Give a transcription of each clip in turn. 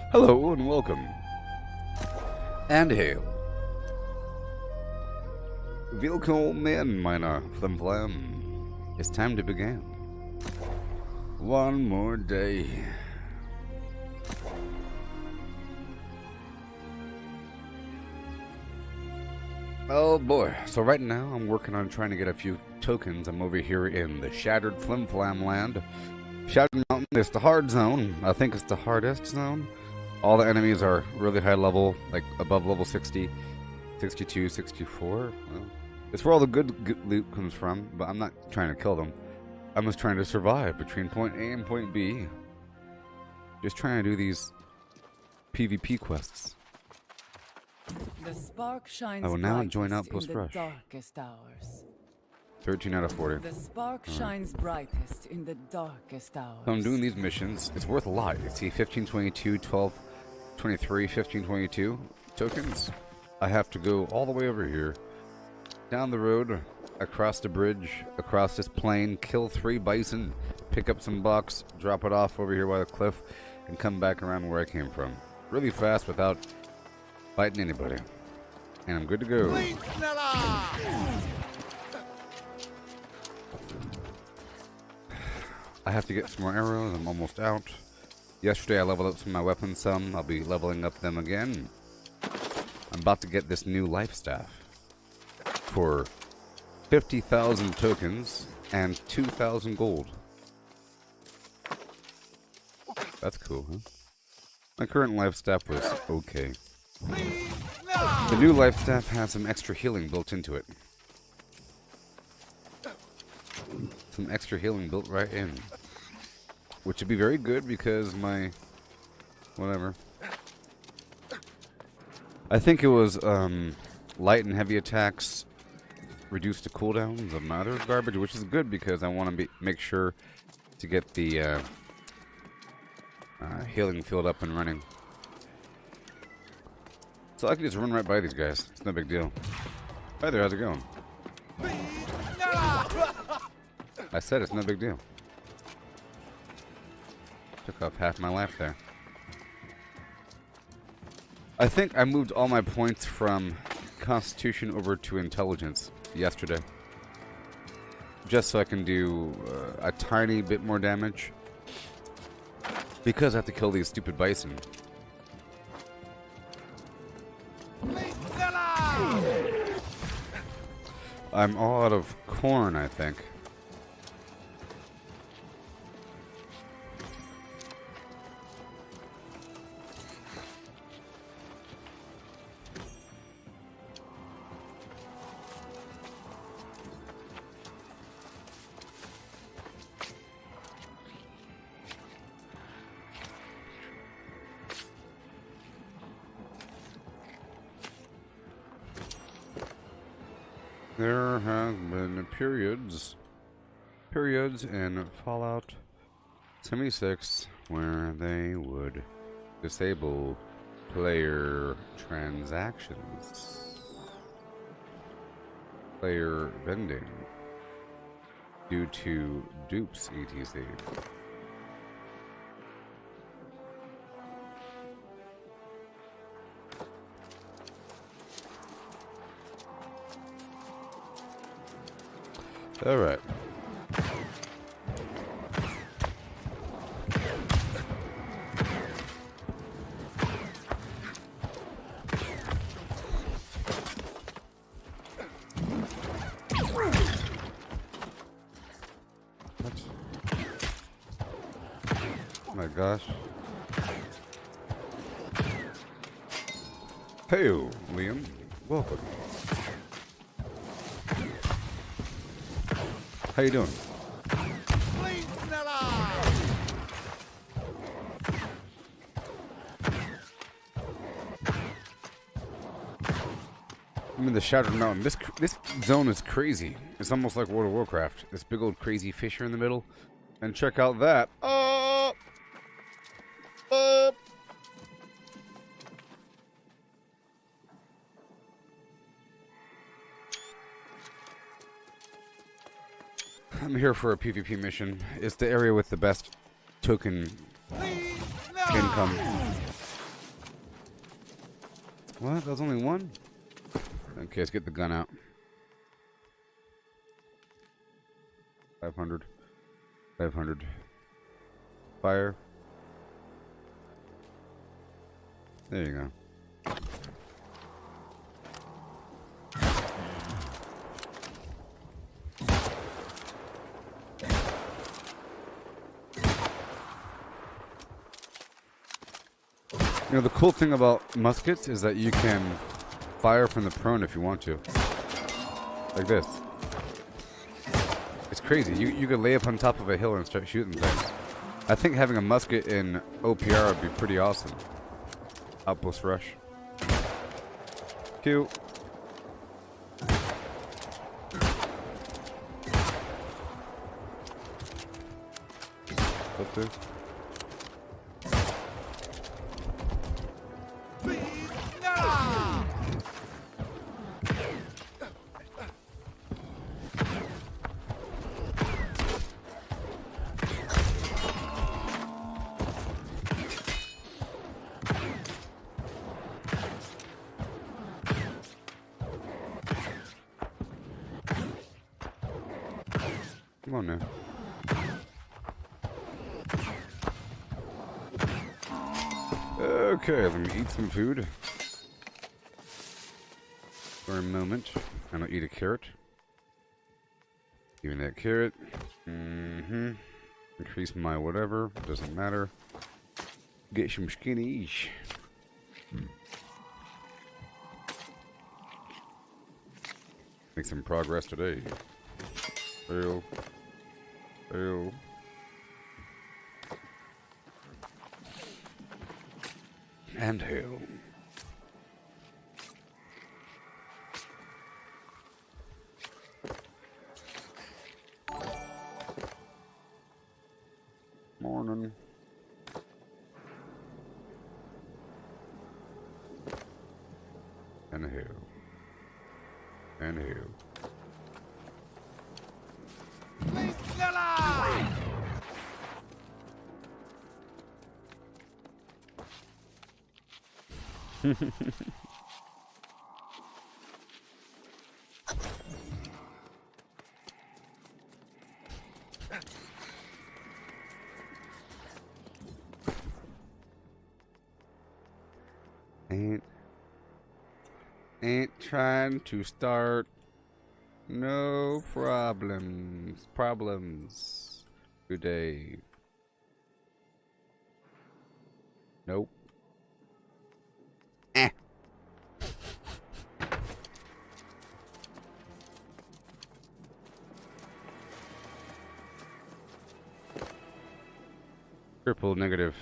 Hello and welcome. And hail. Willkommen, meine Flimflam. It's time to begin. One more day. Oh boy. So right now I'm working on trying to get a few tokens. I'm over here in the Shattered Flimflam land. Shattered Mountain is the hard zone. I think it's the hardest zone. All the enemies are really high level, like above level 60, 62, 64. Well, it's where all the good loot comes from, but I'm not trying to kill them. I'm just trying to survive between point A and point B. Just trying to do these PvP quests. The spark shines I will now join Outpost in the Rush. darkest hours. 13 out of 40. The spark shines brightest in the darkest hours. So I'm doing these missions. It's worth a lot. You see 1522, 1223, 1522 tokens. I have to go all the way over here, down the road, across the bridge, across this plain, kill 3 bison, pick up some bucks, drop it off over here by the cliff, and come back around where I came from. Really fast without fighting anybody. And I'm good to go. I have to get some more arrows. I'm almost out. Yesterday I leveled up some of my weapons some. I'll be leveling up them again. I'm about to get this new life staff for 50,000 tokens and 2,000 gold. That's cool, huh? My current life staff was okay. The new life staff has some extra healing built into it. Some extra healing built right in, which would be very good because my whatever, I think it was light and heavy attacks reduced the cooldowns of my other garbage, which is good because I want to make sure to get the healing field up and running, so I can just run right by these guys. It's no big deal. Hi there, how's it going? I said it's no big deal. Took off half my life there. I think I moved all my points from Constitution over to Intelligence yesterday. Just so I can do a tiny bit more damage. Because I have to kill these stupid bison. I'm all out of corn, I think. There have been periods in Fallout 76 where they would disable player transactions, player vending, due to dupes, etc. All right. What? Oh my gosh. Hey, Liam. Welcome. How you doing? I'm in the Shattered Mountain. This zone is crazy. It's almost like World of Warcraft. This big old crazy fissure in the middle. And check out that. I'm here for a PvP mission. It's the area with the best token income. What? There's only one? Okay, let's get the gun out. 500. 500. Fire. There you go. You know, the cool thing about muskets is that you can fire from the prone if you want to. Like this. It's crazy. You could lay up on top of a hill and start shooting things. I think having a musket in OPR would be pretty awesome. Outpost rush. Cute. What's this? Come on now. Okay, let me eat some food. For a moment. I'm gonna eat a carrot. Give me that carrot. Increase my whatever. Doesn't matter. Get some skinnies. Make some progress today. Fail. Fail. And hail. Morning. And hail. And hail. Ain't trying to start no problems today. Nope. Triple negative.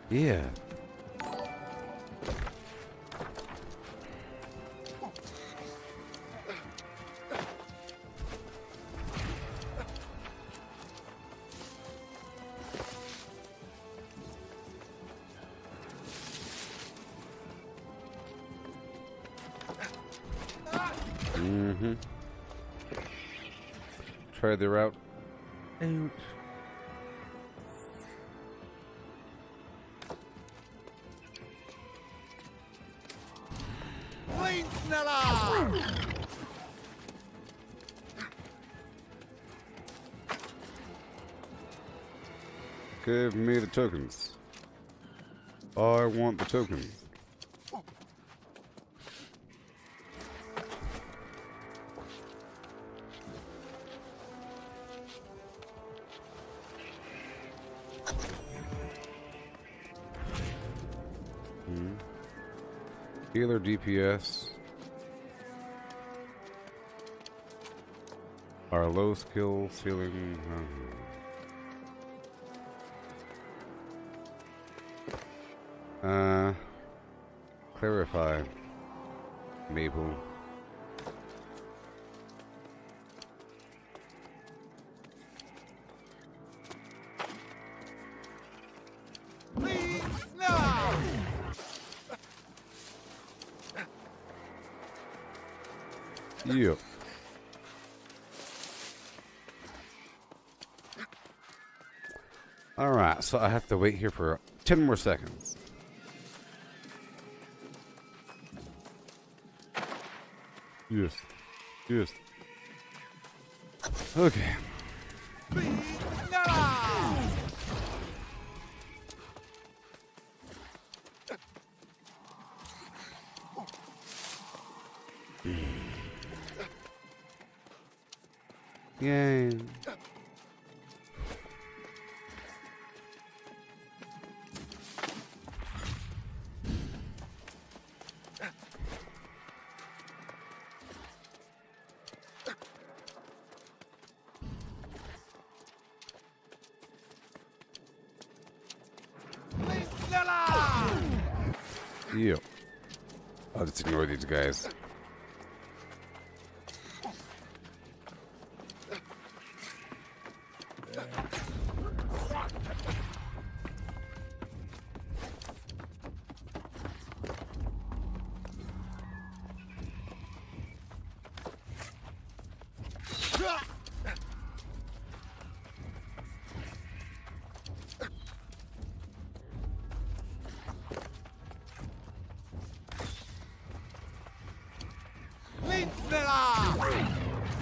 Yeah. Try the route out. Give me the tokens. I want the tokens. Healer DPS. Our low skill ceiling. Clarify. Maple. Yep. Alright, so I have to wait here for 10 more seconds. Yes. Yes. Okay. Yay. Yep. I'll just ignore these guys.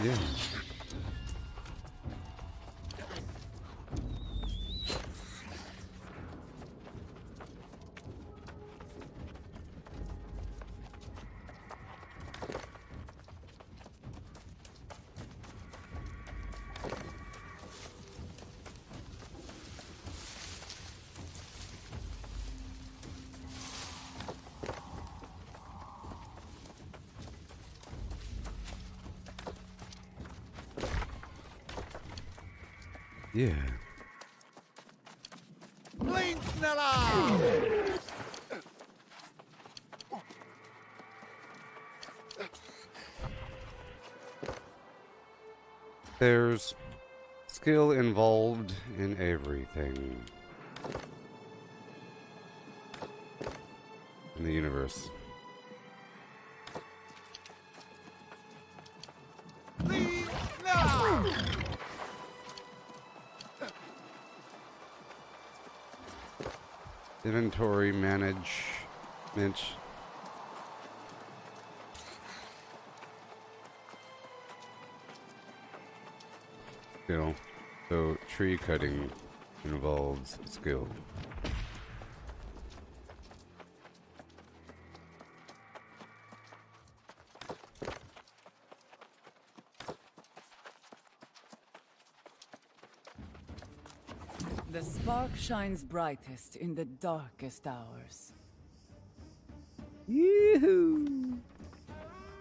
Yeah. Yeah. There's skill involved in everything in the universe. Inventory management. Skill. So tree cutting involves skill. The spark shines brightest in the darkest hours. Yoo-hoo!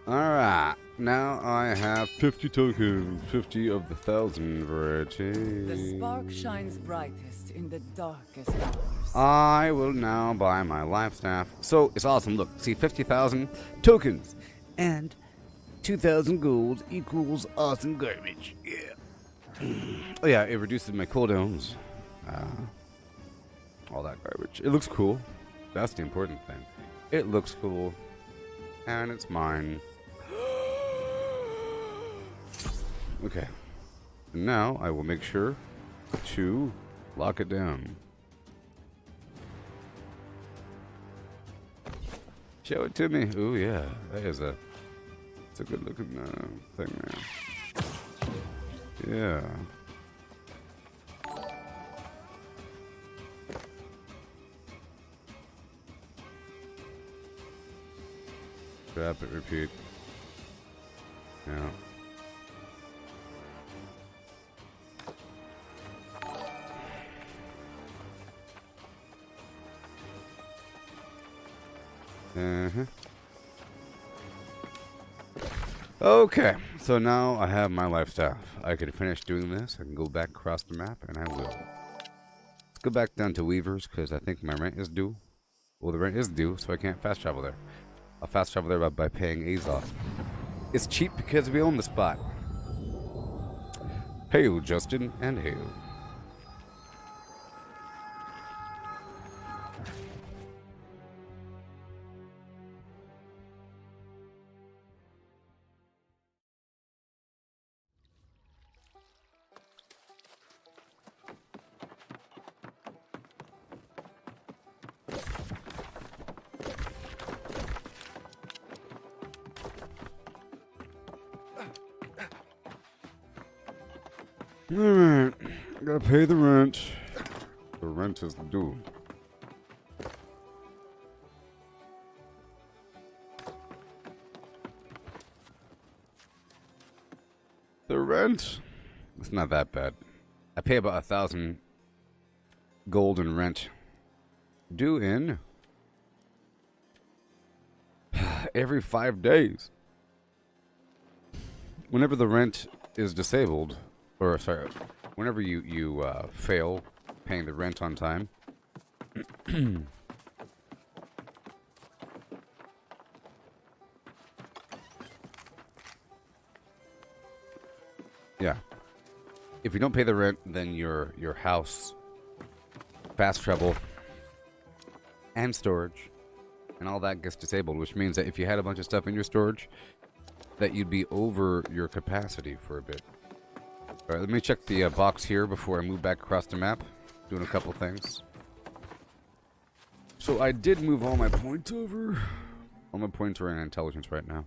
Alright, now I have 50 tokens, 50 of the 1,000 variety. The spark shines brightest in the darkest hours. I will now buy my life staff. So, it's awesome. Look, see, 50,000 tokens and 2,000 gold equals awesome garbage. Yeah. Oh yeah, it reduces my cooldowns. All that garbage. It looks cool. That's the important thing. It looks cool. And it's mine. Okay. And now I will make sure to lock it down. Show it to me. Ooh, yeah. That is it's a good looking thing there. Yeah. Grab it, repeat. Yeah. Okay, so now I have my life staff. I can finish doing this. I can go back across the map, and I will. Let's go back down to Weavers, because I think my rent is due. Well, the rent is due, so I can't fast travel there. I'll fast travel there by paying Azoth. It's cheap because we own the spot. Hail, Justin, and hail. Alright, gotta pay the rent. The rent is due. The rent? It's not that bad. I pay about 1,000 gold in rent. Due in every 5 days. Whenever the rent is disabled, or sorry, whenever you fail paying the rent on time, yeah, if you don't pay the rent, then your house, fast travel, and storage, and all that gets disabled, which means that if you had a bunch of stuff in your storage, that you'd be over your capacity for a bit. Alright, let me check the box here before I move back across the map. Doing a couple things. So I did move all my points over. All my points are in intelligence right now.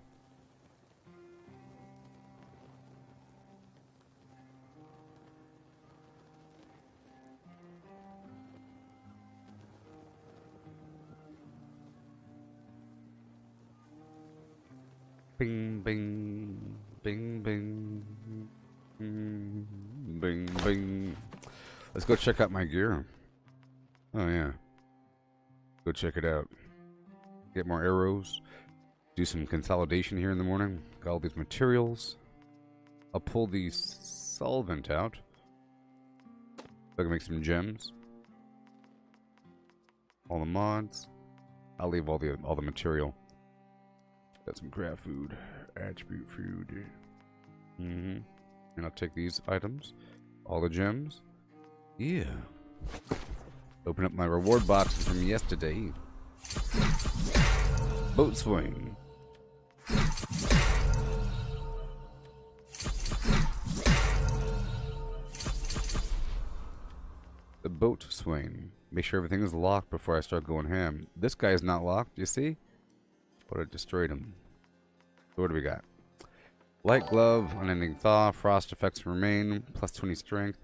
Bing, bing, bing, bing, bing, bing. Let's go check out my gear. Oh, yeah. Go check it out. Get more arrows. Do some consolidation here in the morning. Got all these materials. I'll pull the solvent out. So I can make some gems. All the mods. I'll leave all the material. Got some craft food, attribute food. And I'll take these items, all the gems. Yeah. Open up my reward boxes from yesterday. Boat swing. The boat swing. Make sure everything is locked before I start going ham. This guy is not locked, you see? But I destroyed him. So what do we got? Light glove, unending thaw, frost effects remain, plus 20 strength.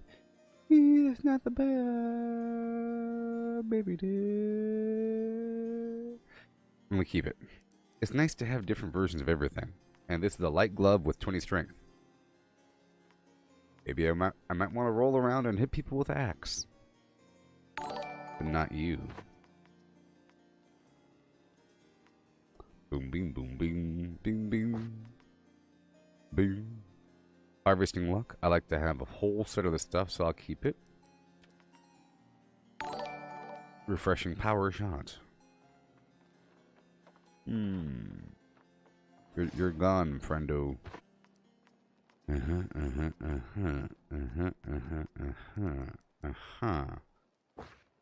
That's not the bad baby dear. I'm gonna keep it. It's nice to have different versions of everything. And this is a light glove with 20 strength. Maybe I might want to roll around and hit people with an axe. But not you. Boom, bing, boom, bing, bing, bing, bing. Harvesting luck. I like to have a whole set of the stuff, so I'll keep it. Refreshing power shot. You're gone, friendo.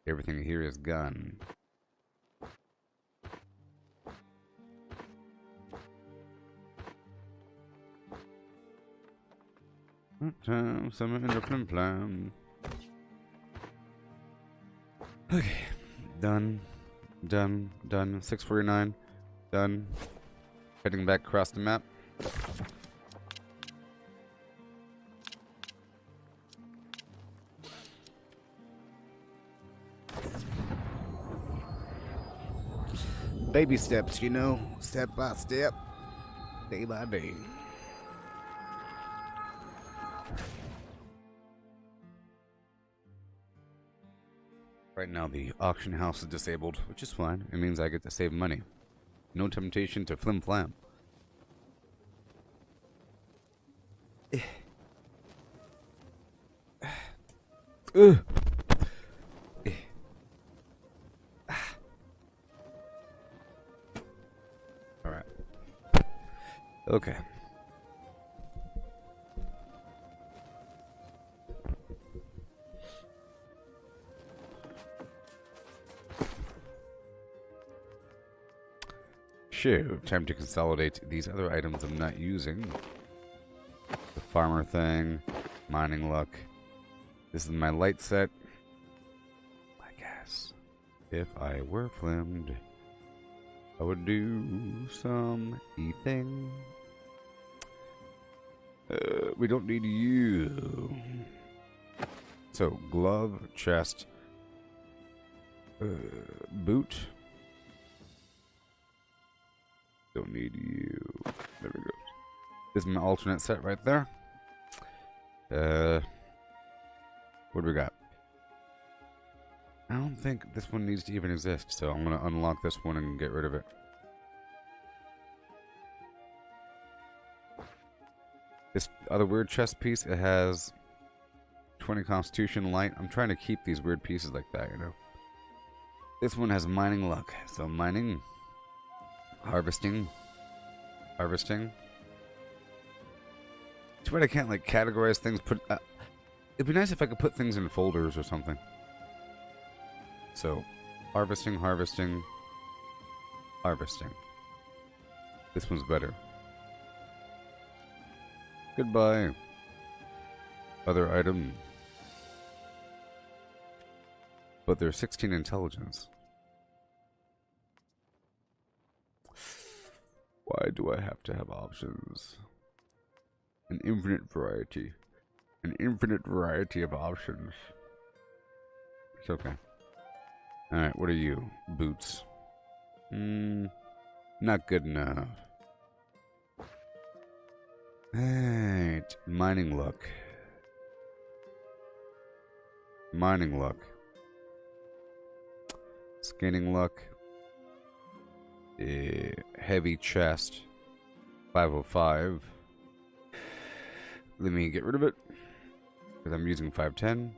Everything here is gone. Summer in the flim flam. Okay. Done. 649. Done. Heading back across the map. Baby steps, you know, step by step, day by day. Right now the auction house is disabled, which is fine. It means I get to save money. No temptation to flim flam. Alright. Okay. Shoot, time to consolidate these other items I'm not using. The farmer thing, mining luck. This is my light set. I guess if I were flimmed, I would do some eating. We don't need you. so glove, chest, boot. Don't need you. There we go. This is my alternate set right there. What do we got? I don't think this one needs to even exist, so I'm gonna unlock this one and get rid of it. This other weird chest piece, it has 20 Constitution Light. I'm trying to keep these weird pieces like that, you know. This one has mining luck, so mining, harvesting. Too bad I can't like categorize things. It'd be nice if I could put things in folders or something. So, harvesting. This one's better. Goodbye. Other item. But there's 16 intelligence. Why do I have to have options? An infinite variety. An infinite variety of options. It's okay. Alright, what are you? Boots. Not good enough. Alright, mining luck. Scanning luck. Heavy chest. 505. Let me get rid of it. Because I'm using 510.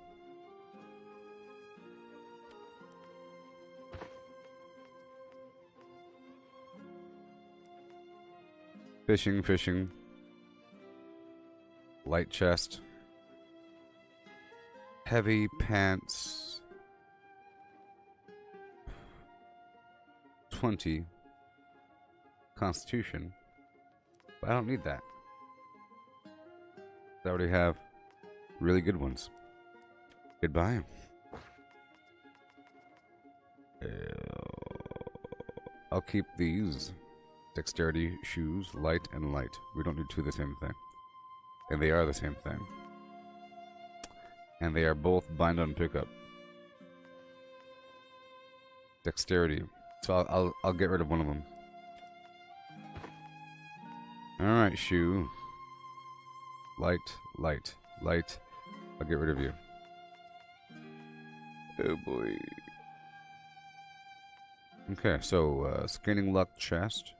Fishing. Light chest. Heavy pants. 20. Constitution. But I don't need that. I already have really good ones. Goodbye. I'll keep these. Dexterity, shoes, light, and light. We don't need two of the same thing. And they are the same thing. And they are both bind on pickup. Dexterity. So I'll get rid of one of them. Alright, shoe. Light. I'll get rid of you. Oh boy. Okay, so scanning luck chest.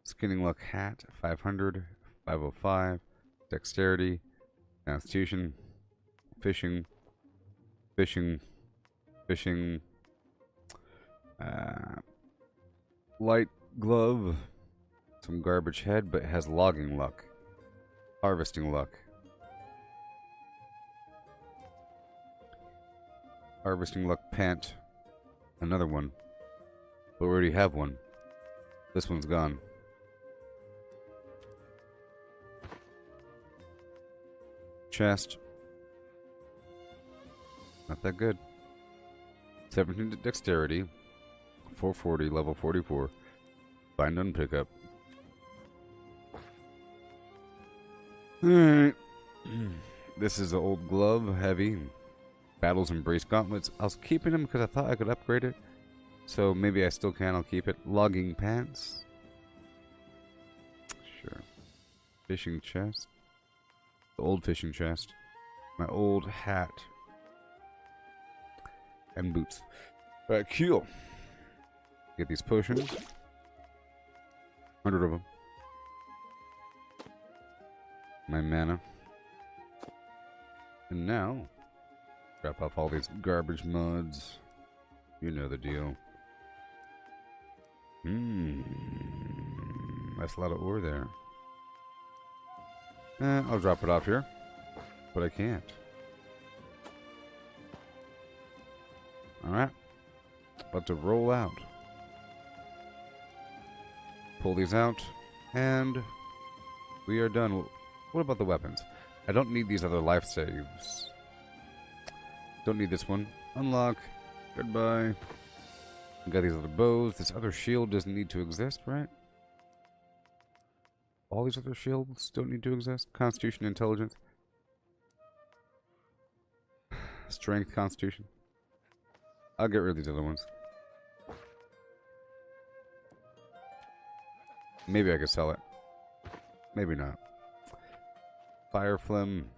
Scanning luck hat, 500, 505, dexterity, constitution, fishing, light glove, some garbage head, but it has logging luck, harvesting luck, pant, another one, but we already have one. This one's gone. Chest. Not that good. 17 dexterity. 440, level 44. Bind on pickup. Alright. This is the old glove, heavy. Battles Embrace gauntlets. I was keeping them because I thought I could upgrade it. So maybe I still can, I'll keep it. Logging pants. Sure. Fishing chest. The old fishing chest. My old hat. And boots. Alright, cool. Get these potions. 100 of them. My mana. And now, drop off all these garbage muds. You know the deal. That's a lot of ore there. I'll drop it off here. But I can't. Alright. About to roll out. Pull these out. And we are done. What about the weapons? I don't need these other life saves. Don't need this one. Unlock. Goodbye. Got these other bows. This other shield doesn't need to exist, right? All these other shields don't need to exist. Constitution, intelligence, strength, constitution. I'll get rid of these other ones. Maybe I could sell it. Maybe not. Fire phlegm.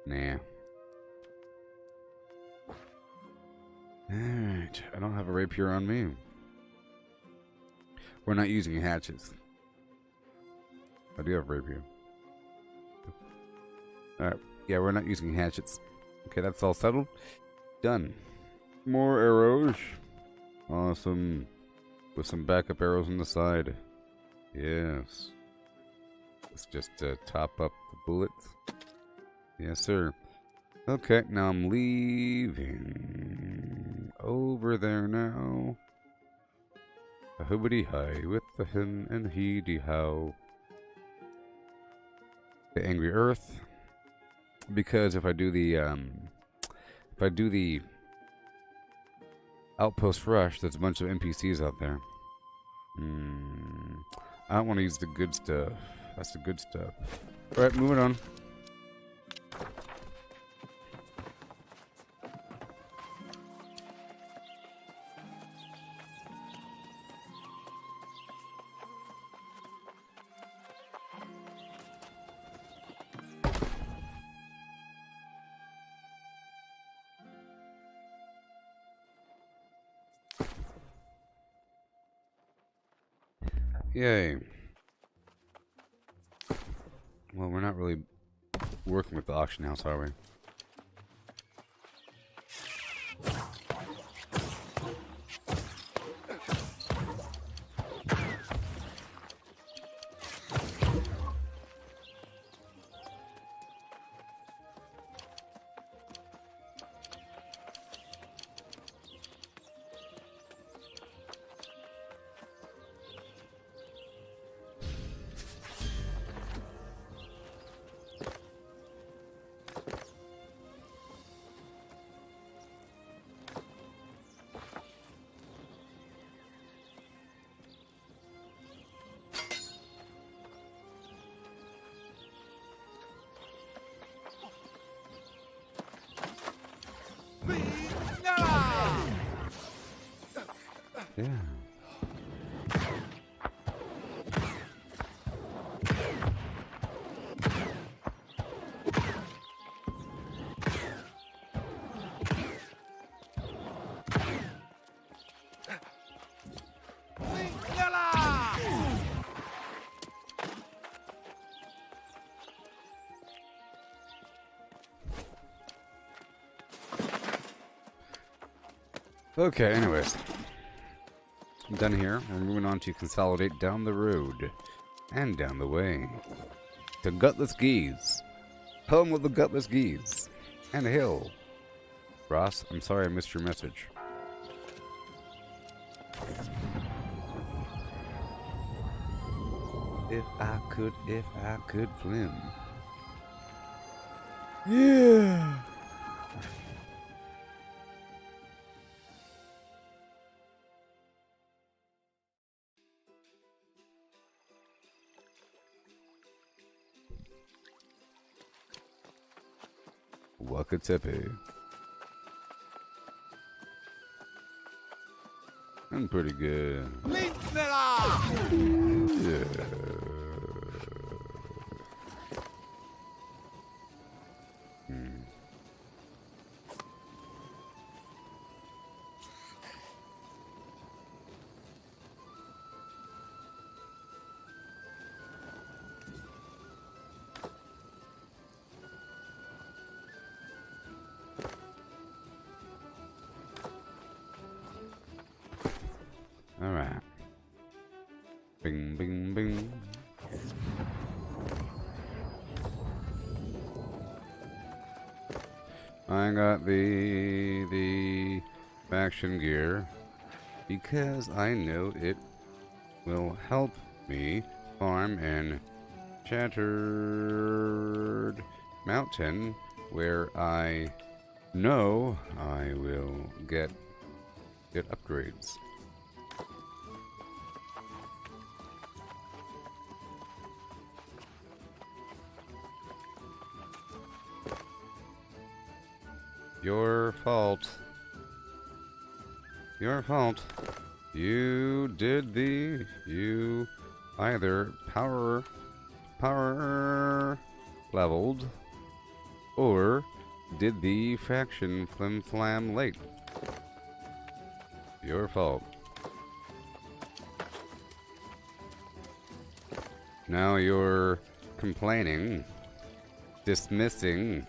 Nah. Alright. I don't have a rapier on me. We're not using hatchets. I do have a rapier. Alright. Yeah, we're not using hatchets. Okay, that's all settled. Done. More arrows. Awesome. With some backup arrows on the side. Yes. Let's just top up the bullets. Yes, sir. Okay, now I'm leaving. Over there now. A hoobity hi with the hin and heedy how. The angry earth. Because if I do the outpost rush, there's a bunch of NPCs out there. I don't want to use the good stuff. That's the good stuff. Alright, moving on. Yay. Well, we're not really working with the auction house, are we? Yeah. Okay, anyways. I'm done here. We're moving on to consolidate down the road. And down the way. To Gutless Geese. Home of the Gutless Geese. And a hill. Ross, I'm sorry I missed your message. If I could flim. Yeah. Wakatipi. I'm pretty good. Yeah. Alright. Bing, bing, bing. I got the faction gear because I know it will help me farm in Shattered Mountain, where I No, I will get upgrades. Your fault. Your fault. You did you either power leveled or did the faction flim flam late. Your fault. Now you're complaining, dismissing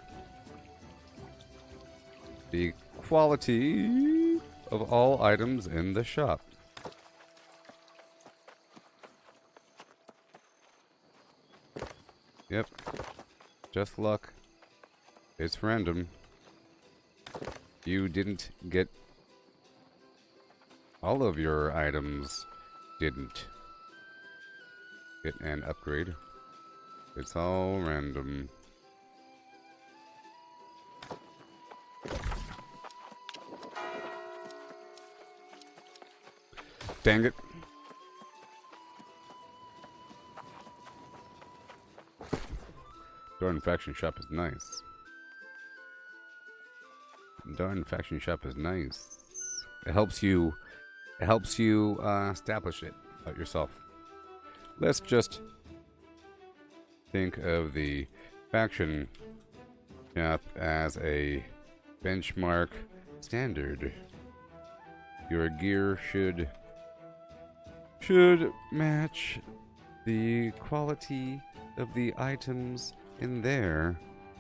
the quality of all items in the shop. Yep. Just luck. It's random. You didn't get all of your items. Didn't get an upgrade. It's all random. Dang it. Darn faction shop is nice. Darn faction shop is nice. It helps you establish it about yourself. Let's just think of the faction shop as a benchmark standard. Your gear should match the quality of the items in there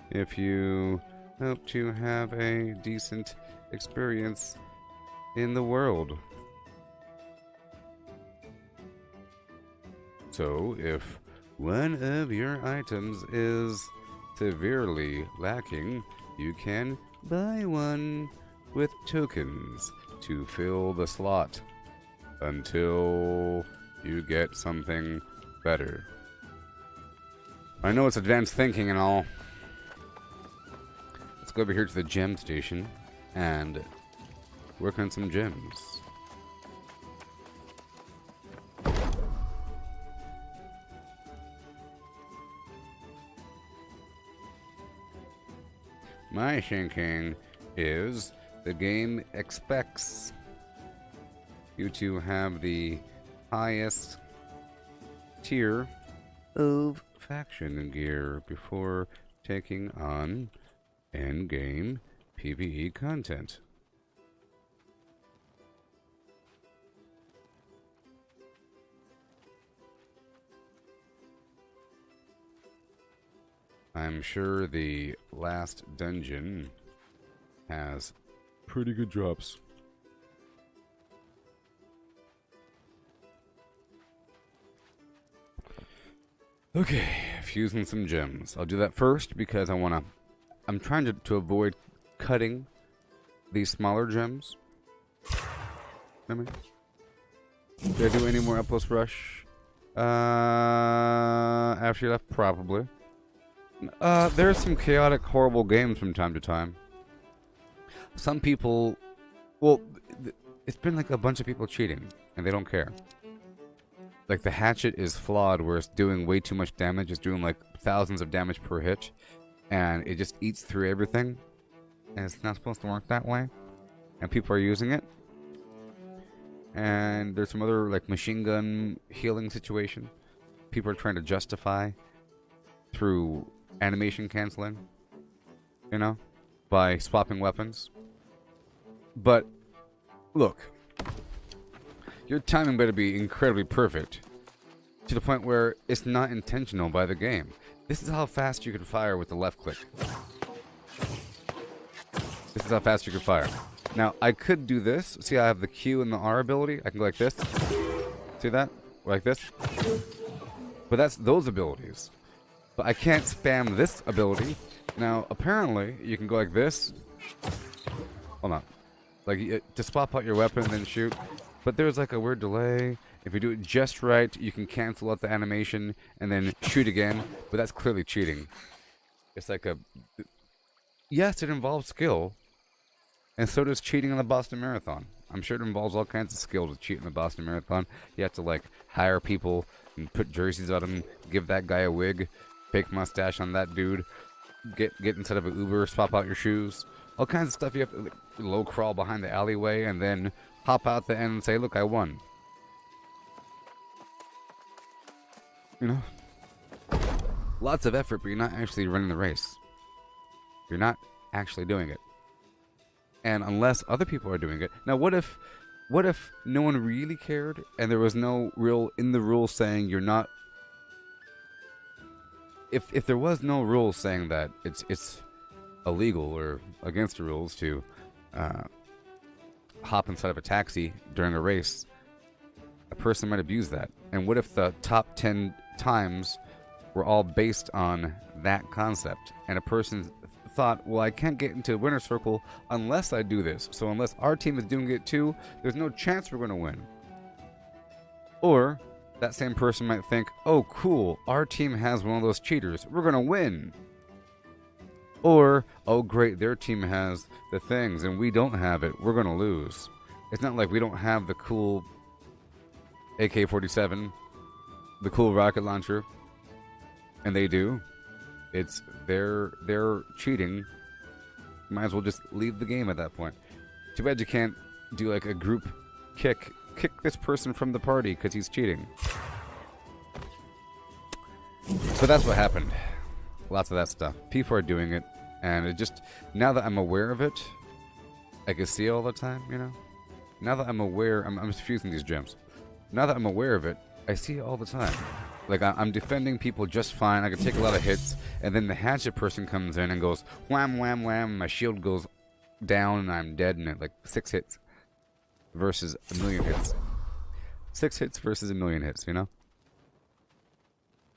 if you hope to have a decent experience in the world. So if one of your items is severely lacking, you can buy one with tokens to fill the slot until you get something better. I know it's advanced thinking and all. Let's go over here to the gem station and work on some gems. My thinking is the game expects you to have the highest tier of faction gear before taking on endgame PvE content. I'm sure the last dungeon has pretty good drops. Okay, fusing some gems. I'll do that first because I'm trying to avoid cutting these smaller gems. Remember? Did I do any more Outpost Rush? After you left, probably. There's some chaotic, horrible games from time to time. Some people, well, it's been like a bunch of people cheating, and they don't care. Like, the hatchet is flawed where it's doing way too much damage. It's doing like thousands of damage per hit. And it just eats through everything. And it's not supposed to work that way. And people are using it. And there's some other like machine gun healing situation. People are trying to justify through animation canceling. You know? By swapping weapons. But, look. Your timing better be incredibly perfect, to the point where it's not intentional by the game. This is how fast you can fire with the left click. This is how fast you can fire. Now, I could do this. See, I have the Q and the R ability. I can go like this. See that? Like this. But that's those abilities. But I can't spam this ability. Now, apparently, you can go like this. Hold on. Like, to swap out your weapon and then shoot. But there's like a weird delay. If you do it just right, you can cancel out the animation and then shoot again. But that's clearly cheating. It's like a... Yes, it involves skill. And so does cheating on the Boston Marathon. I'm sure it involves all kinds of skill to cheat in the Boston Marathon. You have to like hire people and put jerseys on them, give that guy a wig, fake mustache on that dude, get inside of an Uber, swap out your shoes, all kinds of stuff. You have to like, low crawl behind the alleyway and then hop out the end and say, "Look, I won." You know, lots of effort, but you're not actually running the race. You're not actually doing it. And unless other people are doing it, now what if no one really cared and there was no real in the rules saying you're not? If there was no rules saying that it's illegal or against the rules to hop inside of a taxi during a race, a person might abuse that. And what if the top 10 times were all based on that concept, and a person thought, well, I can't get into the winner's circle unless I do this. So unless our team is doing it too, there's no chance we're going to win. Or that same person might think, oh, cool, our team has one of those cheaters. We're going to win. Or, oh, great, their team has the things and we don't have it. We're going to lose. It's not like we don't have the cool AK-47, the cool rocket launcher, and they do. It's they're cheating. Might as well just leave the game at that point. Too bad you can't do like a group kick this person from the party because he's cheating. But that's what happened. Lots of that stuff. People are doing it, and it just, now that I'm aware of it, I can see it all the time, you know? Now that I'm aware, I'm just fusing these gems. Now that I'm aware of it, I see it all the time. Like, I'm defending people just fine. I can take a lot of hits, and then the hatchet person comes in and goes, wham, wham, wham. My shield goes down, and I'm dead in it. Like, 6 hits versus a million hits. 6 hits versus a million hits, you know?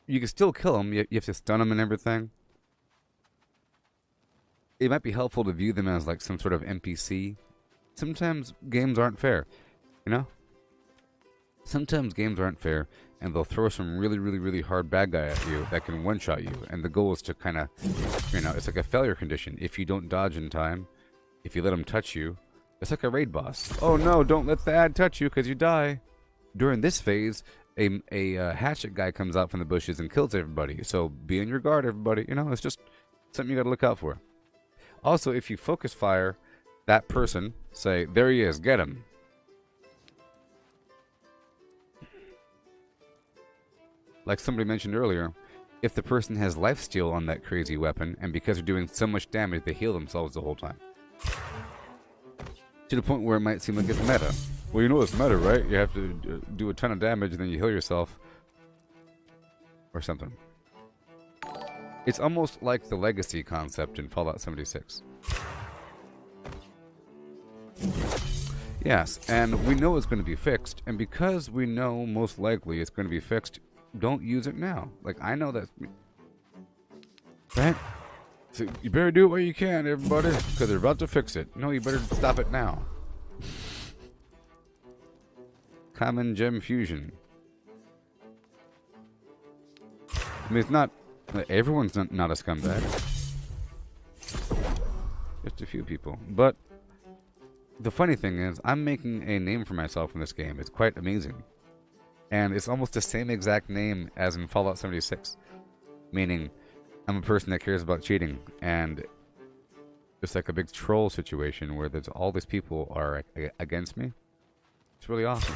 You can still kill them. You have to stun them and everything. It might be helpful to view them as, like, some sort of NPC. Sometimes games aren't fair, you know? Sometimes games aren't fair, and they'll throw some really, really, really hard bad guy at you that can one-shot you. And the goal is to kind of, you know, it's like a failure condition. If you don't dodge in time, if you let them touch you, it's like a raid boss. Oh no, don't let the ad touch you because you die. During this phase, a hatchet guy comes out from the bushes and kills everybody. So be on your guard, everybody. You know, it's just something you got to look out for. Also, if you focus fire that person, say, there he is, get him. Like somebody mentioned earlier, if the person has lifesteal on that crazy weapon, and because they're doing so much damage, they heal themselves the whole time. To the point where it might seem like it's meta. Well, you know it's meta, right? You have to do a ton of damage and then you heal yourself. Or something. It's almost like the legacy concept in Fallout 76. Yes, and we know it's going to be fixed, and because we know most likely it's going to be fixed, don't use it now. Like, I know that, right? So you better do it while you can, everybody, because they're about to fix it. No, you better stop it now. Common gem fusion. I mean, it's not, everyone's not a scumbag. Just a few people. But the funny thing is, I'm making a name for myself in this game. It's quite amazing. And it's almost the same exact name as in Fallout 76. Meaning, I'm a person that cares about cheating. And it's like a big troll situation where there's all these people are against me. It's really awesome.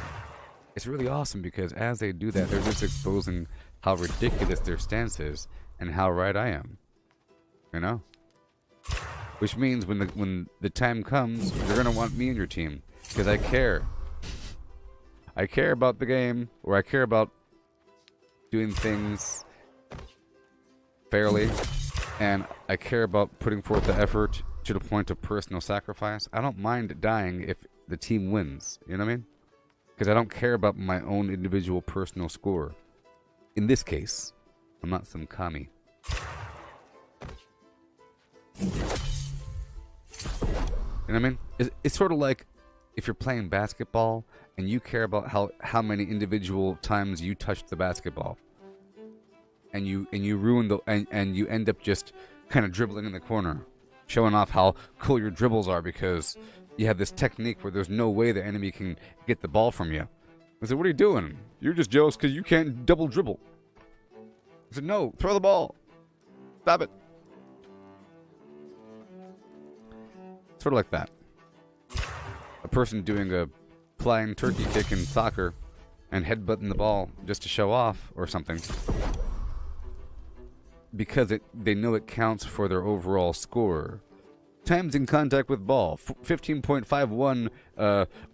It's really awesome because as they do that, they're just exposing how ridiculous their stance is and how right I am. You know? Which means when the time comes, you're going to want me in your team. Because I care. I care about the game, or I care about doing things fairly, and I care about putting forth the effort to the point of personal sacrifice. I don't mind dying if the team wins, you know what I mean? Because I don't care about my own individual personal score. In this case, I'm not some commie. You know what I mean? It's sort of like if you're playing basketball and you care about how many individual times you touched the basketball, and you ruin and you end up just kind of dribbling in the corner showing off how cool your dribbles are because you have this technique where there's no way the enemy can get the ball from you. I said, what are you doing? You're just jealous because you can't double dribble. I said, no, throw the ball. Stop it. Sort of like that. A person doing a flying turkey kick in soccer and headbutting the ball just to show off or something. Because they know it counts for their overall score. Times in contact with ball, 15.51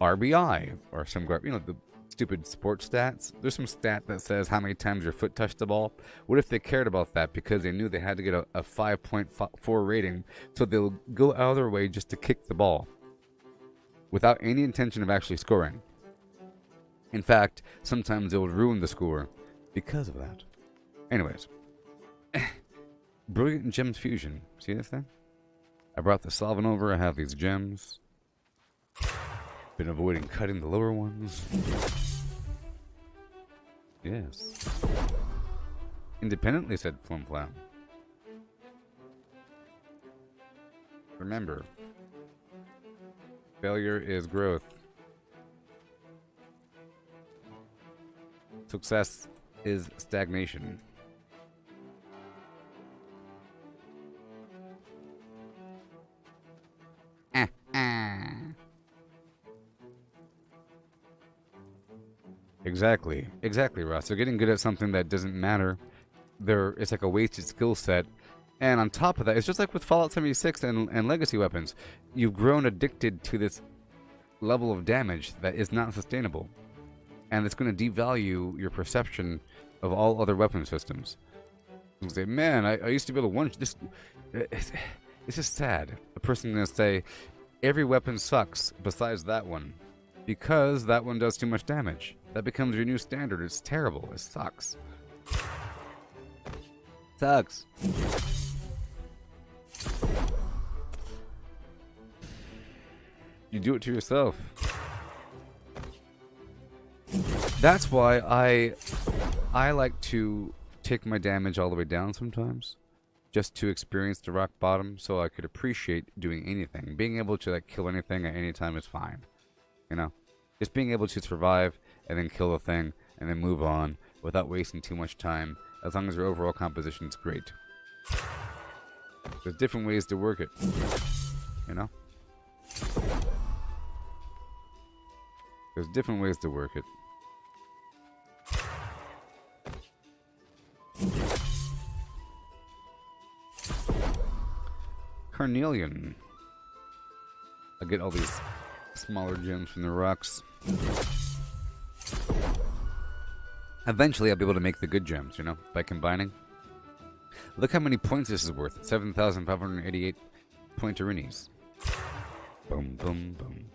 RBI, or some, the stupid sports stats. There's some stat that says how many times your foot touched the ball. What if they cared about that because they knew they had to get a 5.4 rating, so they'll go out of their way just to kick the ball without any intention of actually scoring. In fact, sometimes it will ruin the score because of that. Anyways. Brilliant Gems Fusion. See this thing? I brought the solvent over. I have these gems. Been avoiding cutting the lower ones. Yes. Independently, said Flim Flam. Remember, failure is growth. Success is stagnation. Exactly, Ross. They're getting good at something that doesn't matter. It's like a wasted skill set. And on top of that, it's just like with Fallout 76 and Legacy weapons. You've grown addicted to this level of damage that is not sustainable. And it's going to devalue your perception of all other weapon systems. You say, man, I used to be able to one... It's just sad. A person is going to say, every weapon sucks besides that one. Because that one does too much damage. That becomes your new standard. It's terrible. It sucks. Sucks. You do it to yourself. That's why I like to take my damage all the way down sometimes. Just to experience the rock bottom so I could appreciate doing anything. Being able to kill anything at any time is fine. You know? Just being able to survive and then kill the thing and then move on without wasting too much time, as long as your overall composition is great. There's different ways to work it. You know? There's different ways to work it. Carnelian. I get all these smaller gems from the rocks. Eventually I'll be able to make the good gems, by combining. Look how many points this is worth. 7,588 pointerinis. Boom, boom, boom.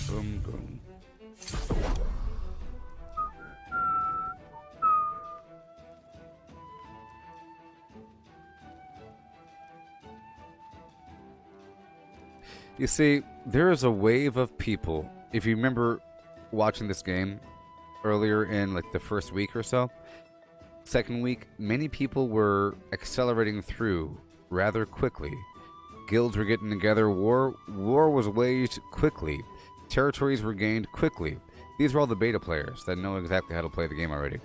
Boom, boom. You see, there is a wave of people. If you remember watching this game earlier in the first week or so, second week, many people were accelerating through rather quickly. Guilds were getting together. War was waged quickly. Territories were gained quickly. These were all the beta players that know exactly how to play the game already,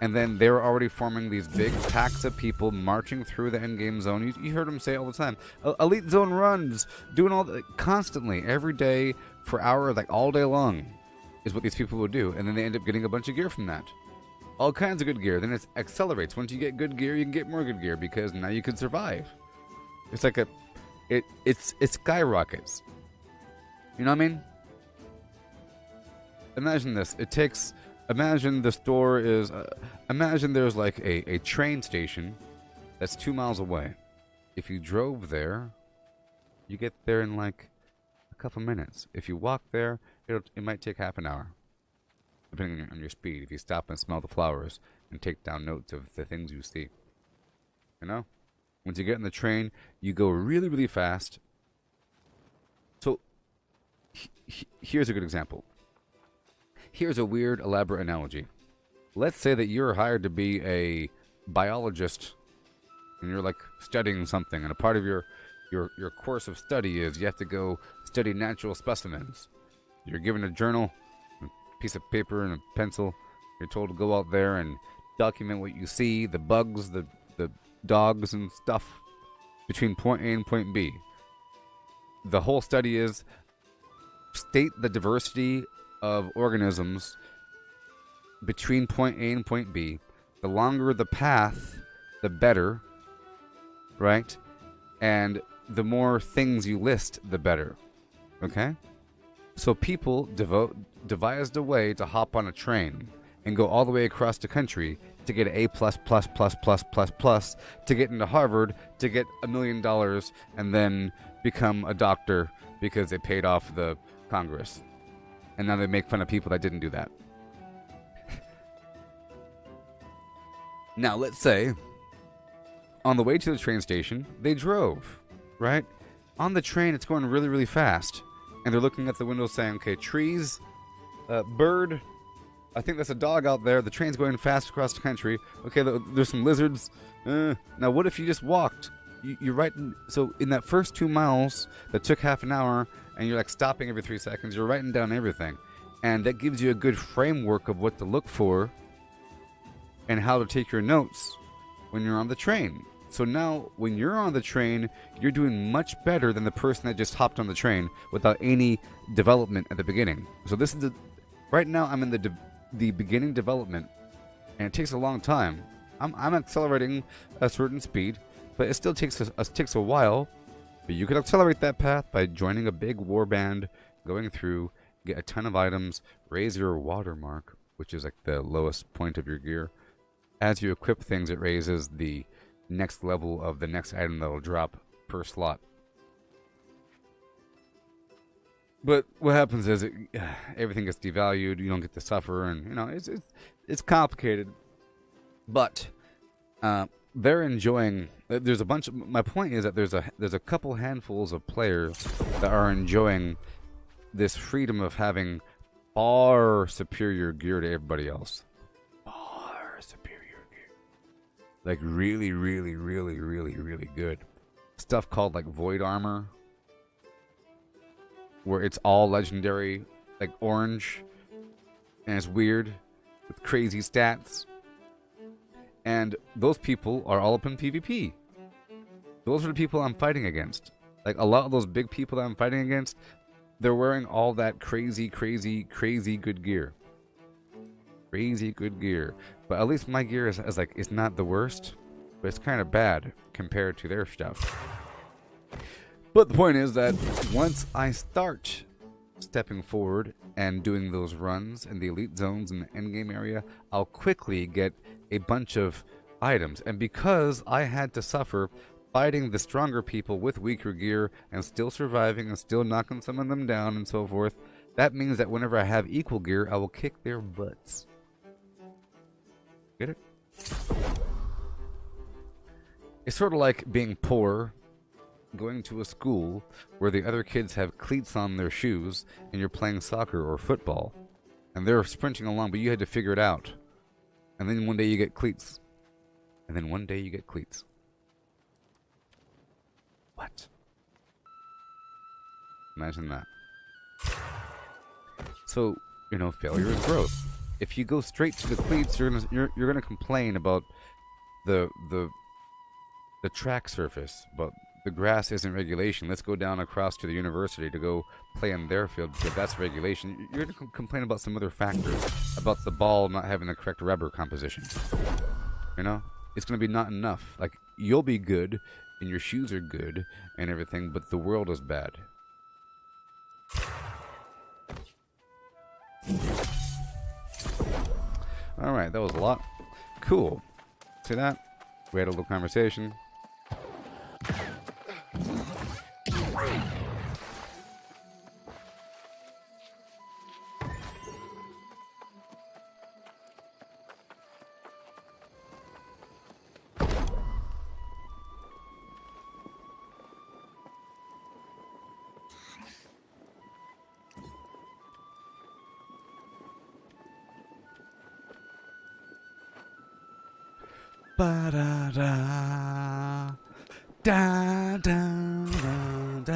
And then they were already forming these big packs of people marching through the endgame zone. You heard them say it all the time. Elite zone runs, doing all that constantly, every day, for hours, all day long, is what these people would do. And then they end up getting a bunch of gear from that. All kinds of good gear. Then it accelerates. Once you get good gear, you can get more good gear because now you can survive. It's like it skyrockets. You know what I mean? Imagine this. Imagine the store is... imagine there's a train station that's 2 miles away. If you drove there, you get there in a couple minutes. If you walk there, it might take half an hour. Depending on your speed. If you stop and smell the flowers and take down notes of the things you see. Once you get in the train, you go really, really fast. So, here's a good example. Here's a weird, elaborate analogy. Let's say that you're hired to be a biologist and you're like studying something, and a part of your course of study is you have to go study natural specimens. You're given a journal, a piece of paper, and a pencil. You're told to go out there and document what you see, the bugs, the dogs and stuff between point A and point B. The whole study is state the diversity of organisms between point A and point B. The longer the path, the better, right? And the more things you list, the better. Okay? So people devised a way to hop on a train and go all the way across the country to get an A+++++++, to get into Harvard, to get $1 million, and then become a doctor because they paid off the Congress. And now they make fun of people that didn't do that. Now, let's say, on the way to the train station, they drove, right? On the train, it's going really, really fast. And they're looking at the window saying, okay, trees, bird, I think that's a dog out there. The train's going fast across the country. Okay, there's some lizards. Now, what if you just walked? You're right. So in that first 2 miles that took half an hour, and you're like stopping every 3 seconds, you're writing down everything. And that gives you a good framework of what to look for and how to take your notes when you're on the train. So now, when you're on the train, you're doing much better than the person that just hopped on the train without any development at the beginning. So this is right now I'm in the beginning development, and it takes a long time. I'm accelerating a certain speed, but it still takes a while. But you can accelerate that path by joining a big war band, going through, get a ton of items, raise your watermark, which is like the lowest point of your gear. As you equip things, it raises the next level of the next item that will drop per slot. But what happens is everything gets devalued. You don't get to suffer, and it's complicated. But they're enjoying. There's a bunch of. My point is that there's a couple handfuls of players that are enjoying this freedom of having far superior gear to everybody else. Far superior gear, like really, really, really, really, really good stuff called like void armor, where it's all legendary, like orange, and it's weird with crazy stats. And those people are all up in PvP. Those are the people I'm fighting against. Like a lot of those big people that I'm fighting against, they're wearing all that crazy, crazy, crazy good gear. Crazy good gear. But at least my gear is like, it's not the worst, but it's kind of bad compared to their stuff. But the point is that once I start stepping forward and doing those runs in the elite zones in the endgame area, I'll quickly get a bunch of items. And because I had to suffer fighting the stronger people with weaker gear and still surviving and still knocking some of them down and so forth, that means that whenever I have equal gear, I will kick their butts. Get it? It's sort of like being poor, going to a school where the other kids have cleats on their shoes and you're playing soccer or football and they're sprinting along, but you had to figure it out. And then one day you get cleats. And then one day you get cleats. What? Imagine that. So, failure is growth. If you go straight to the cleats, you're gonna complain about the track surface, but the grass isn't regulation. Let's go down across to the university to go play in their field because that's regulation. You're going to complain about some other factors, about the ball not having the correct rubber composition. It's going to be not enough. Like, you'll be good, and your shoes are good, and everything, but the world is bad. Alright, that was a lot. Cool. See that? We had a little conversation. Ba-da-da. Da, da, da, da.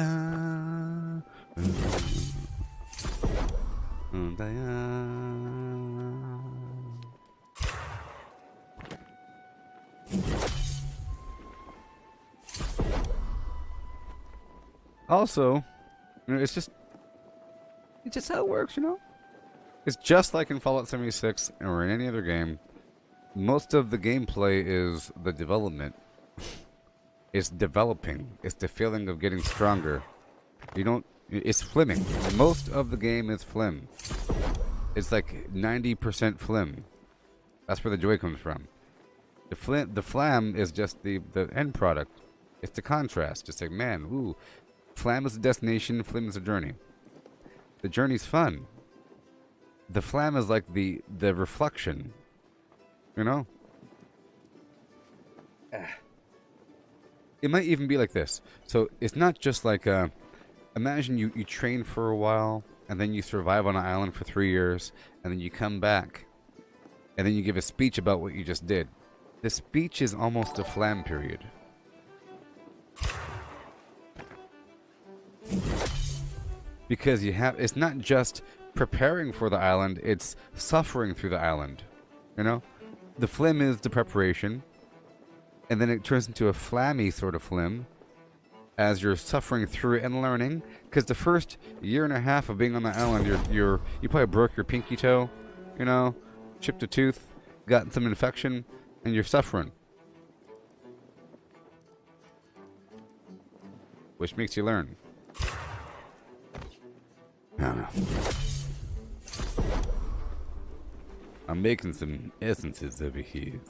Also, you know, it's just how it works, you know? It's just like in Fallout 76 or in any other game. Most of the gameplay is the development. It's developing. It's the feeling of getting stronger. It's flimming. Most of the game is flim. It's like 90% flim. That's where the joy comes from. The flam is just the end product. It's the contrast. It's like, man, ooh, flam is the destination, flim is the journey. The journey's fun. The flam is like the reflection. You know? It might even be like this. So it's not just like imagine you train for a while and then you survive on an island for 3 years and then you come back and then you give a speech about what you just did. The speech is almost a flam period. Because it's not just preparing for the island, it's suffering through the island. You know? The flim is the preparation, and then it turns into a flammy sort of flim as you're suffering through it and learning. Because the first year and a half of being on the island, you probably broke your pinky toe, you know, chipped a tooth, gotten some infection, and you're suffering. Which makes you learn. I don't know. I'm making some essences over here.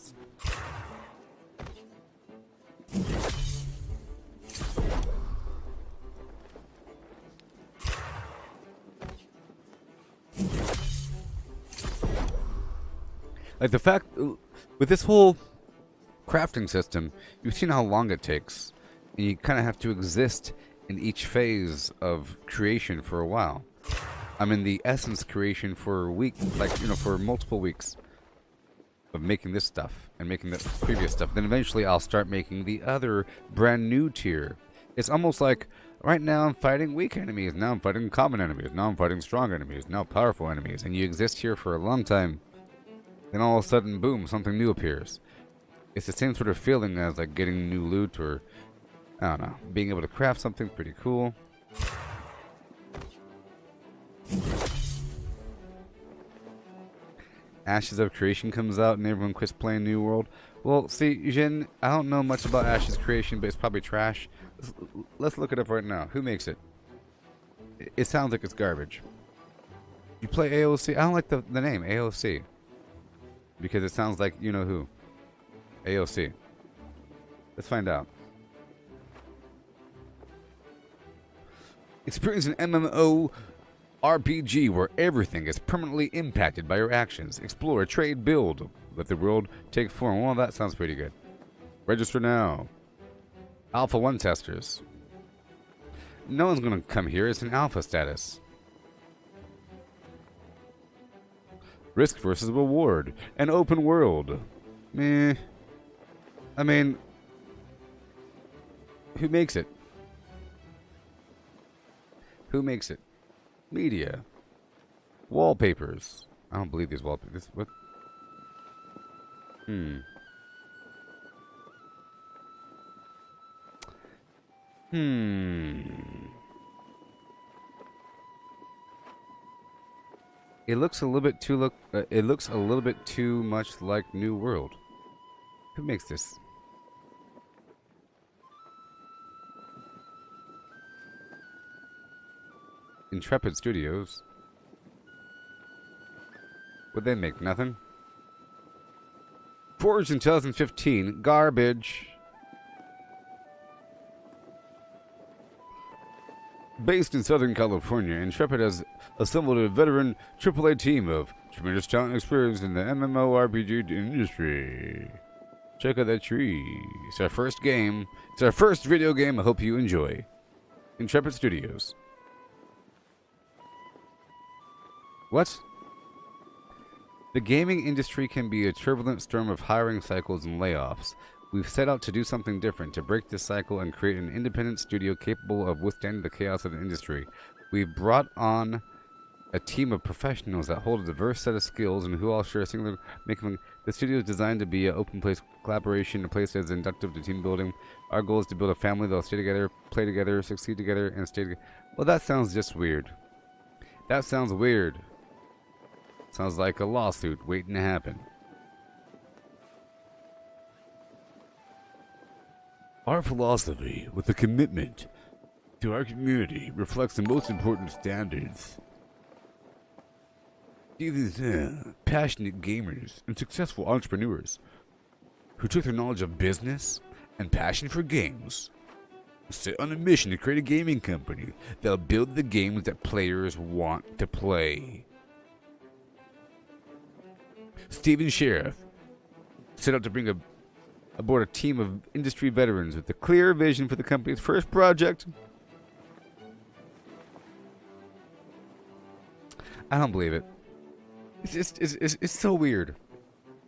Like the fact, with this whole crafting system, you've seen how long it takes. And you kind of have to exist in each phase of creation for a while. I'm in the essence creation for a week, like, you know, for multiple weeks of making this stuff and making the previous stuff. Then eventually I'll start making the other brand new tier. It's almost like right now I'm fighting weak enemies, now I'm fighting common enemies, now I'm fighting strong enemies, now powerful enemies, and you exist here for a long time. Then all of a sudden, boom, something new appears. It's the same sort of feeling as like getting new loot or, I don't know, being able to craft something pretty cool. Ashes of Creation comes out and everyone quits playing New World. Well, see, Jin, I don't know much about Ashes of Creation, but it's probably trash. Let's look it up right now. Who makes it? It sounds like it's garbage. You play AOC? I don't like the name, AOC. Because it sounds like you know who. AOC. Let's find out. Experience an MMO RPG where everything is permanently impacted by your actions. Explore, trade, build. Let the world take form. Well, that sounds pretty good. Register now. Alpha 1 testers. No one's going to come here. It's an alpha status. Risk versus reward. An open world. Meh. I mean, who makes it? Who makes it? Media. Wallpapers. I don't believe these wallpapers. What? It looks a little bit too it looks a little bit too much like New World. Who makes this? Intrepid Studios. Would they make nothing? Forged in 2015. Garbage. Based in Southern California, Intrepid has assembled a veteran AAA team of tremendous talent and experience in the MMORPG industry. Check out that tree. It's our first game. It's our first video game. I hope you enjoy. Intrepid Studios. What? The gaming industry can be a turbulent storm of hiring cycles and layoffs. We've set out to do something different, to break this cycle and create an independent studio capable of withstanding the chaos of the industry. We've brought on a team of professionals that hold a diverse set of skills and who all share a singular making. The studio is designed to be an open place collaboration, a place that is inductive to team building. Our goal is to build a family that will stay together, play together, succeed together, and stay together. Well, that sounds just weird. That sounds weird. Sounds like a lawsuit waiting to happen. Our philosophy, with a commitment to our community, reflects the most important standards. These passionate gamers and successful entrepreneurs who took their knowledge of business and passion for games set on a mission to create a gaming company that will build the games that players want to play. Stephen Sheriff set out to bring aboard a team of industry veterans with a clear vision for the company's first project. I don't believe it. It's so weird.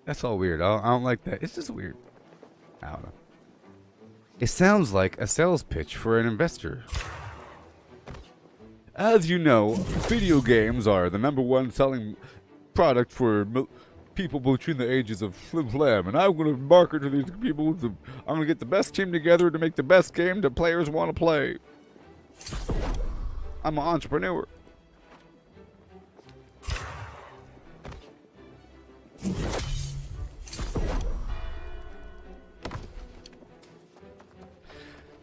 That's all weird. I don't like that. It's just weird. I don't know. It sounds like a sales pitch for an investor. As you know, video games are the #1 selling product for people between the ages of Flim Flam, and I'm going to market to these people. I'm going to get the best team together to make the best game that players want to play. I'm an entrepreneur.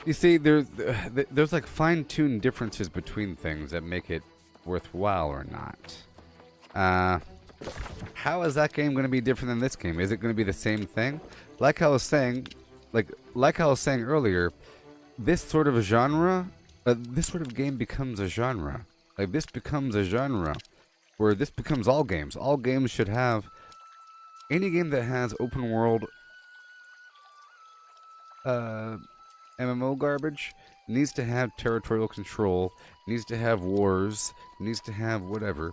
You see, there's like fine-tuned differences between things that make it worthwhile or not. How is that game going to be different than this game? Is it going to be the same thing? Like I was saying, like I was saying earlier, this sort of genre, this sort of game becomes a genre. Like this becomes a genre, where this becomes all games. All games should have any game that has open world. MMO garbage needs to have territorial control, needs to have wars, needs to have whatever.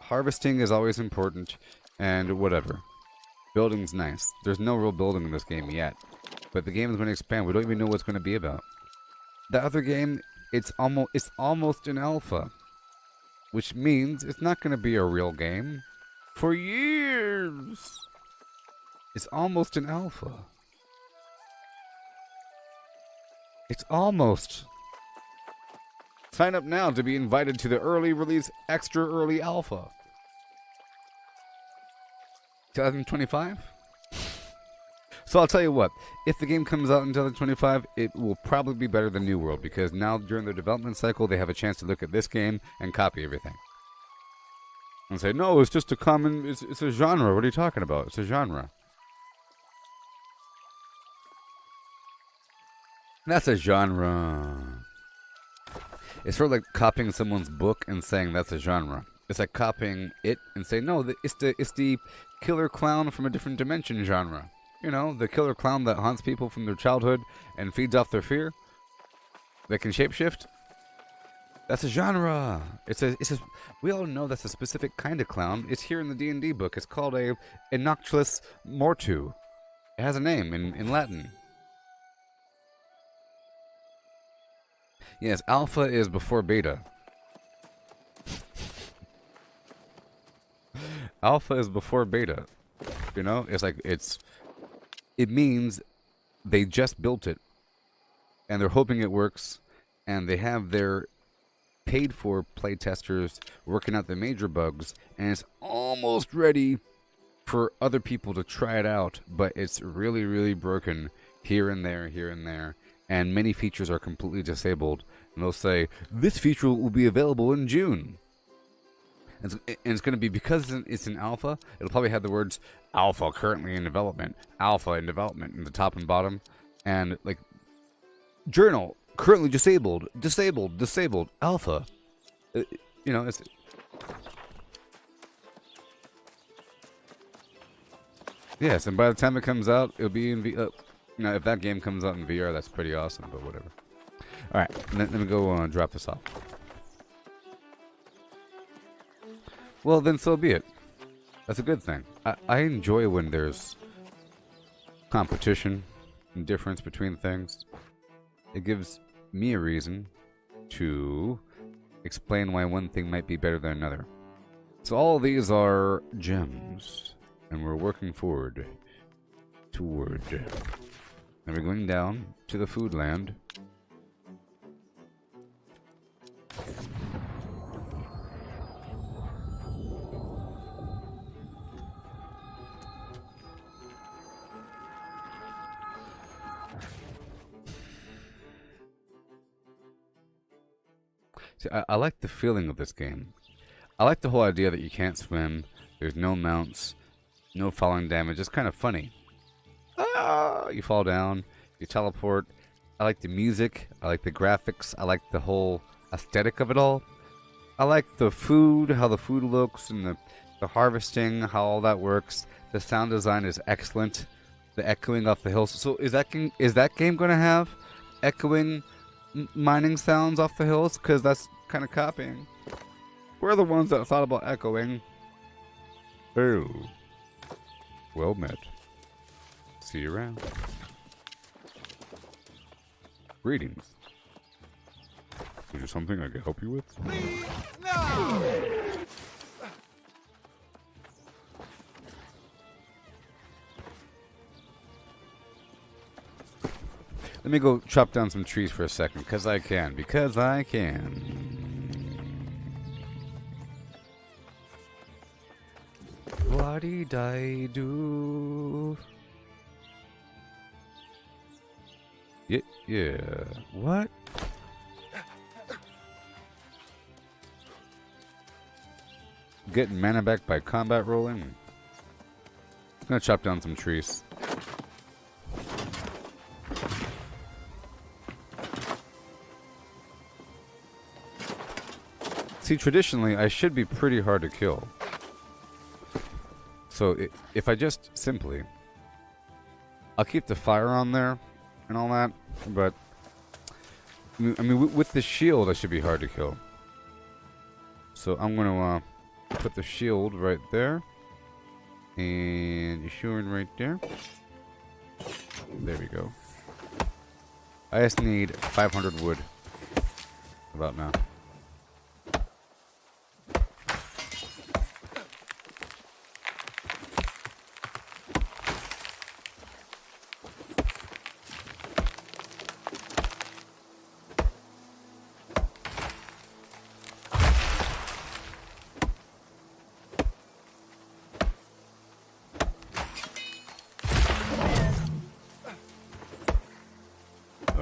Harvesting is always important, and whatever. Building's nice. There's no real building in this game yet, but the game is going to expand. We don't even know what it's going to be about. The other game, it's almost an alpha, which means it's not going to be a real game for years. It's almost an alpha. It's almost. Sign up now to be invited to the early release extra early alpha. 2025? So I'll tell you what, if the game comes out in 2025, it will probably be better than New World, because now during their development cycle, they have a chance to look at this game and copy everything. And say, no, it's just a common, it's a genre. What are you talking about? It's a genre. That's a genre. It's sort of like copying someone's book and saying that's a genre. It's like copying it and saying, no, it's the killer clown from a different dimension genre. You know, the killer clown that haunts people from their childhood and feeds off their fear. That can shapeshift. That's a genre. We all know that's a specific kind of clown. It's here in the D&D book. It's called a Inoctulus Mortu. It has a name in Latin. Yes, alpha is before beta. Alpha is before beta. You know, it's like it means they just built it and they're hoping it works, and they have their paid for playtesters working out the major bugs, and it's almost ready for other people to try it out, but it's really, really broken here and there, and many features are completely disabled. And they'll say, this feature will be available in June. And it's going to be, because it's an alpha, it'll probably have the words alpha currently in development, alpha in development in the top and bottom, and like journal currently disabled, alpha. You know, it's. Yes, and by the time it comes out, it'll be in VR. You know, if that game comes out in VR, that's pretty awesome, but whatever. Alright, let me go drop this off. Well, then so be it. That's a good thing. I enjoy when there's competition and difference between things. It gives me a reason to explain why one thing might be better than another. So all of these are gems, and we're working forward toward. And we're going down to the food land. See, I like the feeling of this game. I like the whole idea that you can't swim, there's no mounts, no falling damage. It's kind of funny. Ah, you fall down, you teleport. I like the music, I like the graphics, I like the whole aesthetic of it all. I like the food, how the food looks, and the harvesting, how all that works. The sound design is excellent. The echoing off the hills. So is that game going to have echoing mining sounds off the hills? Because that's kind of copying. We're the ones that thought about echoing. Oh. Well met. See you around. Greetings. Is there something I can help you with? Please, no! Let me go chop down some trees for a second, because I can. Because I can. What-dee-di-do? Yeah. What? Getting mana back by combat rolling? I'm gonna chop down some trees. See, traditionally, I should be pretty hard to kill. So, if I just simply... I'll keep the fire on there and all that, but... I mean, with the shield, I should be hard to kill. So, I'm gonna put the shield right there. And the shield right there. There we go. I just need 500 wood. About now.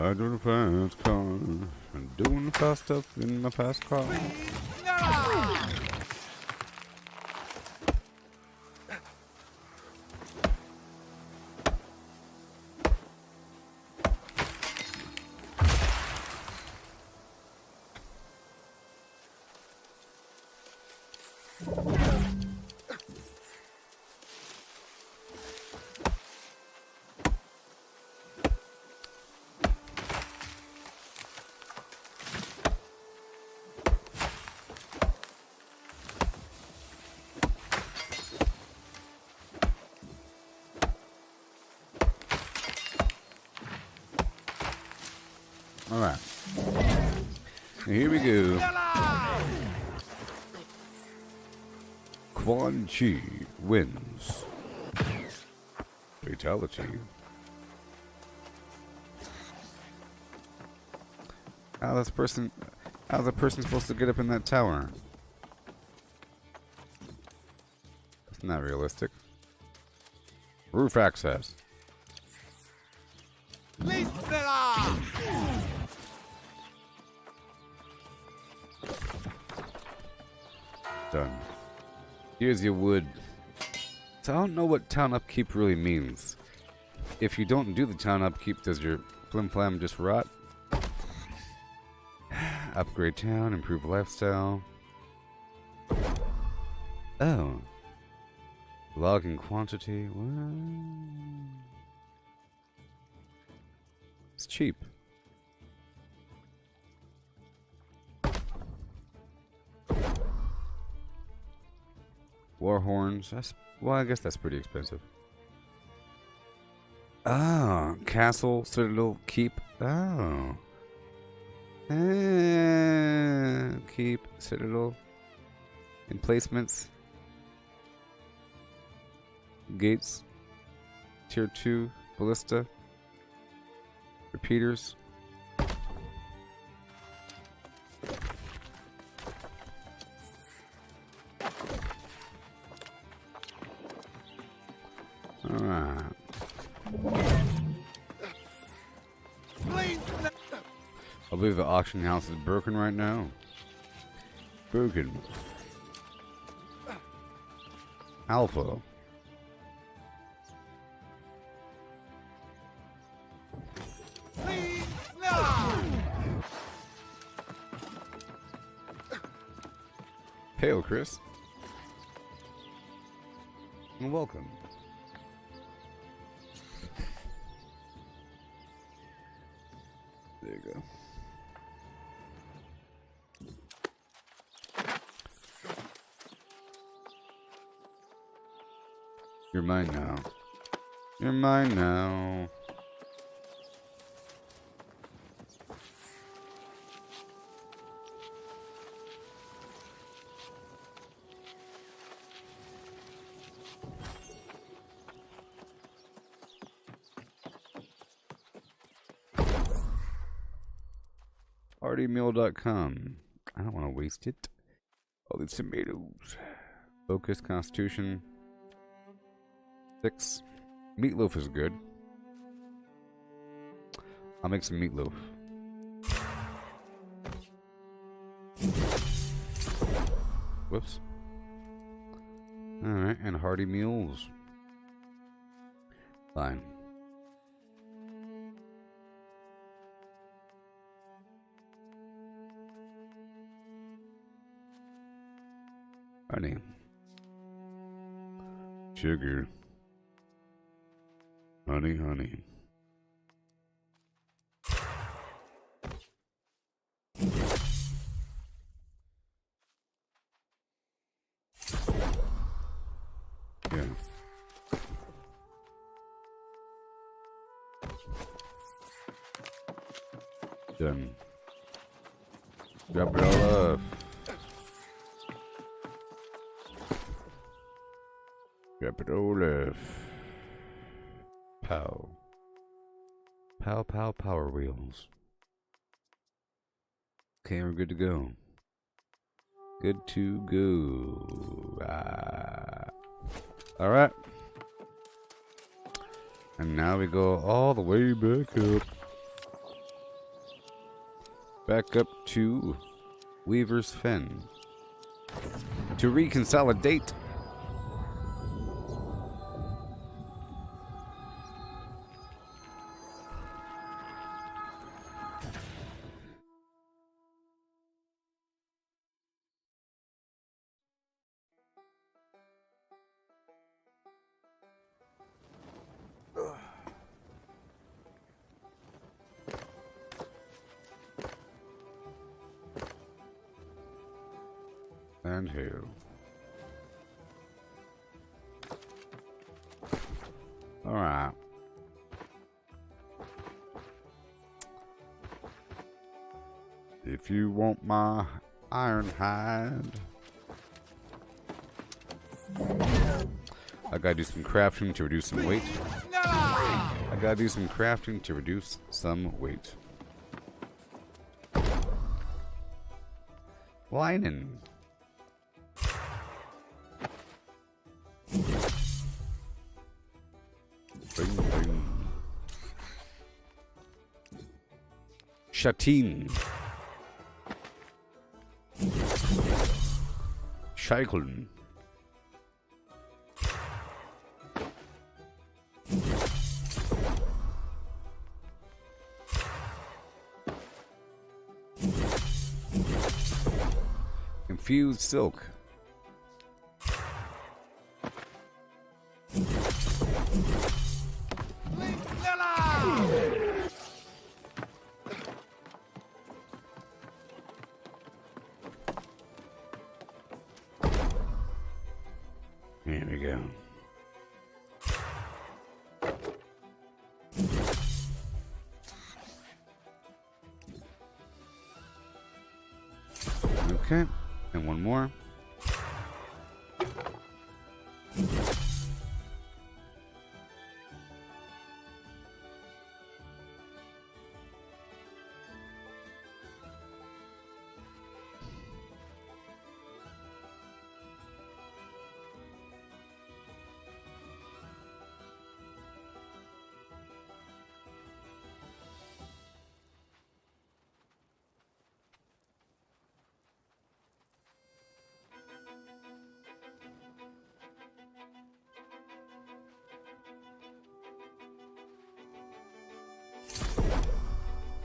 I do the fast car. I'm doing the fast stuff in my fast car. Alright. Here we go. Quan Chi wins. Fatality. How's the person supposed to get up in that tower? That's not realistic. Roof access. Done. Here's your wood. So I don't know what town upkeep really means. If you don't do the town upkeep, does your flim flam just rot? Upgrade town, improve lifestyle. Oh. Logging quantity. What? It's cheap. War horns. Well, I guess that's pretty expensive. Ah, castle, citadel, keep. Oh. Keep, citadel. Emplacements. Gates. Tier 2. Ballista. Repeaters. Alright. I believe the auction house is broken right now. Broken. Alpha. Hail, Chris. And welcome. There you go. You're mine now. You're mine now. Partymeal.com. I don't want to waste it. All these tomatoes. Focus, Constitution. 6. Meatloaf is good. I'll make some meatloaf. Whoops. Alright, and hearty meals. Fine. Honey. Sugar. Honey, honey. Yeah. Done. Drop it all off. Drop it all off. Pow. Pow, pow, power wheels. Okay, we're good to go. Good to go. Alright. And now we go all the way back up. Back up to Weaver's Fen. To reconsolidate. And who? Alright. If you want my iron hide, I gotta do some crafting to reduce some weight. I gotta do some crafting to reduce some weight. Linen. Bing, bing. Shatin. Scheicheln. Infused silk. Here we go. Okay, and one more.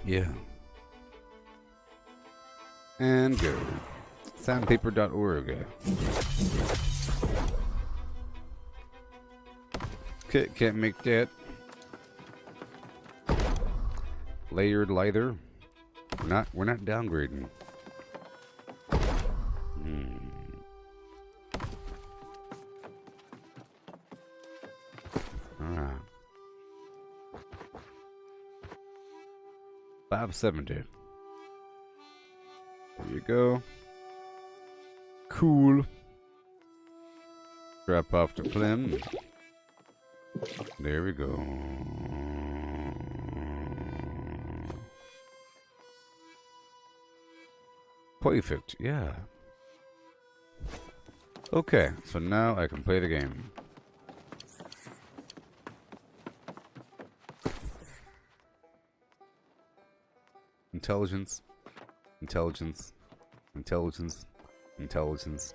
Yeah. And go. Sandpaper.org. Okay, can't make that. Layered leather. We're not downgrading. Alright. 570. There you go. Cool. Drop off the phlegm. There we go. Perfect, yeah. Okay, so now I can play the game. Intelligence, intelligence, intelligence, intelligence,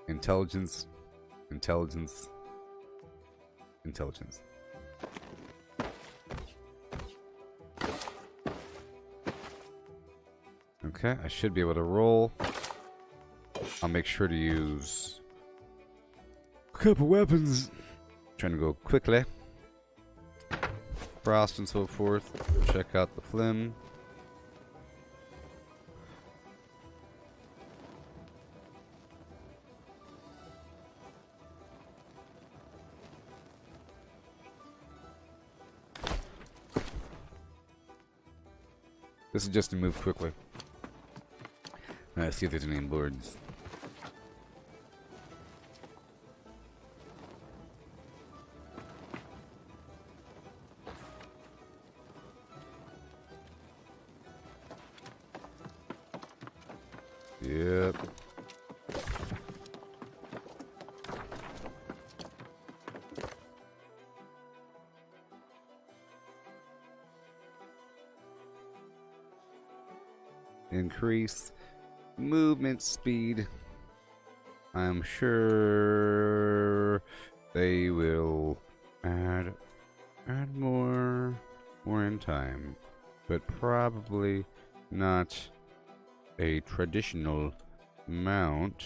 intelligence, intelligence, intelligence. Okay, I should be able to roll. I'll make sure to use a couple weapons. Trying to go quickly. Frost and so forth. Check out the phlegm. This is just to move quickly. See if there's any lords. Yep. Increase movement speed. I'm sure they will add more in time, but probably not a traditional mount,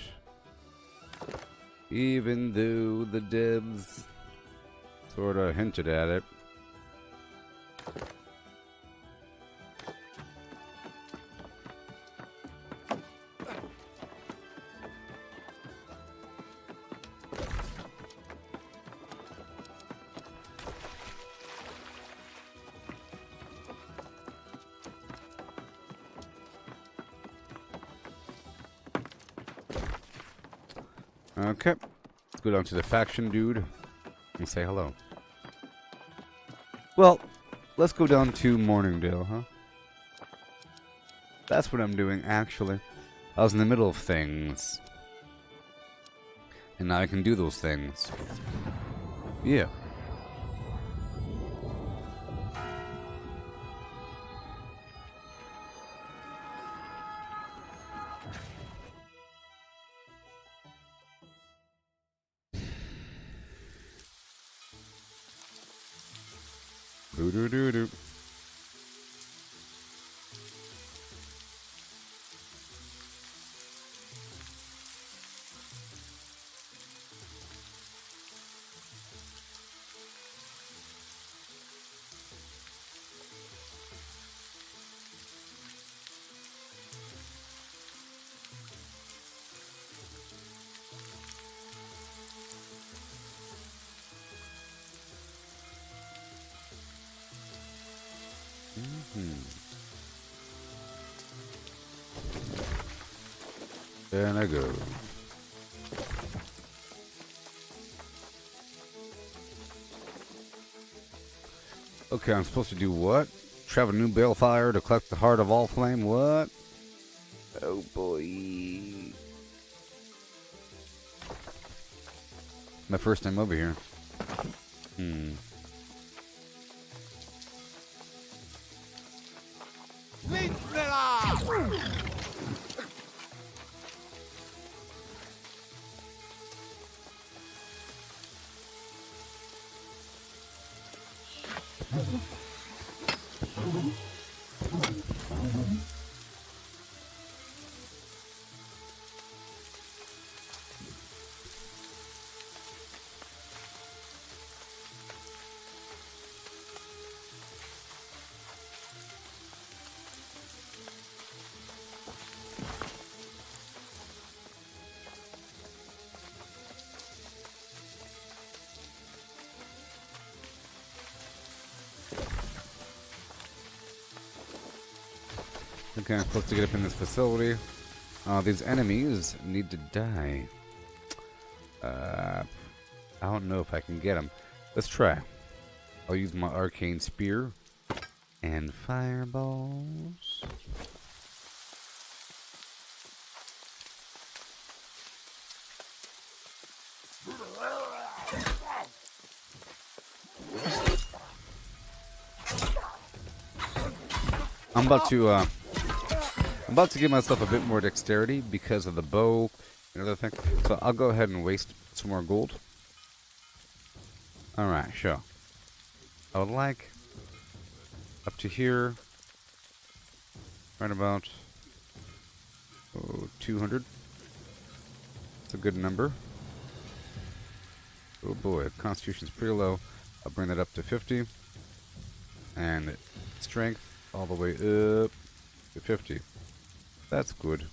even though the devs sort of hinted at it. Okay, let's go down to the faction dude and say hello. Well, let's go down to Morningdale, huh? That's what I'm doing, actually. I was in the middle of things. And now I can do those things. Yeah. Doo-doo-doo-doo. And I go. Okay, I'm supposed to do what? Travel new balefire to collect the heart of all flame. What? Oh boy. My first time over here. Okay, I'm supposed to get up in this facility. These enemies need to die. I don't know if I can get them. Let's try. I'll use my arcane spear and fireballs. I'm about to give myself a bit more dexterity because of the bow and other things. So I'll go ahead and waste some more gold. Alright, sure. I would like up to here, right about 200. That's a good number. Oh boy, Constitution's pretty low. I'll bring that up to 50. And strength all the way up to 50. That's good.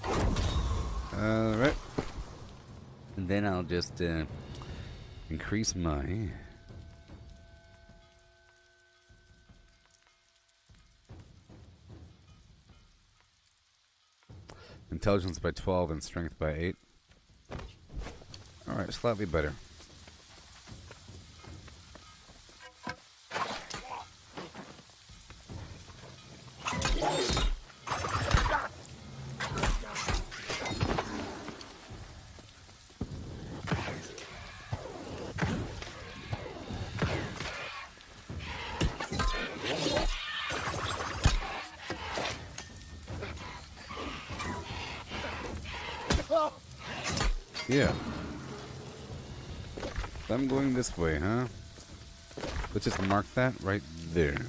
Alright. And then I'll just increase my intelligence by 12 and strength by 8. Alright, slightly better. Yeah. I'm going this way, huh? Let's just mark that right there.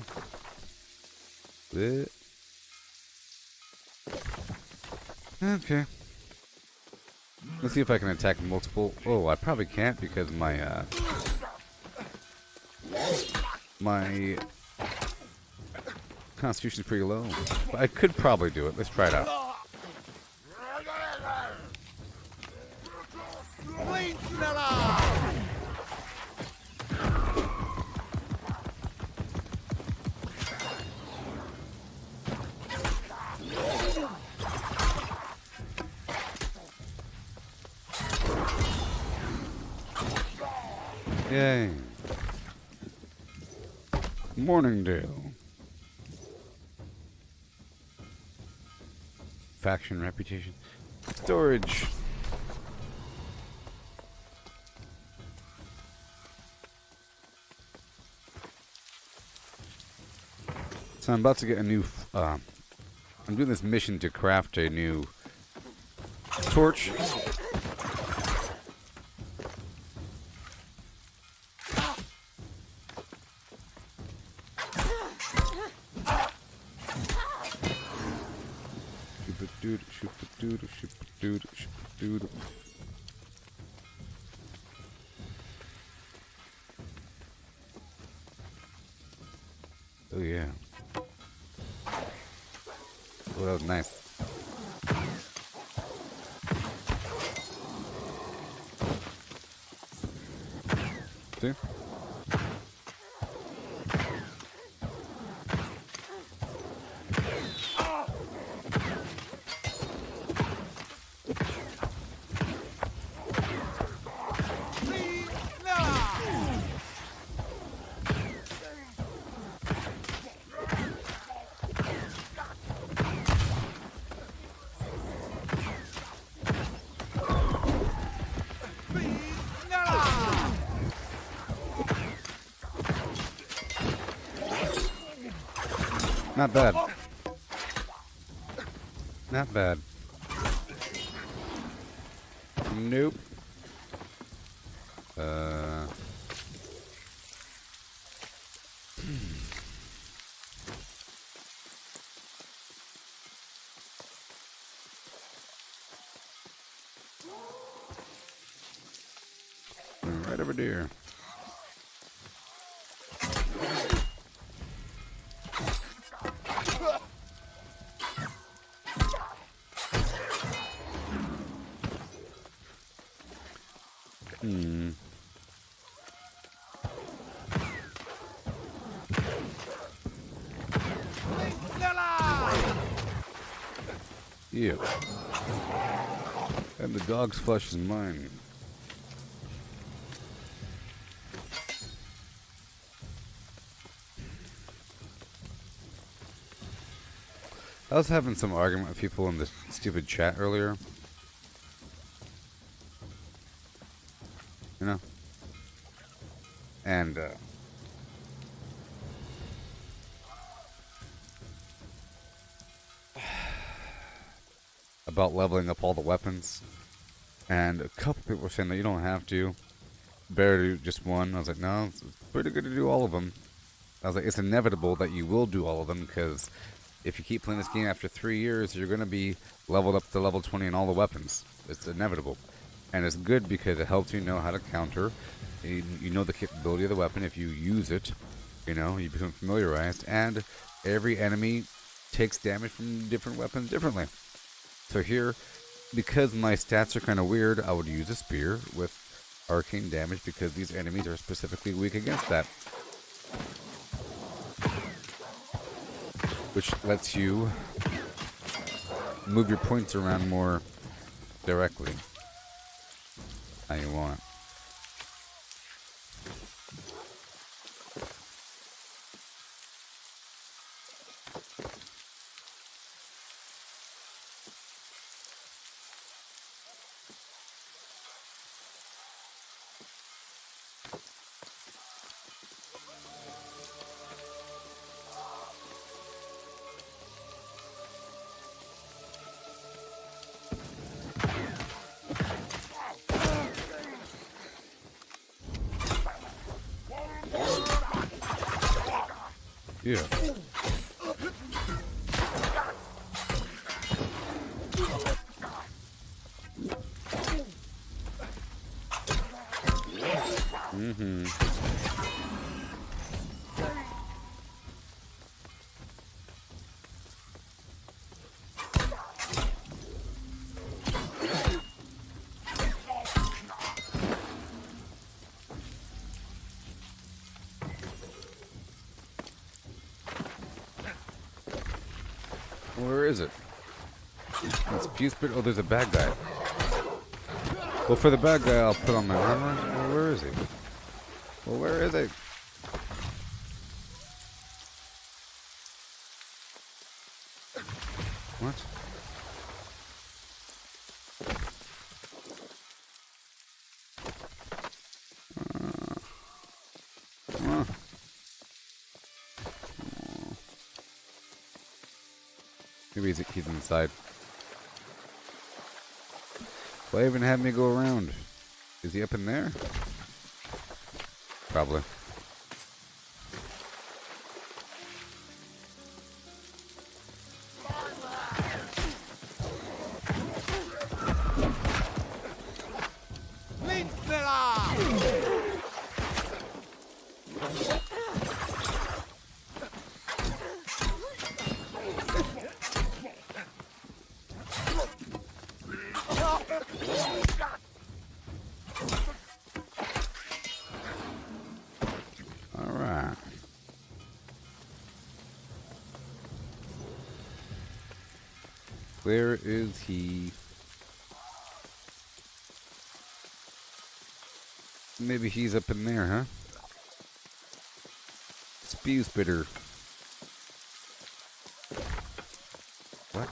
Okay. Let's see if I can attack multiple. Oh, I probably can't because my my constitution's pretty low. But I could probably do it. Let's try it out. Yay. Morningdale. Faction reputation. Storage. So I'm about to get a new, I'm doing this mission to craft a new torch. Oh yeah. Oh, that was nice. See? Not bad. Not bad. Nope. Right over there. Yeah. And the dog's flesh is mine. I was having some argument with people in this stupid chat earlier. You know? And, about leveling up all the weapons. And a couple people were saying that you don't have to. Better to do just one. I was like, no, it's pretty good to do all of them. I was like, it's inevitable that you will do all of them, because if you keep playing this game after 3 years, you're going to be leveled up to level 20 in all the weapons. It's inevitable. And it's good because it helps you know how to counter. You know the capability of the weapon if you use it. You know, you become familiarized. And every enemy takes damage from different weapons differently. So here, because my stats are kind of weird, I would use a spear with arcane damage because these enemies are specifically weak against that. Which lets you move your points around more directly how you want. Yeah. Mm-hmm. Where is it? It's Pewspit. Oh, there's a bad guy. Well, for the bad guy, I'll put on my armor. Well, where is he? Well, where is he? What? Maybe he's inside. Why even have me go around? Is he up in there? Probably. Alright. Where is he? Maybe he's up in there, huh? Spew spitter. What?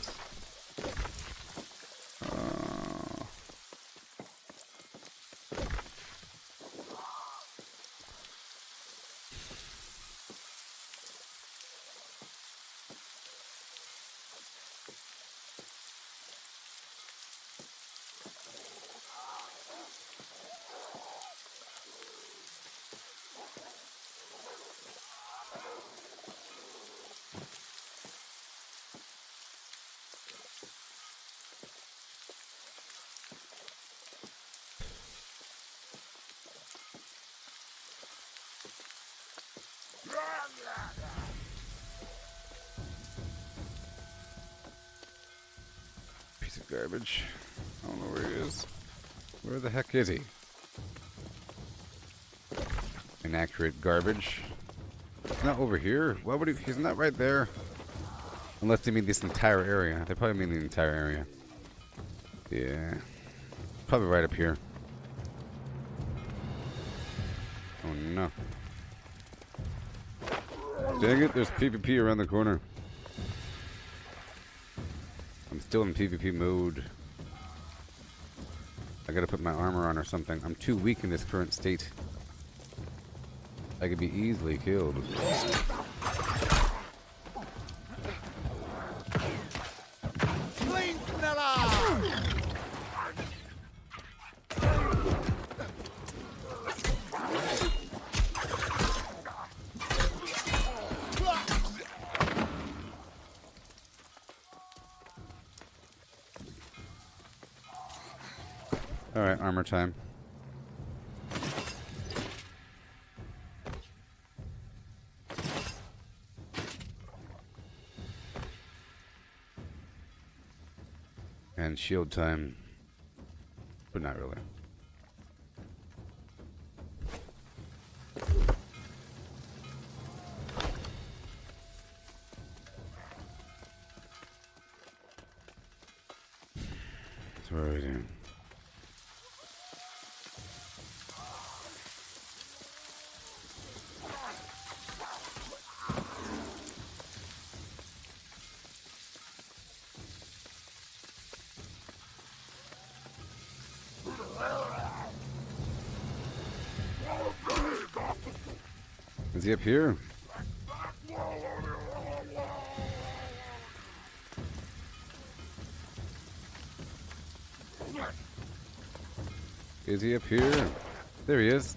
garbage. I don't know where he is. Where the heck is he? Inaccurate garbage. He's not over here. Why would he? He's not right there. Unless they mean this entire area. They probably mean the entire area. Yeah. Probably right up here. Oh no. Dang it, there's PvP around the corner. I'm still in PvP mode. I gotta put my armor on or something. I'm too weak in this current state. I could be easily killed. Alright, armor time. And shield time. But not really. So what are we doing? Is he up here? Is he up here? There he is.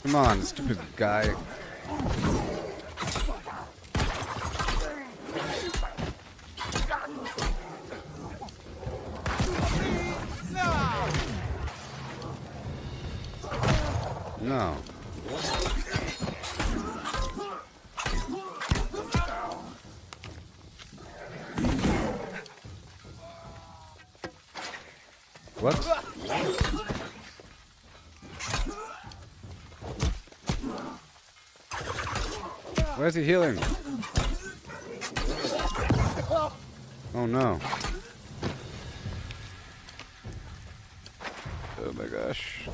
Come on, stupid guy. No. What? Where's he healing? Oh no. Oh my gosh.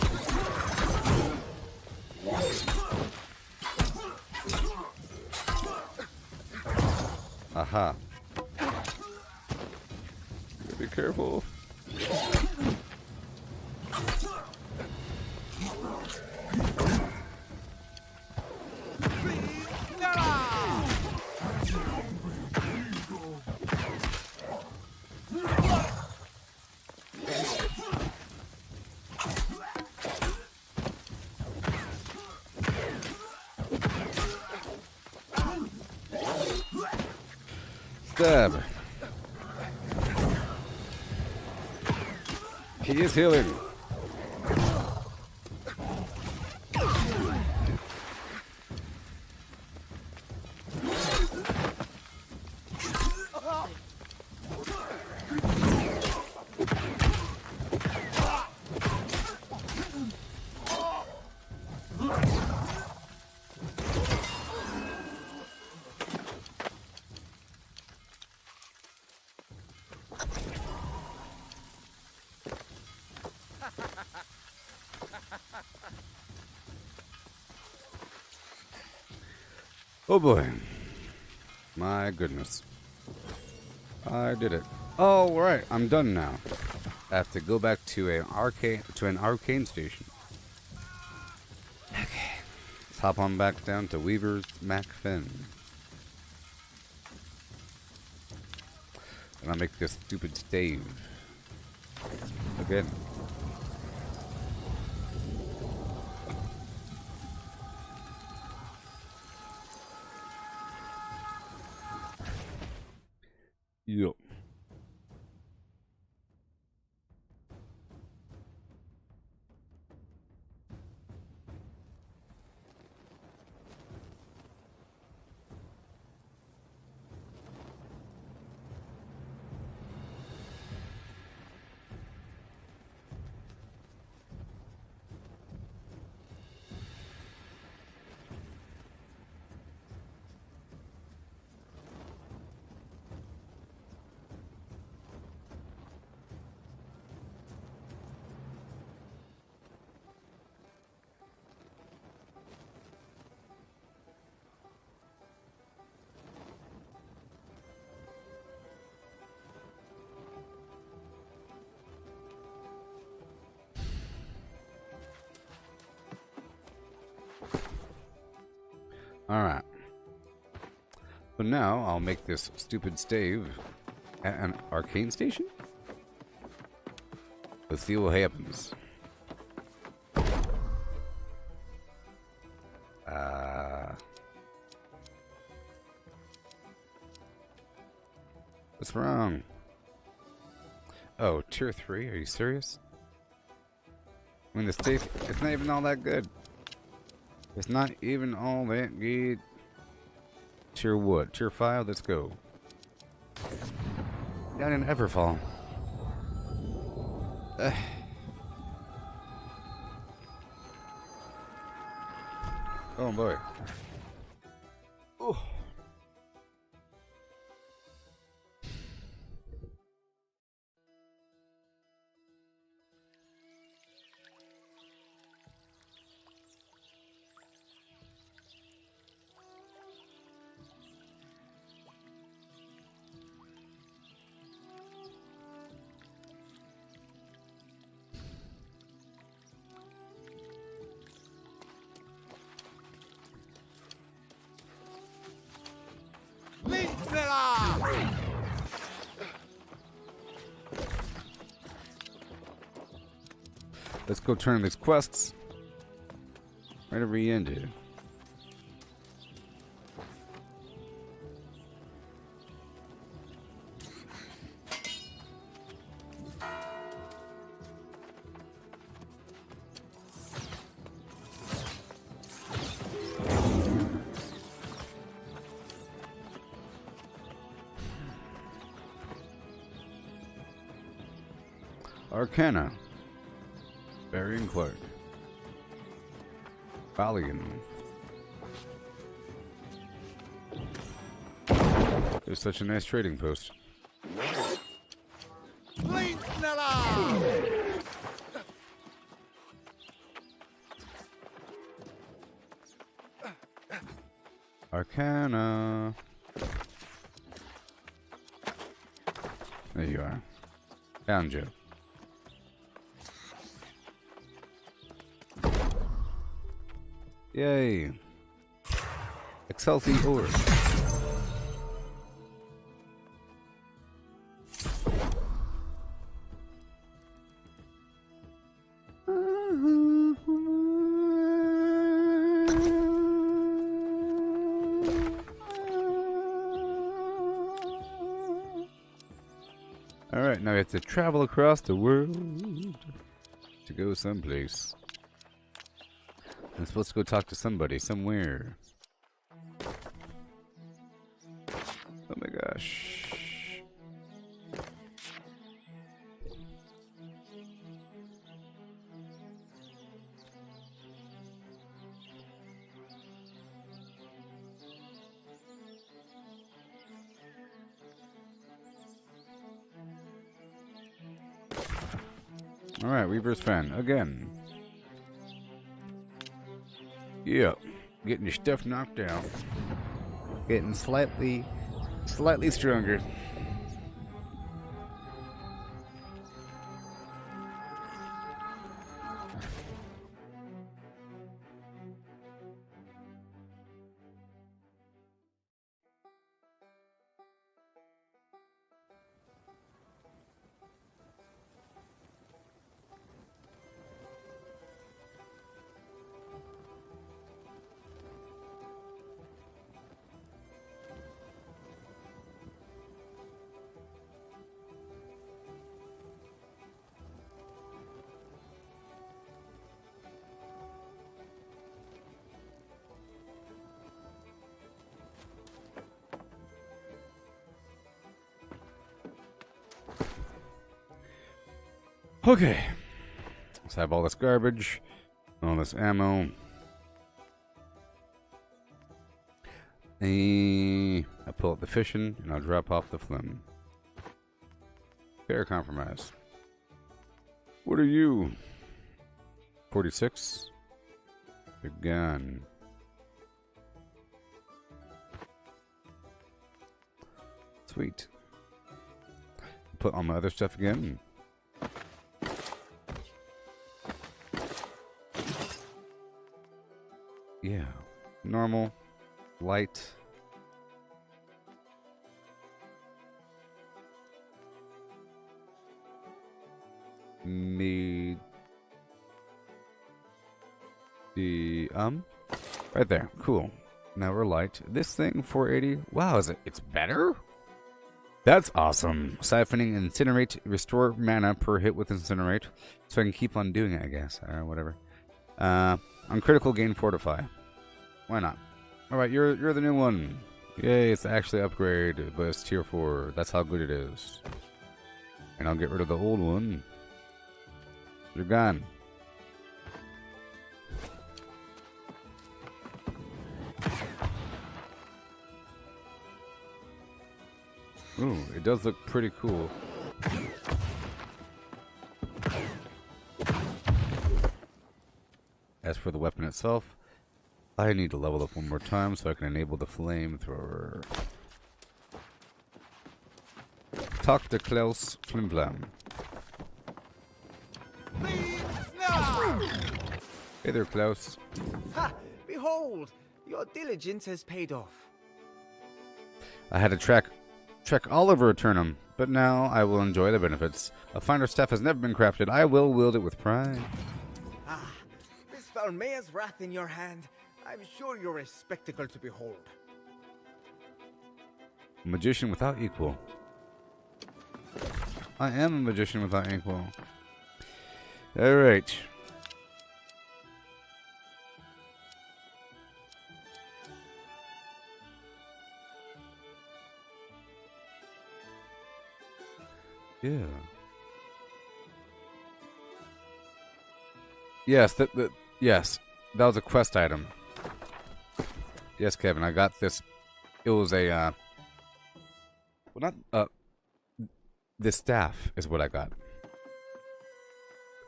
Aha. Be careful. Stab. He is healing. Oh boy. My goodness. I did it. Oh, right. I'm done now. I have to go back to an arcane station. Okay. Let's hop on back down to Weaver's MacFin. And I'll make this stupid stave. Again. Yup. Alright. So now I'll make this stupid stave at an arcane station. Let's see what happens. What's wrong? Oh, tier 3? Are you serious? I mean, the stave, it's not even all that good. It's not even all that good. Tier what? Tier 5? Let's go. Down in Everfall. Oh boy. Oh. Let's go turn these quests. Right over the end here. Arcana. Barry and Clark. Valiant. There's such a nice trading post. Arcana. There you are. Found you. Yay. Excelsior. Alright, now we have to travel across the world to go someplace. I'm supposed to go talk to somebody, somewhere. Oh my gosh. Alright, Weaver's fan, again. Yeah, getting your stuff knocked out. Getting slightly stronger. Okay. Let's have all this garbage, all this ammo. I pull out the fishing and I'll drop off the phlegm. Fair compromise. What are you? 46? The gun. Sweet. Put on my other stuff again. Yeah. Normal. Light. Right there. Cool. Now we're light. This thing, 480. Wow, it's better? That's awesome. Siphoning Incinerate. Restore mana per hit with Incinerate. So I can keep on doing it, I guess. Whatever. On critical, gain Fortify. Why not? Alright, you're the new one. Yay, it's actually upgrade, but it's tier 4. That's how good it is. And I'll get rid of the old one. You're gone. Ooh, it does look pretty cool. As for the weapon itself, I need to level up one more time so I can enable the flamethrower. Talk to Klaus Flimflam. Hey there, Klaus. Ha! Behold, your diligence has paid off. I had to trek Oliver Turnham, but now I will enjoy the benefits. A finer staff has never been crafted. I will wield it with pride. Ah, this Valmea's wrath in your hand. I'm sure you're a spectacle to behold. A magician without equal. I am a magician without equal. Alright. Yeah. Yes, yes, that was a quest item. Yes, Kevin, I got this. It was a well, not the staff is what I got.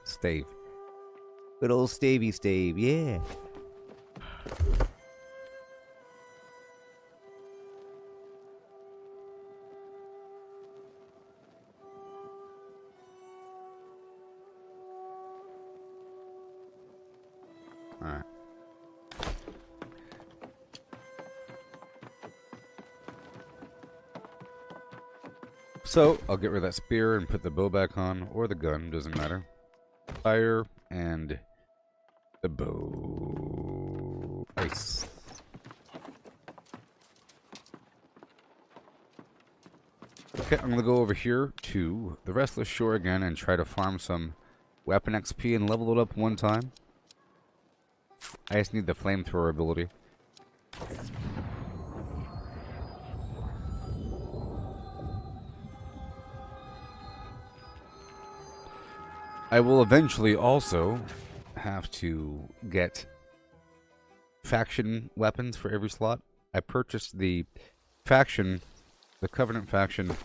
Stave. Good old stavey stave, yeah. Alright. So, I'll get rid of that spear and put the bow back on, or the gun, doesn't matter. Fire and the bow. Nice. Okay, I'm going to go over here to the Restless Shore again and try to farm some weapon XP and level it up one time. I just need the flamethrower ability. I will eventually also have to get faction weapons for every slot. I purchased the faction, the Covenant faction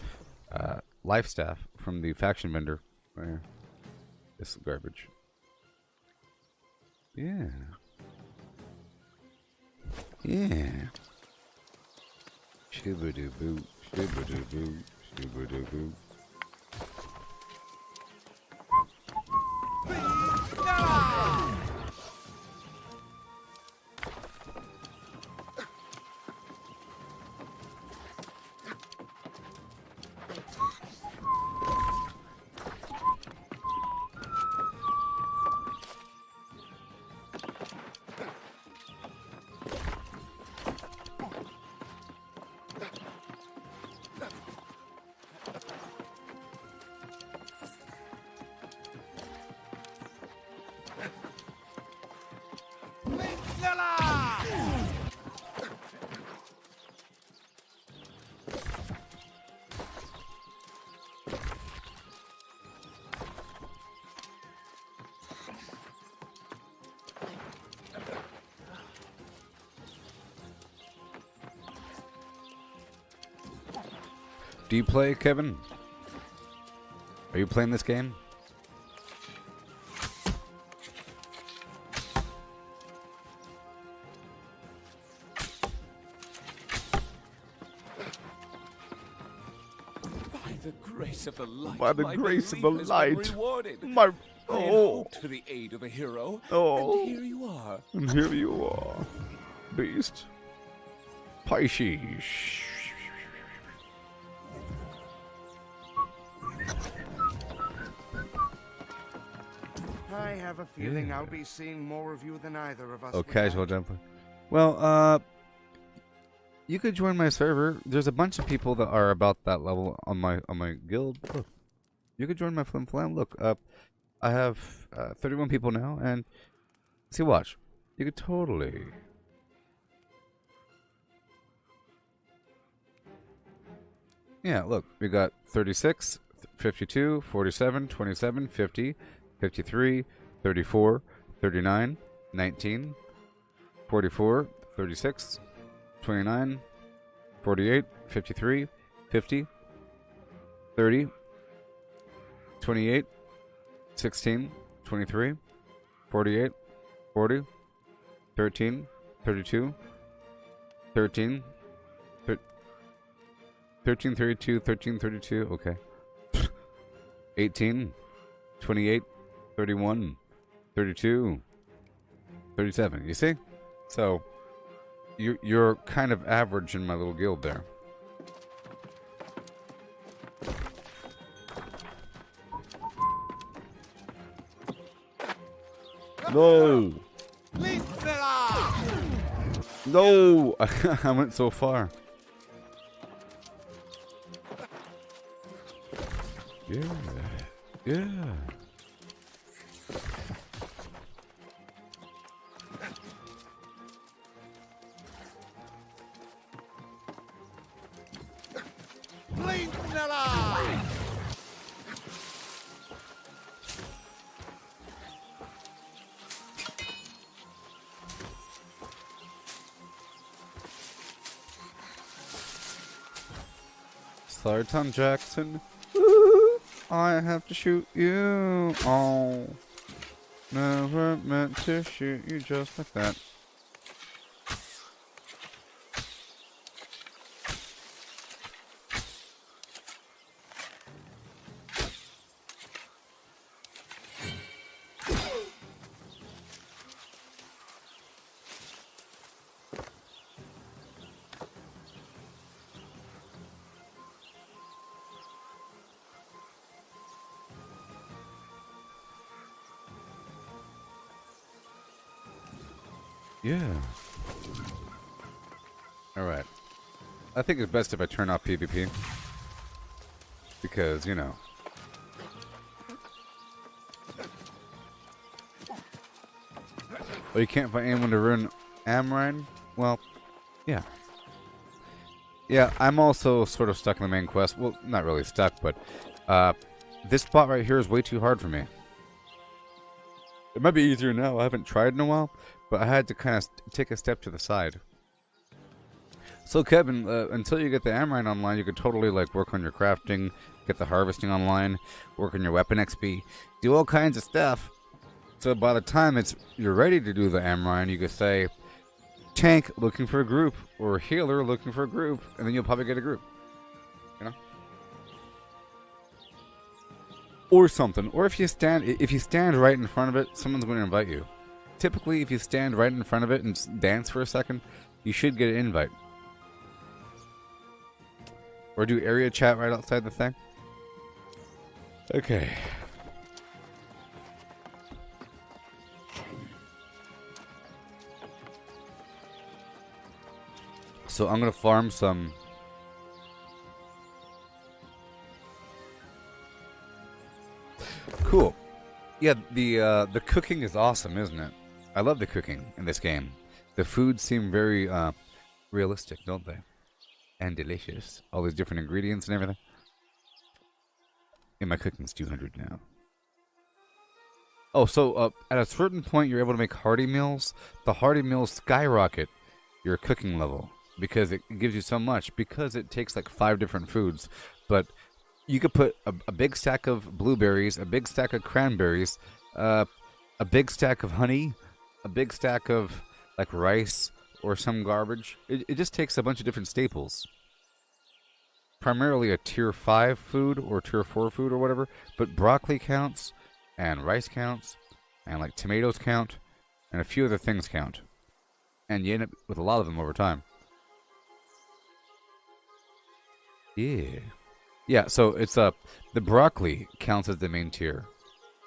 life staff from the faction vendor. Right here. This is garbage. Yeah. Yeah. Shibba-doo-boo, shibba-doo-boo, shibba-doo-boo. Do you play, Kevin? Are you playing this game? By the grace of the light, By the my grace of belief the has been light. rewarded. My I had hoped for the aid of a hero, Oh. and here you are. And here you are, beast. Pisces. I have a feeling I'll be seeing more of you than either of us. Oh, would casual like. jumper. Well, you could join my server. There's a bunch of people that are about that level on my guild. Look, you could join my Flim Flam. Look, I have 31 people now, and see, watch. You could totally. Yeah, look, we got 36, 52, 47, 27, 50, 53, 34, 39, 19, 44, 36, 29, 48, 53, 50, 30, 28, 16, 23, 48, 40, 13, 32, 13, 13, 32, 13, 32, okay. 18, 28, 31, 32, 37. You see? So, you're kind of average in my little guild there. No! No! I went so far. Yeah. Yeah. Sorry, Tom Jackson. I have to shoot you. Oh. Never meant to shoot you just like that. Yeah. Alright. I think it's best if I turn off PvP. Because, you know. Well, you can't find anyone to ruin Amrine? Well, yeah. Yeah, I'm also sort of stuck in the main quest. Well, not really stuck, but this spot right here is way too hard for me. It might be easier now. I haven't tried in a while, but I had to kind of take a step to the side. So, Kevin, until you get the Amrine online, you could totally like work on your crafting, get the harvesting online, work on your weapon XP, do all kinds of stuff. So by the time you're ready to do the Amrine, you could say, tank looking for a group, or healer looking for a group, and then you'll probably get a group. You know? Or something. Or if you stand right in front of it, someone's going to invite you. Typically, if you stand right in front of it and just dance for a second, you should get an invite. Or do area chat right outside the thing. Okay. So I'm going to farm some... Cool. Yeah, the cooking is awesome, isn't it? I love the cooking in this game. The foods seem very realistic, don't they? And delicious. All these different ingredients and everything. And my cooking's 200 now. Oh, so at a certain point you're able to make hearty meals. The hearty meals skyrocket your cooking level because it gives you so much. Because it takes like 5 different foods. but you could put a big stack of blueberries, a big stack of cranberries, a big stack of honey, a big stack of like rice or some garbage. It just takes a bunch of different staples. Primarily a tier 5 food or tier 4 food or whatever, but broccoli counts, and rice counts, and like tomatoes count, and a few other things count. And you end up with a lot of them over time. Yeah. Yeah, so it's the broccoli counts as the main tier.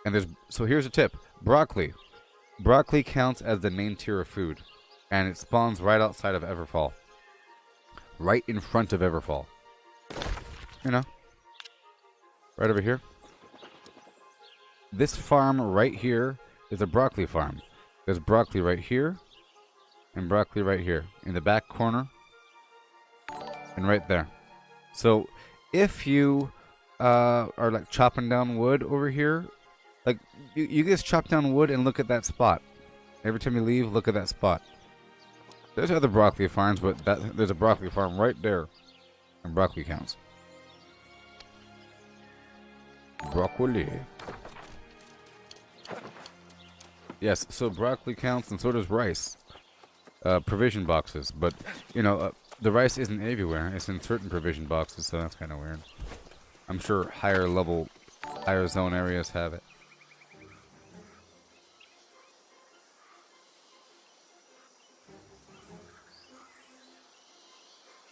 And so here's a tip. Broccoli. Broccoli counts as the main tier of food. And it spawns right outside of Everfall. Right in front of Everfall. You know. Right over here. This farm right here is a broccoli farm. There's broccoli right here. And broccoli right here. In the back corner. And right there. So if you are like chopping down wood over here, like you just chop down wood and look at that spot. Every time you leave, look at that spot. There's other broccoli farms, but there's a broccoli farm right there. And broccoli counts. Broccoli. Yes, so broccoli counts and so does rice. Provision boxes, but you know, the rice isn't everywhere. It's in certain provision boxes, so that's kind of weird. I'm sure higher level, higher zone areas have it.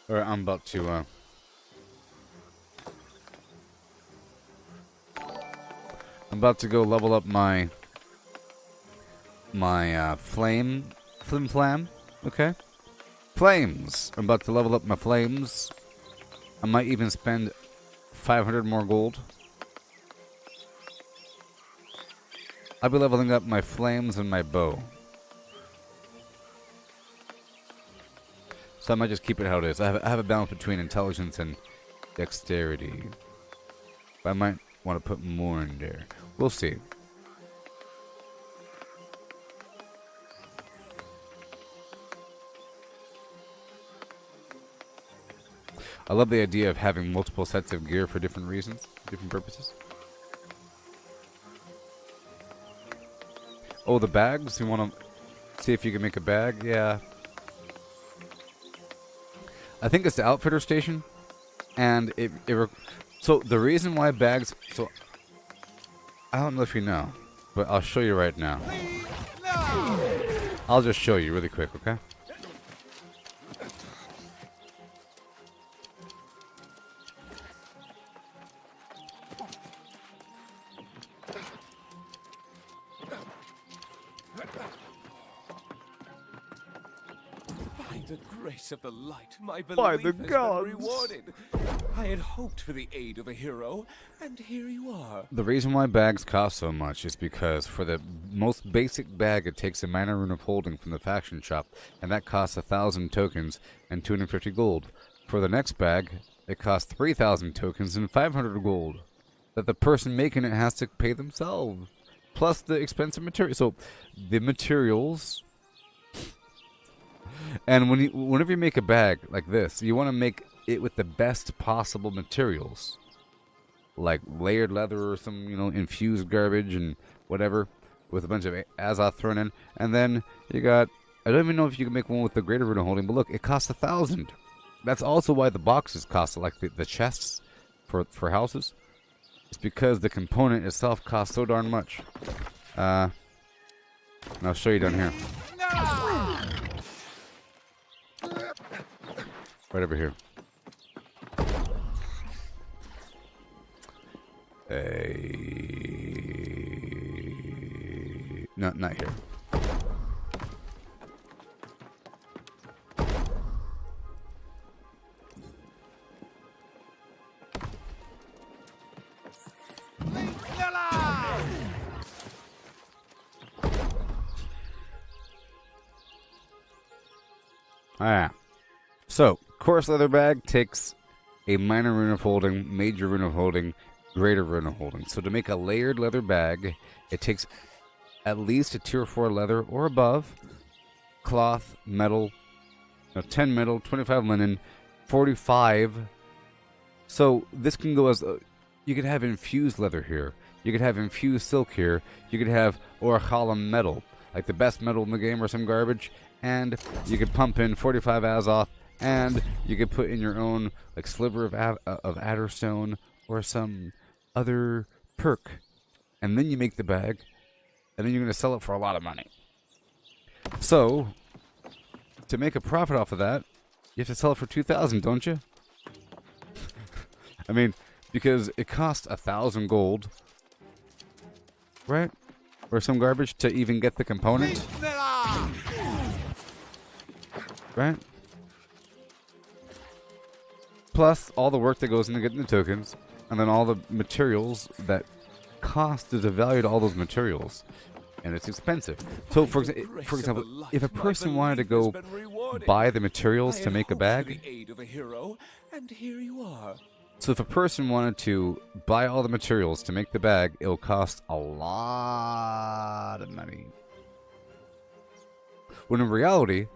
Alright, I'm about to go level up my flim flam. Okay. Flames. I'm about to level up my flames. I might even spend 500 more gold. I'll be leveling up my flames and my bow. So I might just keep it how it is. I have a balance between intelligence and dexterity. But I might want to put more in there. We'll see. I love the idea of having multiple sets of gear for different reasons, different purposes. Oh, the bags? You want to see if you can make a bag? Yeah. I think it's the outfitter station. And so the reason why bags... So, I don't know if you know, but I'll show you right now. I'll just show you really quick, okay? By the grace of the light, my By belief the has been gods. rewarded. I had hoped for the aid of a hero, and here you are. The reason why bags cost so much is because for the most basic bag, it takes a minor rune of holding from the faction shop, and that costs 1,000 tokens and 250 gold. For the next bag, it costs 3,000 tokens and 500 gold that the person making it has to pay themselves, plus the expensive material. So the materials. And whenever you make a bag like this, you want to make it with the best possible materials, like layered leather or some, you know, infused garbage and whatever, with a bunch of Azoth thrown in. And then you got, I don't even know if you can make one with the greater rune of holding, but look, it costs 1,000. That's also why the boxes cost, like the chests for houses. It's because the component itself costs so darn much. And I'll show you down here. Right over here. No, not here. Ah. So, coarse leather bag takes a minor rune of holding, major rune of holding, greater rune of holding. So to make a layered leather bag, it takes at least a tier 4 leather or above, cloth, metal, 10 metal, 25 linen, 45 So this can go as you could have infused leather here. You could have infused silk here. You could have Orichalcum metal, like the best metal in the game or some garbage. And you could pump in 45 Azoth, and you could put in your own like sliver of Adderstone or some other perk. And then you make the bag, and then you're going to sell it for a lot of money. So, to make a profit off of that, you have to sell it for 2,000, don't you? I mean, because it costs 1,000 gold, right? Or some garbage to even get the components. Right? Plus all the work that goes into getting the tokens, and then all the materials that cost. There's a value to all those materials, and it's expensive. So, for example, if a person wanted to go buy the materials to make a bag, and here you are. so if a person wanted to buy all the materials to make the bag, it'll cost a lot of money. When in reality,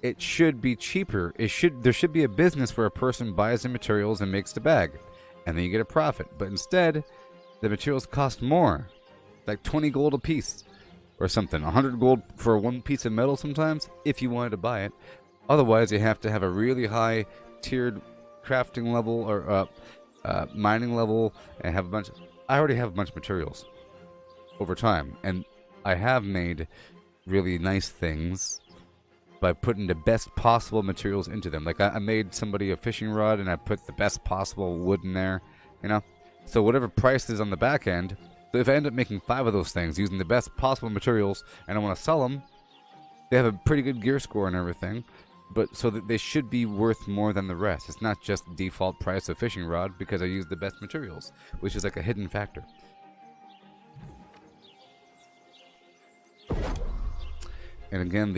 it should be cheaper. There should be a business where a person buys the materials and makes the bag, and then you get a profit. But instead, the materials cost more, like 20 gold a piece or something. 100 gold for one piece of metal sometimes, if you wanted to buy it. Otherwise, you have to have a really high tiered crafting level or mining level, and have a bunch. I already have a bunch of materials over time, and I have made really nice things by putting the best possible materials into them. Like I made somebody a fishing rod, and I put the best possible wood in there, you know. So whatever price is on the back end, so if I end up making 5 of those things using the best possible materials, and I want to sell them, they have a pretty good gear score and everything, but so that they should be worth more than the rest. It's not just default price of fishing rod because I used the best materials, which is like a hidden factor. And again,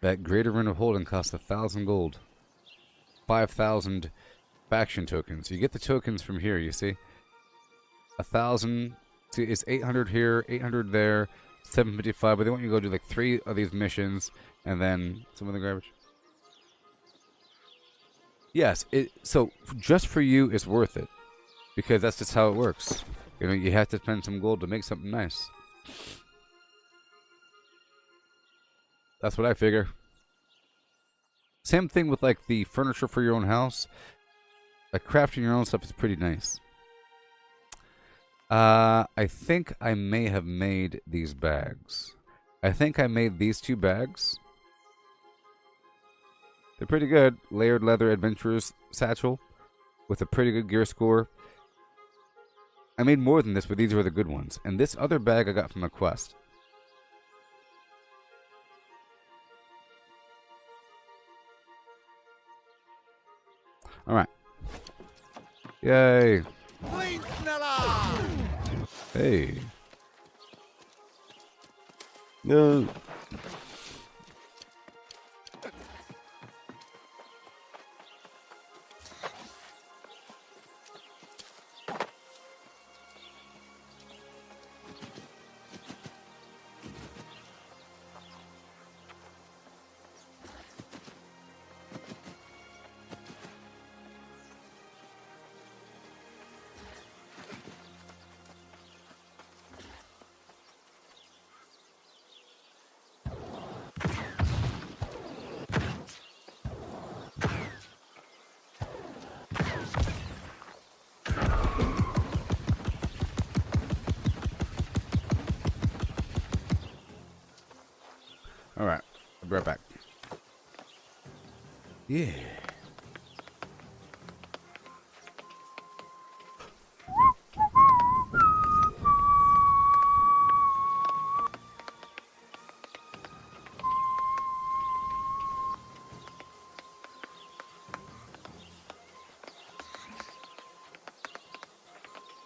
that Greater Rune of Holding costs 1,000 gold. 5,000 faction tokens. You get the tokens from here, you see? 1,000. See, it's 800 here, 800 there, 755. But they want you to go do like 3 of these missions, and then some of the garbage. Yes, so just for you, it's worth it. Because that's just how it works. You know, you have to spend some gold to make something nice. That's what I figure. Same thing with like the furniture for your own house. Like crafting your own stuff is pretty nice. I think I may have made these bags. I think I made these 2 bags. They're pretty good. Layered leather adventurer's satchel with a pretty good gear score. I made more than this, but these were the good ones. And this other bag I got from a quest. Alright. Yay. Hey. No. Alright, I'll be right back. Yeah.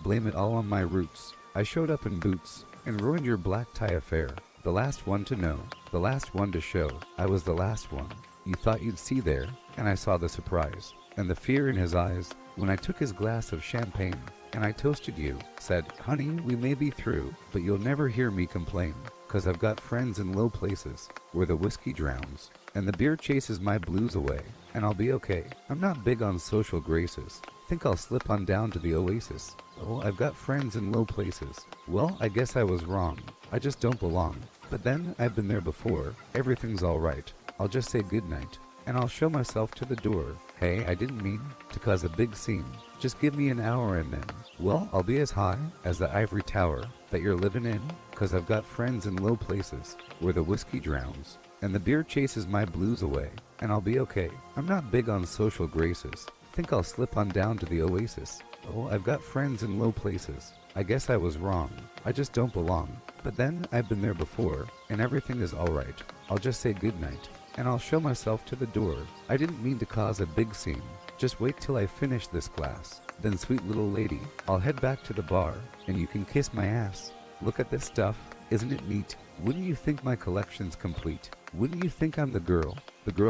Blame it all on my roots. I showed up in boots and ruined your black tie affair. The last one to know, the last one to show. I was the last one you thought you'd see there, and I saw the surprise and the fear in his eyes when I took his glass of champagne and I toasted you, said, honey, we may be through, but you'll never hear me complain. 'cause I've got friends in low places where the whiskey drowns and the beer chases my blues away, and I'll be okay. I'm not big on social graces. Think I'll slip on down to the oasis. Oh, I've got friends in low places. Well, I guess I was wrong. I just don't belong. But then, I've been there before. Everything's alright. I'll just say goodnight, and I'll show myself to the door. Hey, I didn't mean to cause a big scene. Just give me an hour and then, well, I'll be as high as the ivory tower that you're living in, 'cause I've got friends in low places where the whiskey drowns and the beer chases my blues away, and I'll be okay. I'm not big on social graces. Think I'll slip on down to the oasis. Oh, I've got friends in low places. I guess I was wrong. I just don't belong. But then, I've been there before, and everything is alright. I'll just say goodnight, and I'll show myself to the door. I didn't mean to cause a big scene. Just wait till I finish this glass. Then, sweet little lady, I'll head back to the bar, and you can kiss my ass. Look at this stuff. Isn't it neat? Wouldn't you think my collection's complete? Wouldn't you think I'm the girl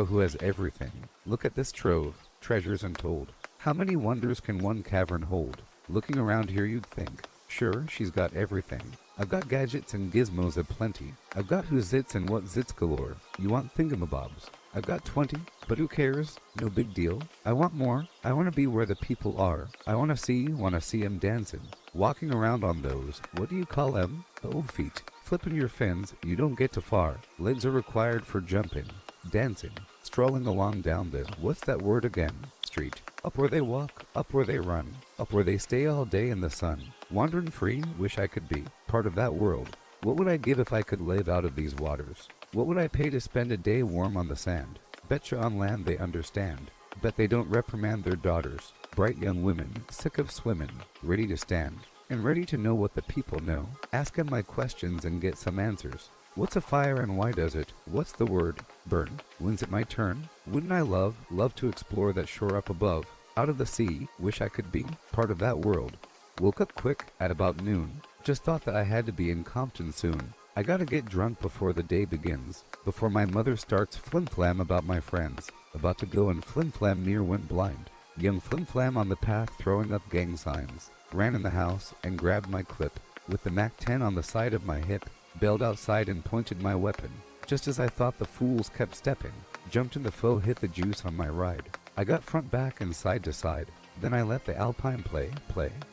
who has everything? Look at this trove, treasures untold. How many wonders can one cavern hold? Looking around here you'd think, sure, she's got everything. I've got gadgets and gizmos aplenty. I've got who zits and what zits galore. You want thingamabobs? I've got 20, but who cares? No big deal. I want more. I want to be where the people are. I want to see 'em dancing. Walking around on those, what do you call 'em? Oh, feet. Flipping your fins, you don't get too far. Legs are required for jumping. Dancing. Strolling along down the, what's that word again? Street. Up where they walk, up where they run, up where they stay all day in the sun. Wandering free, wish I could be part of that world. What would I give if I could live out of these waters? What would I pay to spend a day warm on the sand? Betcha on land they understand. Bet they don't reprimand their daughters. Bright young women, sick of swimming, ready to stand, and ready to know what the people know. Ask 'em my questions and get some answers. What's a fire and why does it? What's the word? Burn. When's it my turn? Wouldn't I love to explore that shore up above? Out of the sea, wish I could be part of that world. Woke up quick at about noon. Just thought that I had to be in Compton soon. I gotta get drunk before the day begins. Before my mother starts flim-flam about my friends. About to go and flim-flam near went blind. Young flim-flam on the path throwing up gang signs. Ran in the house and grabbed my clip. With the MAC-10 on the side of my hip. Bailed outside and pointed my weapon. Just as I thought the fools kept stepping. Jumped in the foe, hit the juice on my ride. I got front back and side to side. Then I let the Alpine play,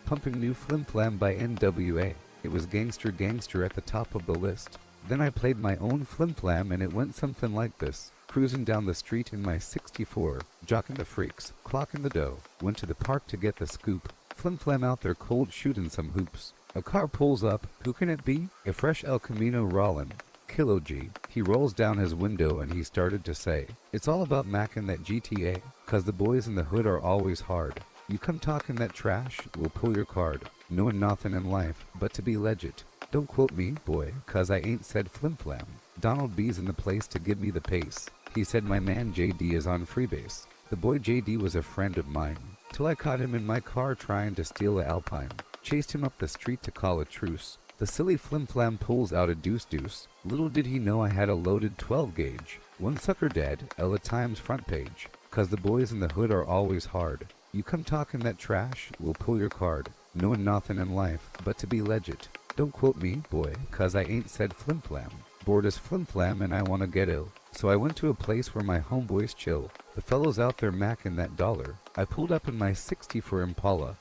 pumping new flim-flam by NWA. It was gangster at the top of the list. Then I played my own flim-flam and it went something like this. Cruising down the street in my 64, jocking the freaks, clocking the dough. Went to the park to get the scoop. Flim-flam out there cold shooting some hoops. A car pulls up. Who can it be? A fresh El Camino Rollin'. Kilo G. He rolls down his window and he started to say, it's all about mackin' that GTA, 'cause the boys in the hood are always hard. You come talking that trash, we'll pull your card. Knowing nothing in life but to be legit. Don't quote me, boy, 'cause I ain't said flim-flam. Donald B's in the place to give me the pace. He said my man JD is on freebase. The boy JD was a friend of mine, till I caught him in my car trying to steal a Alpine. Chased him up the street to call a truce. The silly flim-flam pulls out a deuce-deuce. Little did he know I had a loaded 12-gauge. One sucker dead, Ella Times front page. 'Cause the boys in the hood are always hard. You come talking that trash, we'll pull your card. Knowing nothing in life but to be legit. Don't quote me, boy, 'cause I ain't said flim-flam. Bored as flim-flam and I wanna get ill. So I went to a place where my homeboys chill. The fellows out there macking that dollar. I pulled up in my 64 Impala.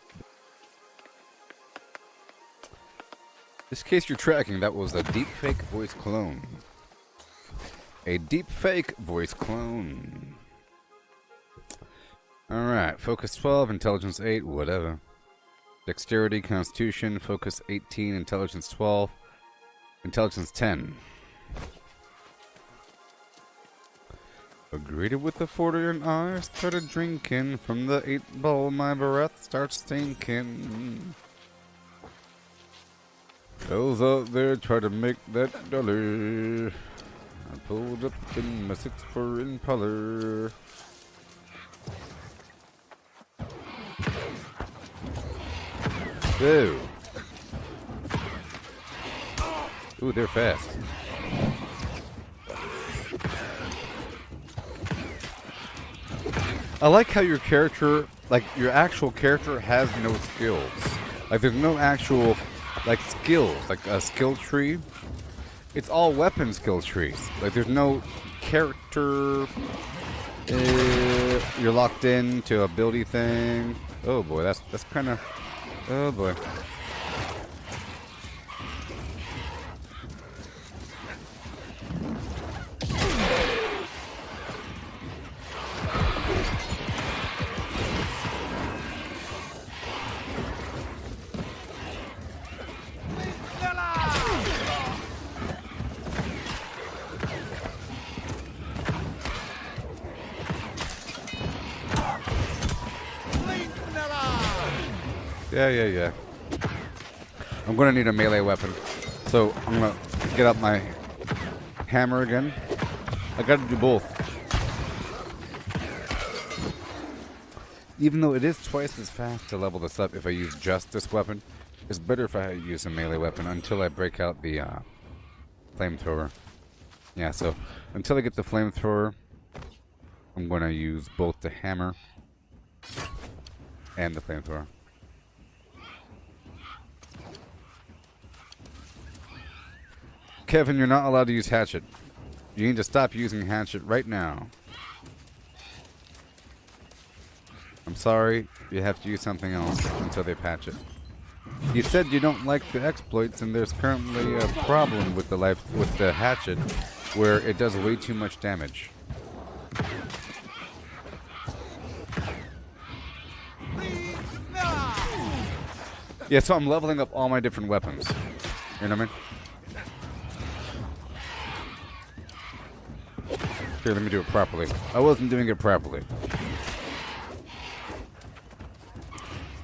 Just in case you're tracking, that was a deepfake voice clone. A deepfake voice clone. Alright, focus 12, intelligence 8, whatever. Dexterity, constitution, focus 18, intelligence 12, intelligence 10. Greeted with the 40 and I started drinking. From the 8 ball my breath starts stinking. Those out there try to make that dollar. I pulled up in my 64 Impala. Ooh. Ooh, they're fast. I like how your character, like your actual character, has no skills. Like there's no actual, like skills, like a skill tree. it's all weapon skill trees. Like there's no character. You're locked in to ability thing. Oh boy, that's kind of. Oh boy. Yeah. I'm gonna need a melee weapon, so I'm gonna get up my hammer again. I gotta do both. Even though it is twice as fast to level this up if I use just this weapon, it's better if I use a melee weapon until I break out the flamethrower. Yeah, so until I get the flamethrower, I'm gonna use both the hammer and the flamethrower. Kevin, you're not allowed to use hatchet. You need to stop using hatchet right now. I'm sorry, you have to use something else until they patch it. You said you don't like the exploits, and there's currently a problem with the hatchet, where it does way too much damage. Yeah, so I'm leveling up all my different weapons. You know what I mean? Here, let me do it properly. I wasn't doing it properly.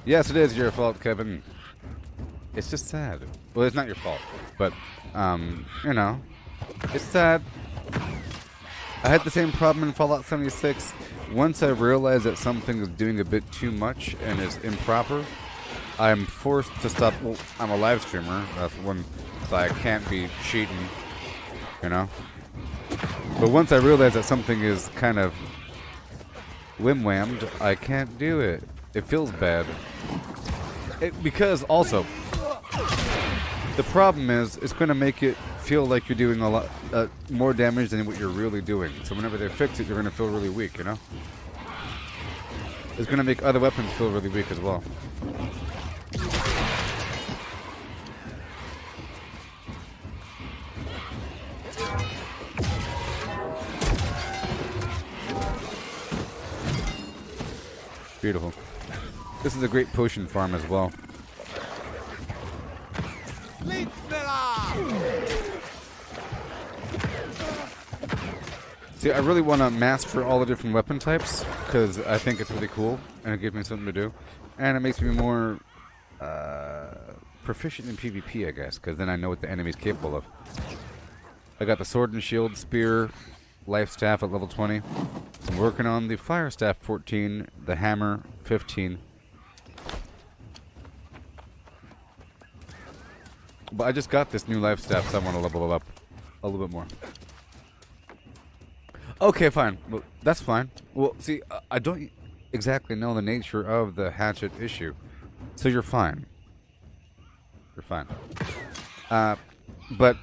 Yes, it is your fault, Kevin. It's just sad. Well, it's not your fault, but, you know, it's sad. I had the same problem in Fallout 76. Once I realized that something is doing a bit too much and is improper, I'm forced to stop. Well, I'm a live streamer. That's one, so I can't be cheating, you know? But once I realize that something is kind of whim-whammed, I can't do it. It feels bad. Because also, the problem is, it's going to make it feel like you're doing a lot more damage than what you're really doing. So whenever they fix it, you're going to feel really weak, you know? It's going to make other weapons feel really weak as well. Beautiful. This is a great potion farm as well. See, I really want to master all the different weapon types because I think it's really cool and it gives me something to do. And it makes me more proficient in PvP, I guess, because then I know what the enemy's capable of. I got the sword and shield, spear, life staff at level 20. I'm working on the fire staff 14, the hammer 15. But I just got this new life staff, so I want to level it up a little bit more. Okay, fine. Well, that's fine. Well, see, I don't exactly know the nature of the hatchet issue, so you're fine. You're fine. But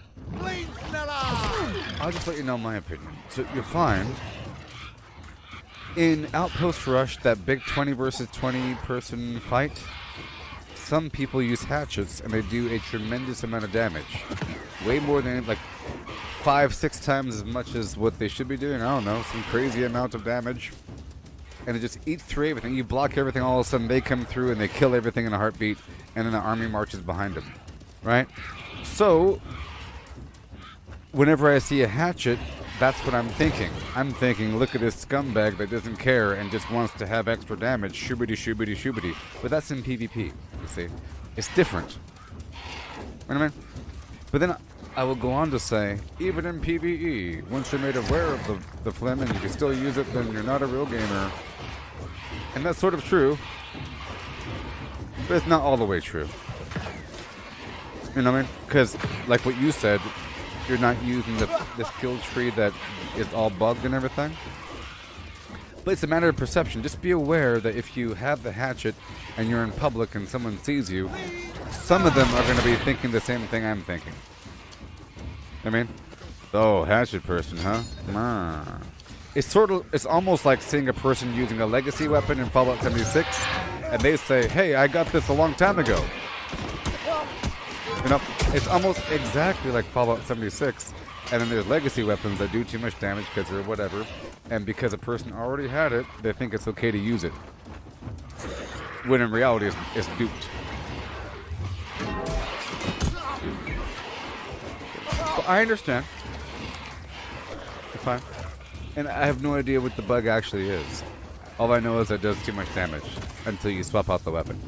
I'll just let you know my opinion. So you're fine. In Outpost Rush, that big 20 versus 20 person fight, some people use hatchets and they do a tremendous amount of damage. Way more than, like, 5-6 times as much as what they should be doing. I don't know, some crazy amount of damage. And it just eats through everything. You block everything, all of a sudden they come through and they kill everything in a heartbeat, and then the army marches behind them. Right? So, whenever I see a hatchet, that's what I'm thinking. I'm thinking, look at this scumbag that doesn't care and just wants to have extra damage. Shoobity, shoobity, shoobity. But that's in PvP, you see. It's different. You know what I mean? But then I will go on to say, even in PvE, once you're made aware of the phlegm and you can still use it, then you're not a real gamer. And that's sort of true. But it's not all the way true. You know what I mean? Because, like what you said, you're not using the skill tree that is all bugged and everything. But it's a matter of perception. Just be aware that if you have the hatchet and you're in public and someone sees you, some of them are going to be thinking the same thing I'm thinking. I mean, oh, hatchet person, huh? It's almost like seeing a person using a legacy weapon in Fallout 76, and they say, "Hey, I got this a long time ago." You know, it's almost exactly like Fallout 76, and then there's legacy weapons that do too much damage because they're whatever, and because a person already had it, they think it's okay to use it, when in reality it's duped. But I understand. It's fine. And I have no idea what the bug actually is. All I know is it does too much damage until you swap out the weapon.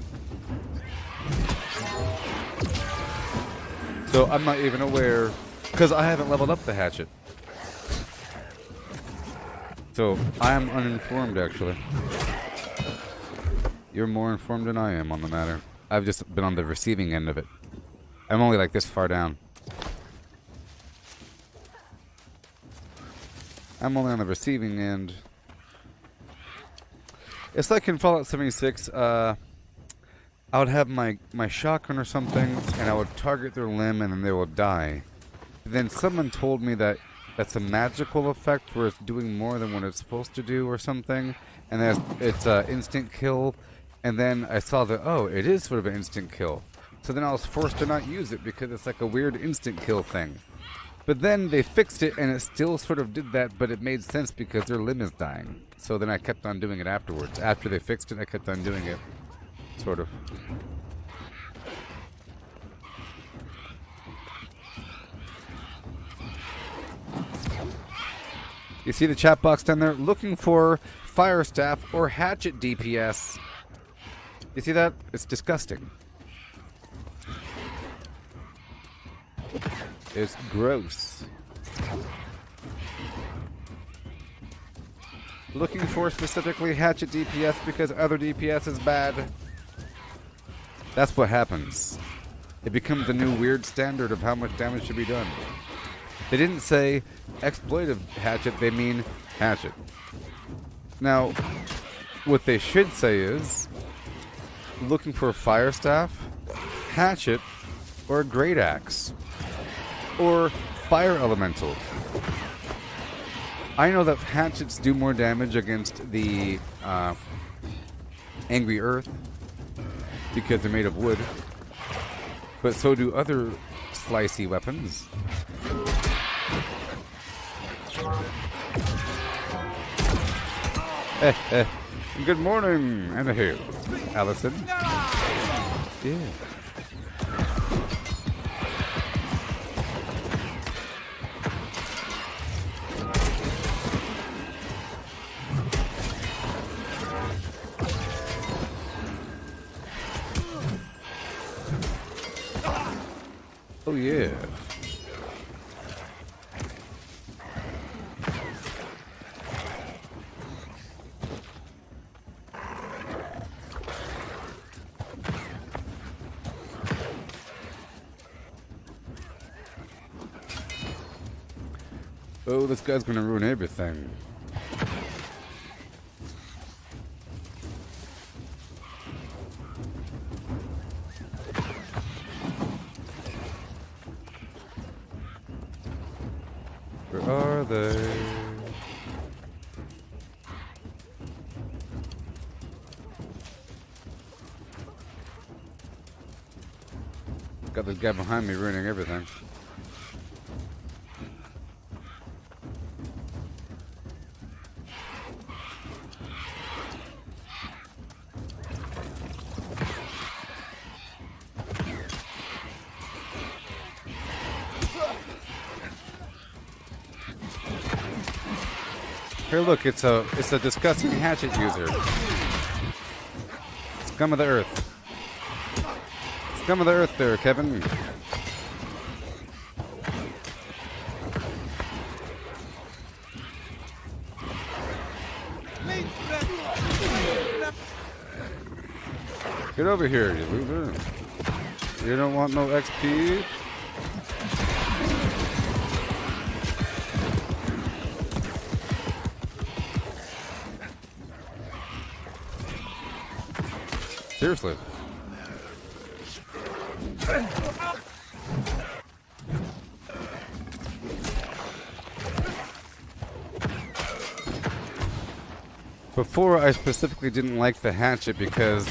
So I'm not even aware, because I haven't leveled up the hatchet. So I am uninformed, actually. You're more informed than I am on the matter. I've just been on the receiving end of it. I'm only like this far down. I'm only on the receiving end. It's like in Fallout 76, I would have my shotgun or something, and I would target their limb, and then they will die. Then someone told me that that's a magical effect where it's doing more than what it's supposed to do or something, and it's an instant kill. And then I saw that, oh, it is sort of an instant kill. So then I was forced to not use it because it's like a weird instant kill thing. But then they fixed it, and it still sort of did that, but it made sense because their limb is dying. So then I kept on doing it afterwards. After they fixed it, I kept on doing it. Sort of. You see the chat box down there? Looking for fire staff or hatchet DPS. You see that? It's disgusting. It's gross. Looking for specifically hatchet DPS because other DPS is bad. That's what happens. It becomes a new weird standard of how much damage should be done. They didn't say exploitive hatchet, they mean hatchet. Now, what they should say is looking for a fire staff, hatchet, or a great axe. Or fire elemental. I know that hatchets do more damage against the angry earth because they're made of wood, but so do other slicey weapons. Good morning, and a hail, Allison. Yeah. Oh yeah. Oh, this guy's gonna ruin everything. Where are they? Got this guy behind me ruining everything. Here, look, it's a disgusting hatchet user. Scum of the earth. Scum of the earth there, Kevin. Get over here, you loser. You don't want no XP? Seriously. Before, I specifically didn't like the hatchet because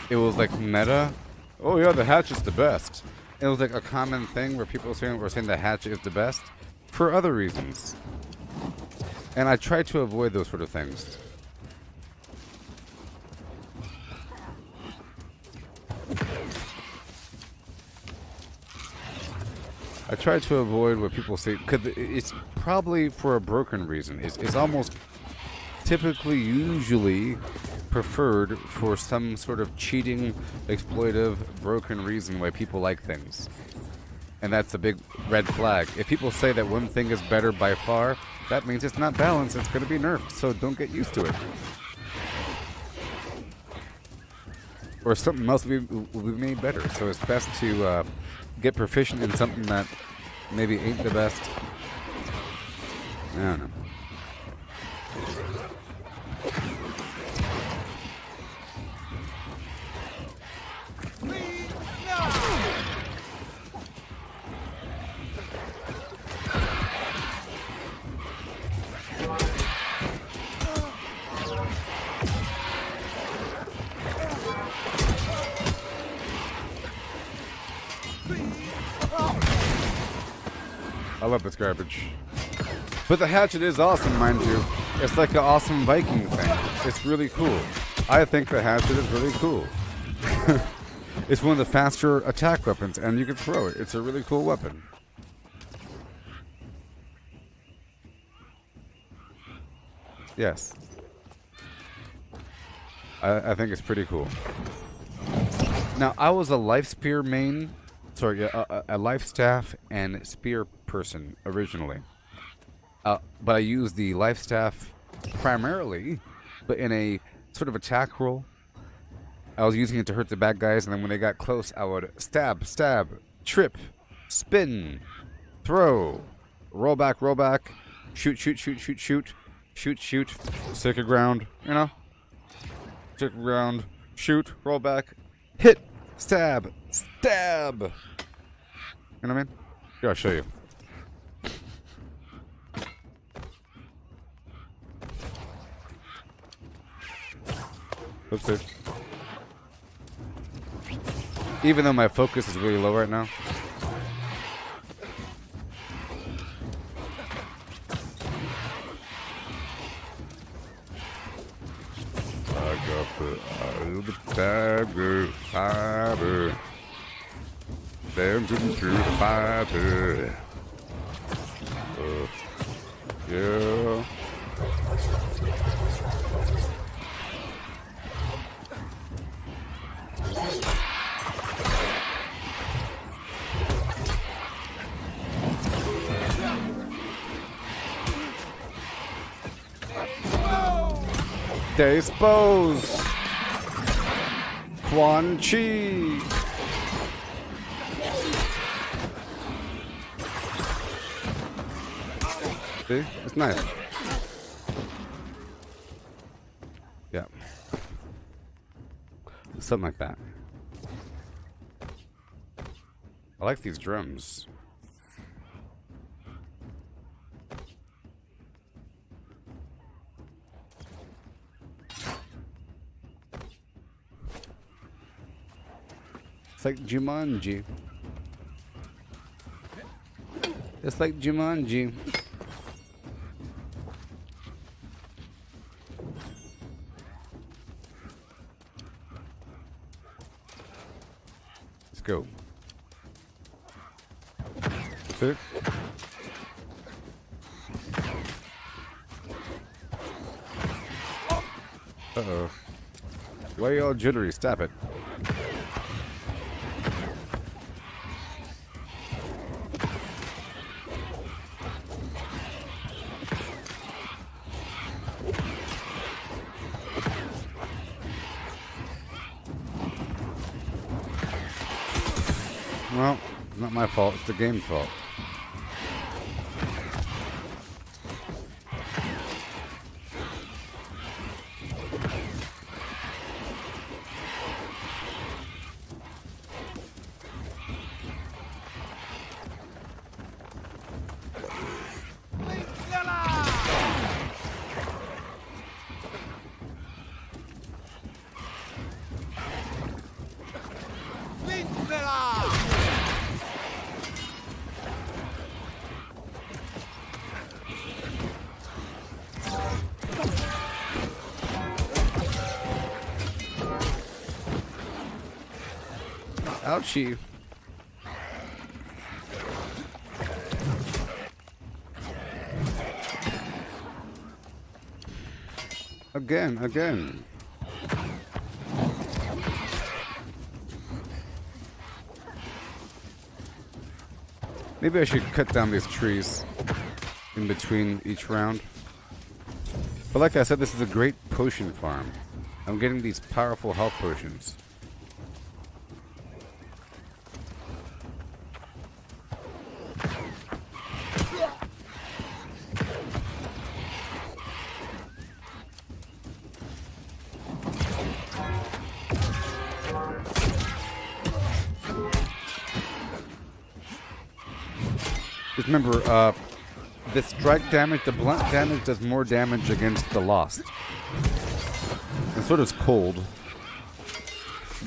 it was like meta. Oh yeah, the hatchet's the best. It was like a common thing where people were saying the hatchet is the best for other reasons. And I try to avoid those sort of things. I try to avoid what people say, because it's probably for a broken reason. It's almost typically, usually preferred for some sort of cheating, exploitive, broken reason why people like things. And that's a big red flag. If people say that one thing is better by far, that means it's not balanced, it's going to be nerfed, so don't get used to it. Or something else will be made better, so it's best to get proficient in something that maybe ain't the best. I don't know. I love this garbage. But the hatchet is awesome, mind you. It's like an awesome Viking thing. It's really cool. I think the hatchet is really cool. It's one of the faster attack weapons, and you can throw it. It's a really cool weapon. Yes. I think it's pretty cool. Now, I was a life spear main. Sorry, a life staff and spear person originally. But I used the life staff primarily, but in a sort of attack role. I was using it to hurt the bad guys, and then when they got close, I would stab, trip, spin, throw, roll back, shoot, stick your ground, you know? Stick your ground, shoot, roll back, hit, stab. You know what I mean? Here, I'll show you. Oopsie. Even though my focus is really low right now. I got the eye of the tiger, fighter, dancing through the fighter. Yeah. Dispose. Quan Chi. See? It's nice. Yeah. Something like that. I like these drums. It's like Jumanji. It's like Jumanji. Let's go. Sit. Uh-oh. Why are you all jittery? Stop it. Well, it's not my fault, it's the game's fault. Ouchie. Again. Maybe I should cut down these trees in between each round. But like I said, this is a great potion farm. I'm getting these powerful health potions. Just remember, the strike damage, the blunt damage does more damage against the lost. And so does cold.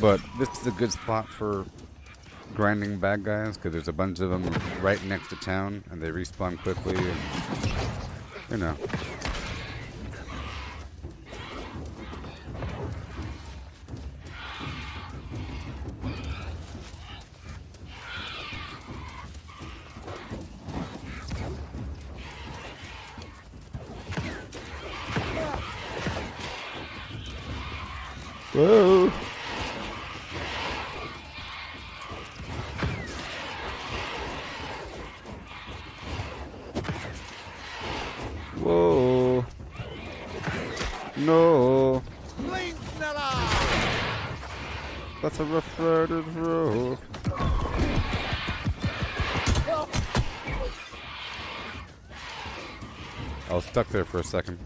But this is a good spot for grinding bad guys, because there's a bunch of them right next to town, and they respawn quickly, and, you know. Whoa! Whoa! No! That's a rough rider's road. I was stuck there for a second.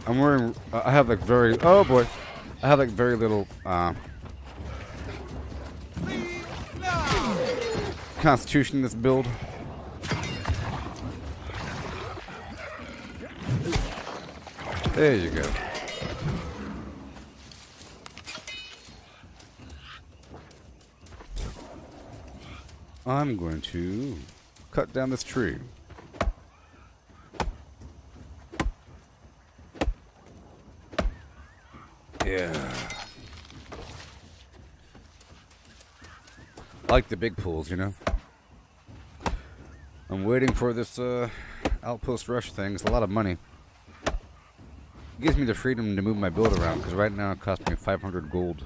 I'm wearing, I have like very, oh boy, I have like very little, constitution in this build. There you go. I'm going to cut down this tree. Yeah. I like the big pools, you know. I'm waiting for this outpost rush thing. It's a lot of money. It gives me the freedom to move my build around, because right now it costs me 500 gold.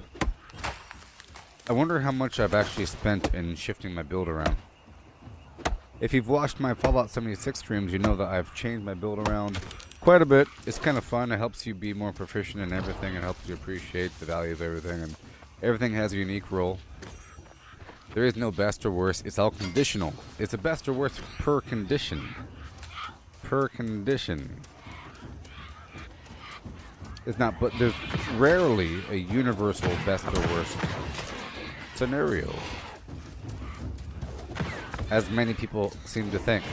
I wonder how much I've actually spent in shifting my build around. If you've watched my Fallout 76 streams, you know that I've changed my build around quite a bit. It's kind of fun. It helps you be more proficient in everything. It helps you appreciate the value of everything. And everything has a unique role. There is no best or worst. It's all conditional. It's a best or worst per condition. Per condition. It's not, but there's rarely a universal best or worst scenario, as many people seem to think.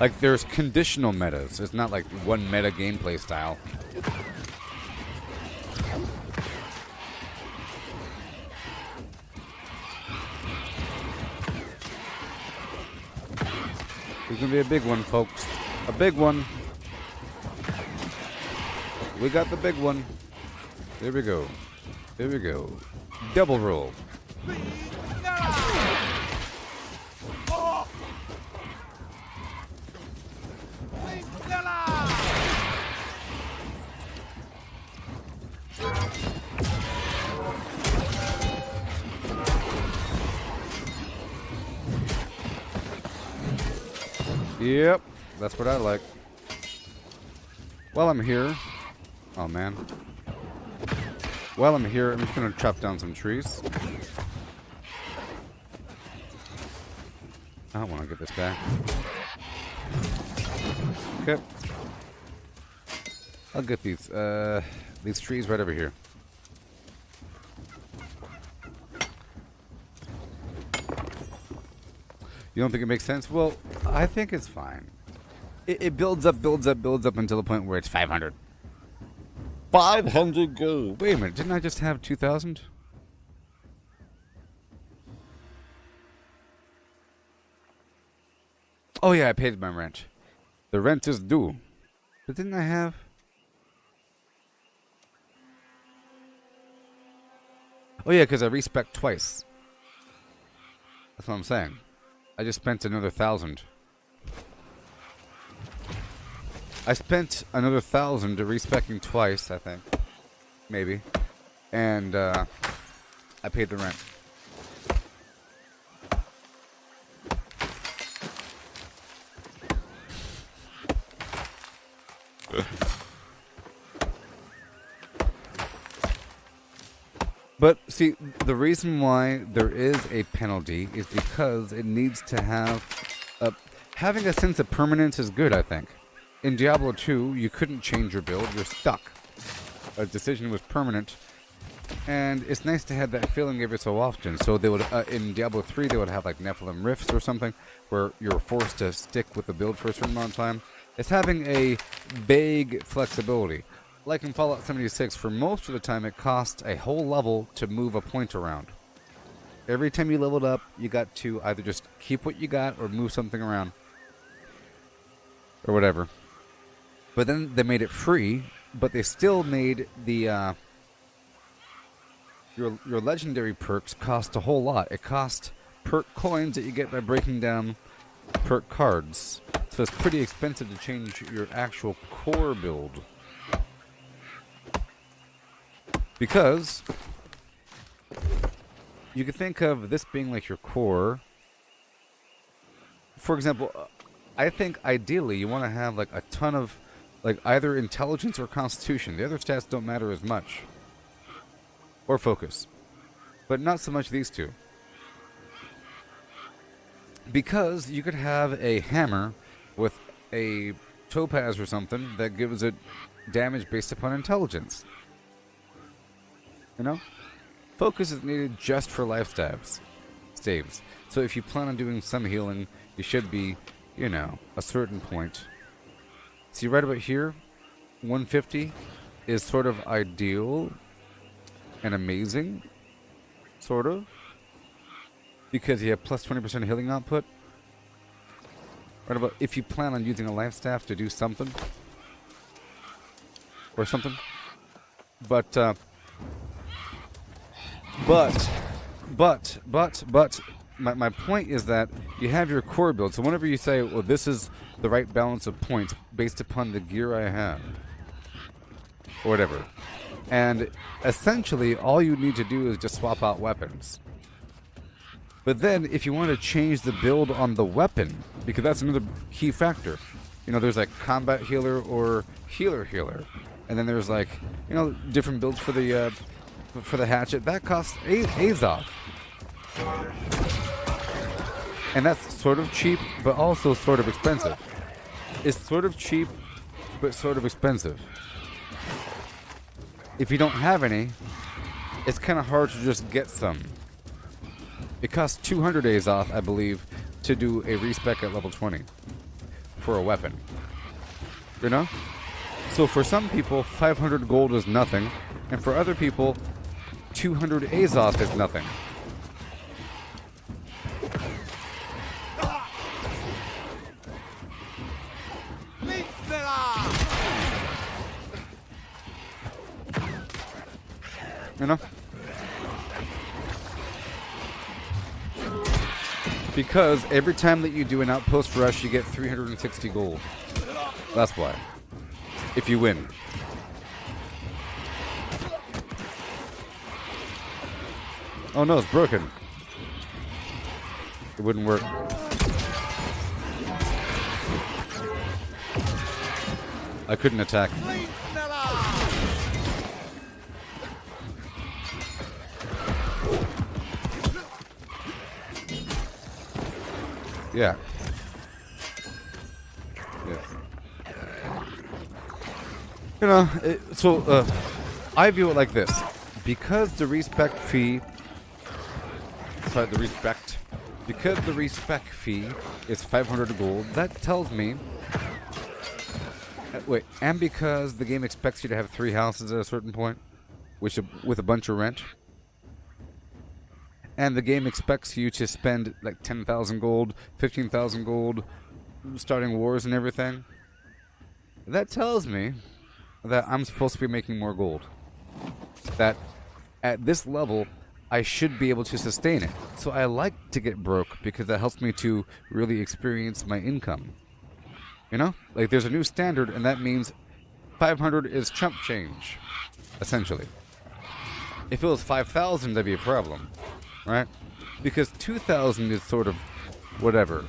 Like, there's conditional metas. It's not like one meta gameplay style. There's gonna be a big one, folks. A big one. We got the big one. There we go. There we go. Double roll. Yep, that's what I like. While I'm here, oh man. While I'm here, I'm just gonna chop down some trees. I don't want to get this guy. Okay. I'll get these trees right over here. You don't think it makes sense? Well, I think it's fine. It builds up until the point where it's 500. 500 gold. Wait a minute, didn't I just have 2,000? Oh yeah, I paid my rent. The rent is due. But didn't I have? Oh yeah, because I respec twice. That's what I'm saying. I just spent another 1,000. I spent another 1,000 respecing twice, I think. Maybe. And I paid the rent. But see, the reason why there is a penalty is because it needs to have having a sense of permanence is good, I think. In Diablo 2, you couldn't change your build, you're stuck. A decision was permanent, and it's nice to have that feeling every so often. So they would, in Diablo 3, they would have like Nephilim Rifts or something, where you're forced to stick with the build for a certain amount of time. It's having a vague flexibility. Like in Fallout 76, for most of the time it costs a whole level to move a point around. Every time you leveled up, you got to either just keep what you got or move something around. Or whatever. But then they made it free, but they still made the your legendary perks cost a whole lot. It cost perk coins that you get by breaking down perk cards. So it's pretty expensive to change your actual core build. Because you could think of this being like your core. For example, I think ideally you want to have like a ton of like either intelligence or constitution. The other stats don't matter as much. Or focus. But not so much these two. Because you could have a hammer with a topaz or something that gives it damage based upon intelligence. You know? Focus is needed just for life saves. So if you plan on doing some healing, you should be, you know, a certain point. See, right about here, 150 is sort of ideal and amazing, sort of, because you have plus 20% healing output. Right about if you plan on using a life staff to do something, or something, but my point is that you have your core build. So whenever you say, well, this is the right balance of points based upon the gear I have, or whatever. And essentially, all you need to do is just swap out weapons. But then, if you want to change the build on the weapon, because that's another key factor. You know, there's like combat healer or healer. And then there's like, you know, different builds for the hatchet. That costs Azoth. And that's sort of cheap, but also sort of expensive. It's sort of cheap, but sort of expensive. If you don't have any, it's kind of hard to just get some. It costs 200 Azoth, I believe, to do a respec at level 20 for a weapon. You know? So for some people, 500 gold is nothing, and for other people, 200 Azoth is nothing. You know? Because every time that you do an outpost rush, you get 360 gold. That's why. If you win. Oh no, it's broken. It wouldn't work. I couldn't attack. Yeah. Yes. You know, I view it like this. Because the respec fee... Sorry, because the respec fee is 500 gold, that tells me... Wait, and because the game expects you to have 3 houses at a certain point, which with a bunch of rent... And the game expects you to spend like 10,000 gold, 15,000 gold, starting wars and everything, that tells me that I'm supposed to be making more gold. That at this level, I should be able to sustain it. So I like to get broke because that helps me to really experience my income. You know? Like there's a new standard and that means 500 is chump change, essentially. If it was 5,000, that'd be a problem, right? Because 2,000 is sort of whatever.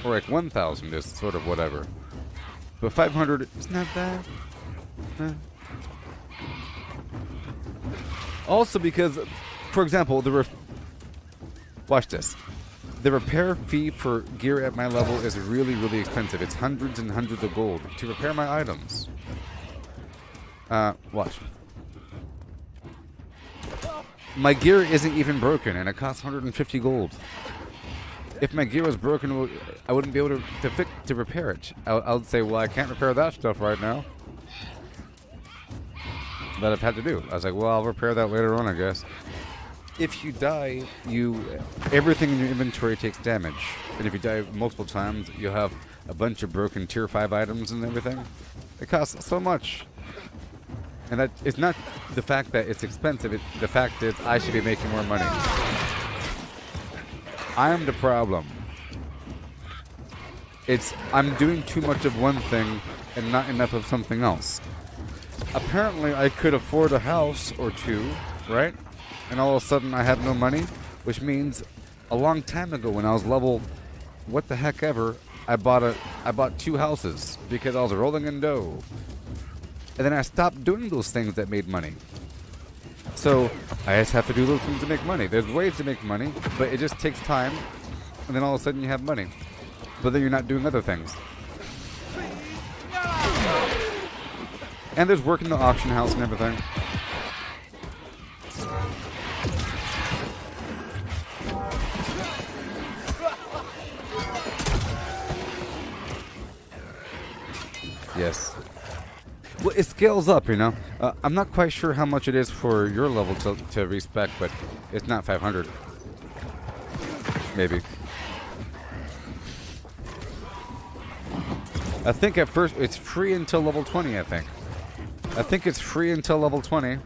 Or like 1,000 is sort of whatever. But 500 is not bad. Also because, for example, watch this. The repair fee for gear at my level is really, really expensive. It's hundreds and hundreds of gold to repair my items. Watch. My gear isn't even broken, and it costs 150 gold. If my gear was broken, I wouldn't be able to repair it. I would say, well, I can't repair that stuff right now. That I've had to do. I was like, well, I'll repair that later on, I guess. If you die, everything in your inventory takes damage. And if you die multiple times, you'll have a bunch of broken tier 5 items and everything. It costs so much. And that it's not the fact that it's expensive, the fact is I should be making more money. I am the problem. I'm doing too much of one thing and not enough of something else. Apparently I could afford a house or two, right? And all of a sudden I have no money, which means a long time ago when I was level what the heck ever, I bought 2 houses because I was rolling in dough. And then I stopped doing those things that made money. So I just have to do those things to make money. There's ways to make money, but it just takes time. And then all of a sudden you have money. But then you're not doing other things. And there's work in the auction house and everything. Yes. Well, it scales up, you know. I'm not quite sure how much it is for your level to respec, but it's not 500. Maybe. I think at first it's free until level 20, I think it's free until level 20. And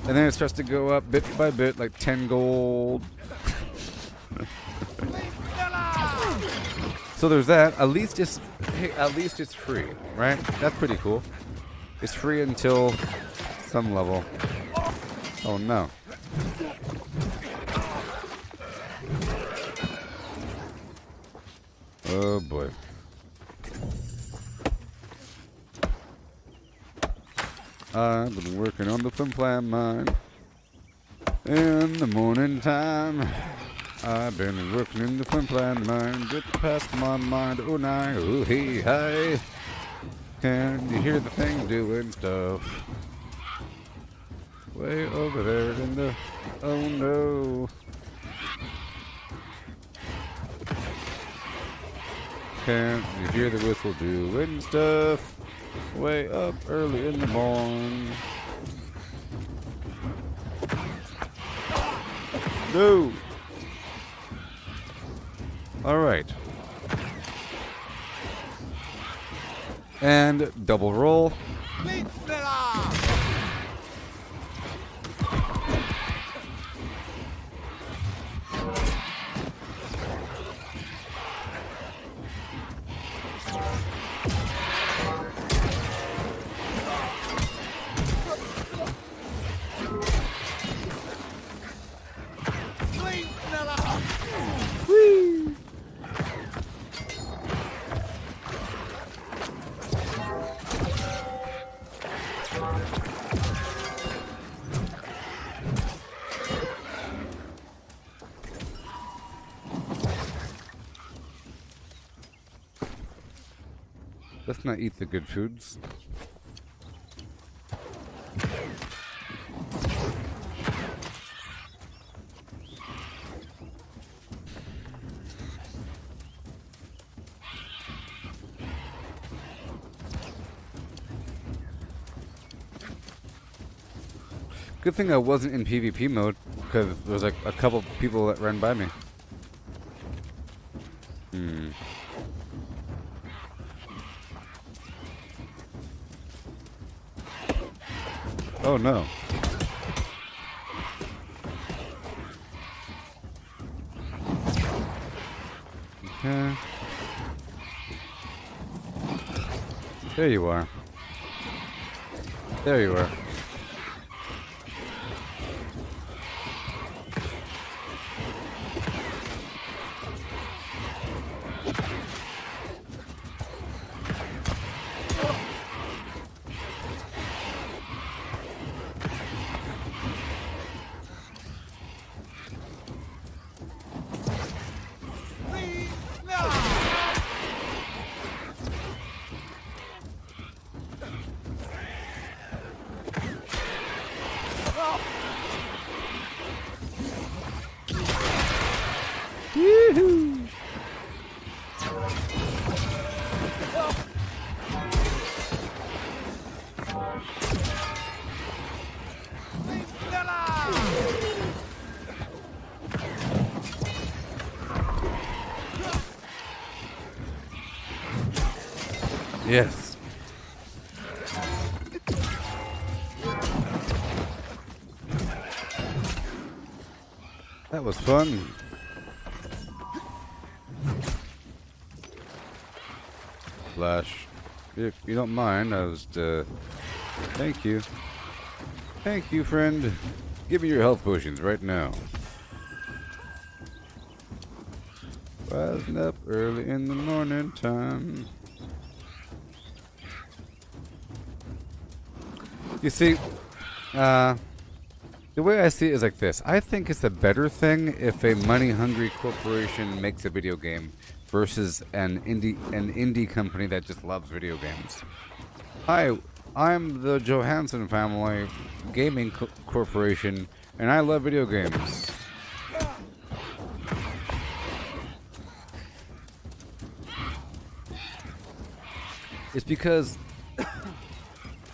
then it starts to go up bit by bit, like 10 gold. So there's that. At least it's free, right? That's pretty cool. It's free until some level. Oh no. Oh boy. I've been working on the flim-flam mine in the morning time. I've been working in the flim-flam mine, get past my mind, oh my, oh hey, hi. Can you hear the thing doing stuff? Way over there in the, oh no. Can you hear the whistle doing stuff? Way up early in the morning. No. All right. And double roll. Let's not eat the good foods. Good thing I wasn't in PvP mode, because there was like a couple people that ran by me. Oh no. Okay. There you are. There you are. Woohoo! Yes. That was fun. Flash, if you don't mind, I was, thank you. Thank you, friend. Give me your health potions right now. Rising up early in the morning time. You see, the way I see it is like this. I think it's a better thing if a money-hungry corporation makes a video game versus an indie company that just loves video games. Hi, I'm the Johansson family gaming corporation, and I love video games. It's because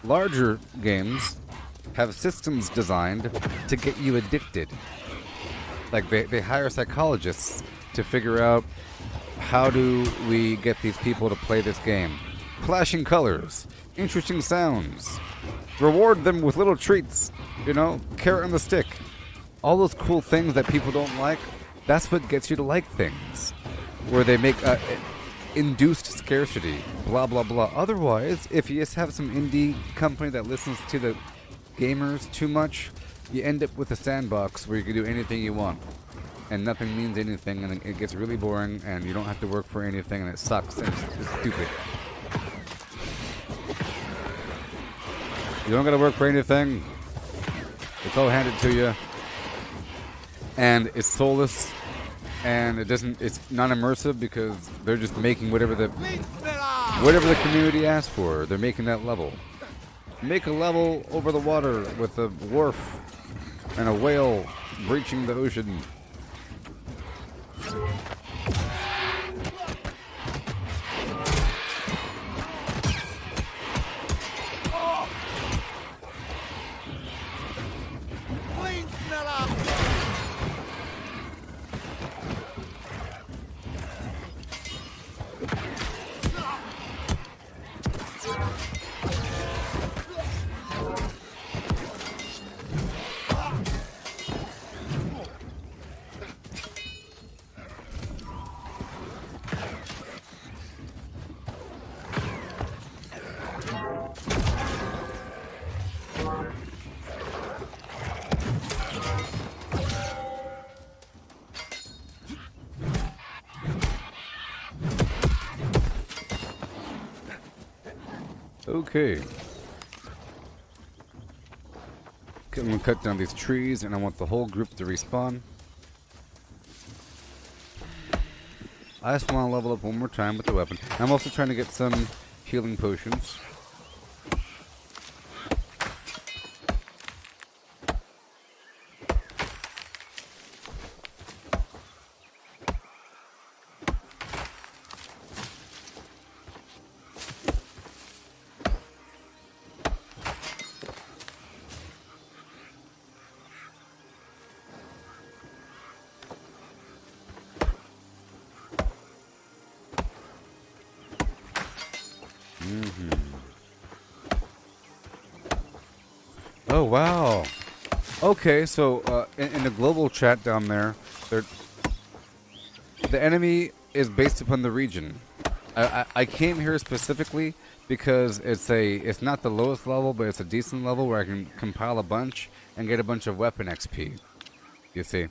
larger games have systems designed to get you addicted. Like they hire psychologists to figure out how do we get these people to play this game. Flashing colors, interesting sounds, reward them with little treats, you know, carrot on the stick. All those cool things that people don't like, that's what gets you to like things. Where they make induced scarcity, blah blah blah. Otherwise, if you just have some indie company that listens to the gamers too much, you end up with a sandbox where you can do anything you want. And nothing means anything, and it gets really boring, and you don't have to work for anything, and it sucks, and it's stupid. You don't gotta work for anything. It's all handed to you. And it's soulless, and it's non-immersive because they're just making whatever the community asks for. They're making that level. Make a level over the water with a wharf and a whale breaching the ocean. Okay. I'm gonna cut down these trees, and I want the whole group to respawn. I just want to level up one more time with the weapon. I'm also trying to get some healing potions. Oh, wow. Okay, so in the global chat down there, the enemy is based upon the region. I came here specifically because it's not the lowest level, but it's a decent level where I can compile a bunch and get a bunch of weapon XP. You see,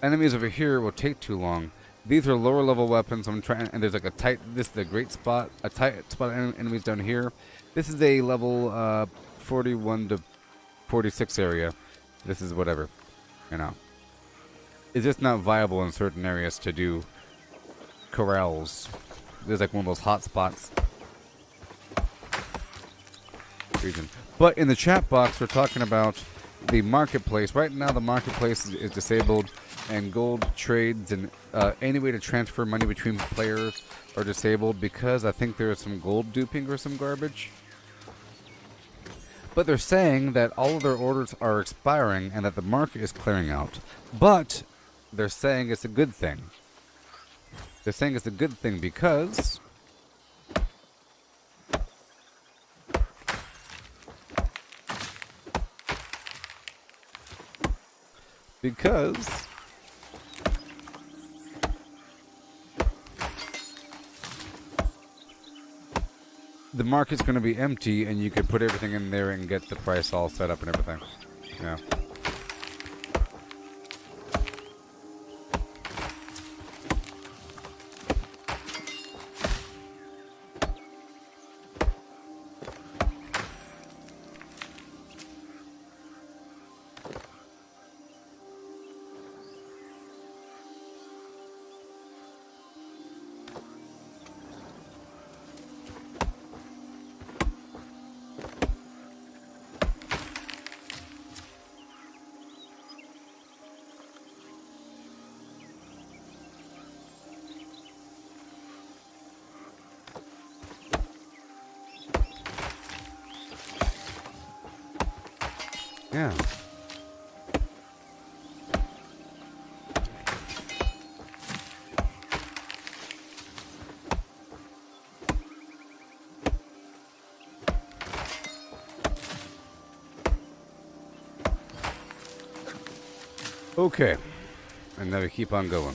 enemies over here will take too long. These are lower level weapons. I'm trying, and there's like a tight. This is a great spot. A tight spot of enemies down here. This is a level 41 to 46 area. This is whatever, you know. It's just not viable in certain areas to do corrals. There's like one of those hot spots. Region. But in the chat box, we're talking about the marketplace. Right now, the marketplace is disabled, and gold trades and any way to transfer money between players are disabled because I think there is some gold duping or some garbage. But they're saying that all of their orders are expiring and that the market is clearing out. But they're saying it's a good thing. They're saying it's a good thing because the market's going to be empty and you could put everything in there and get the price all set up and everything. Yeah. Yeah. Okay. And now we keep on going.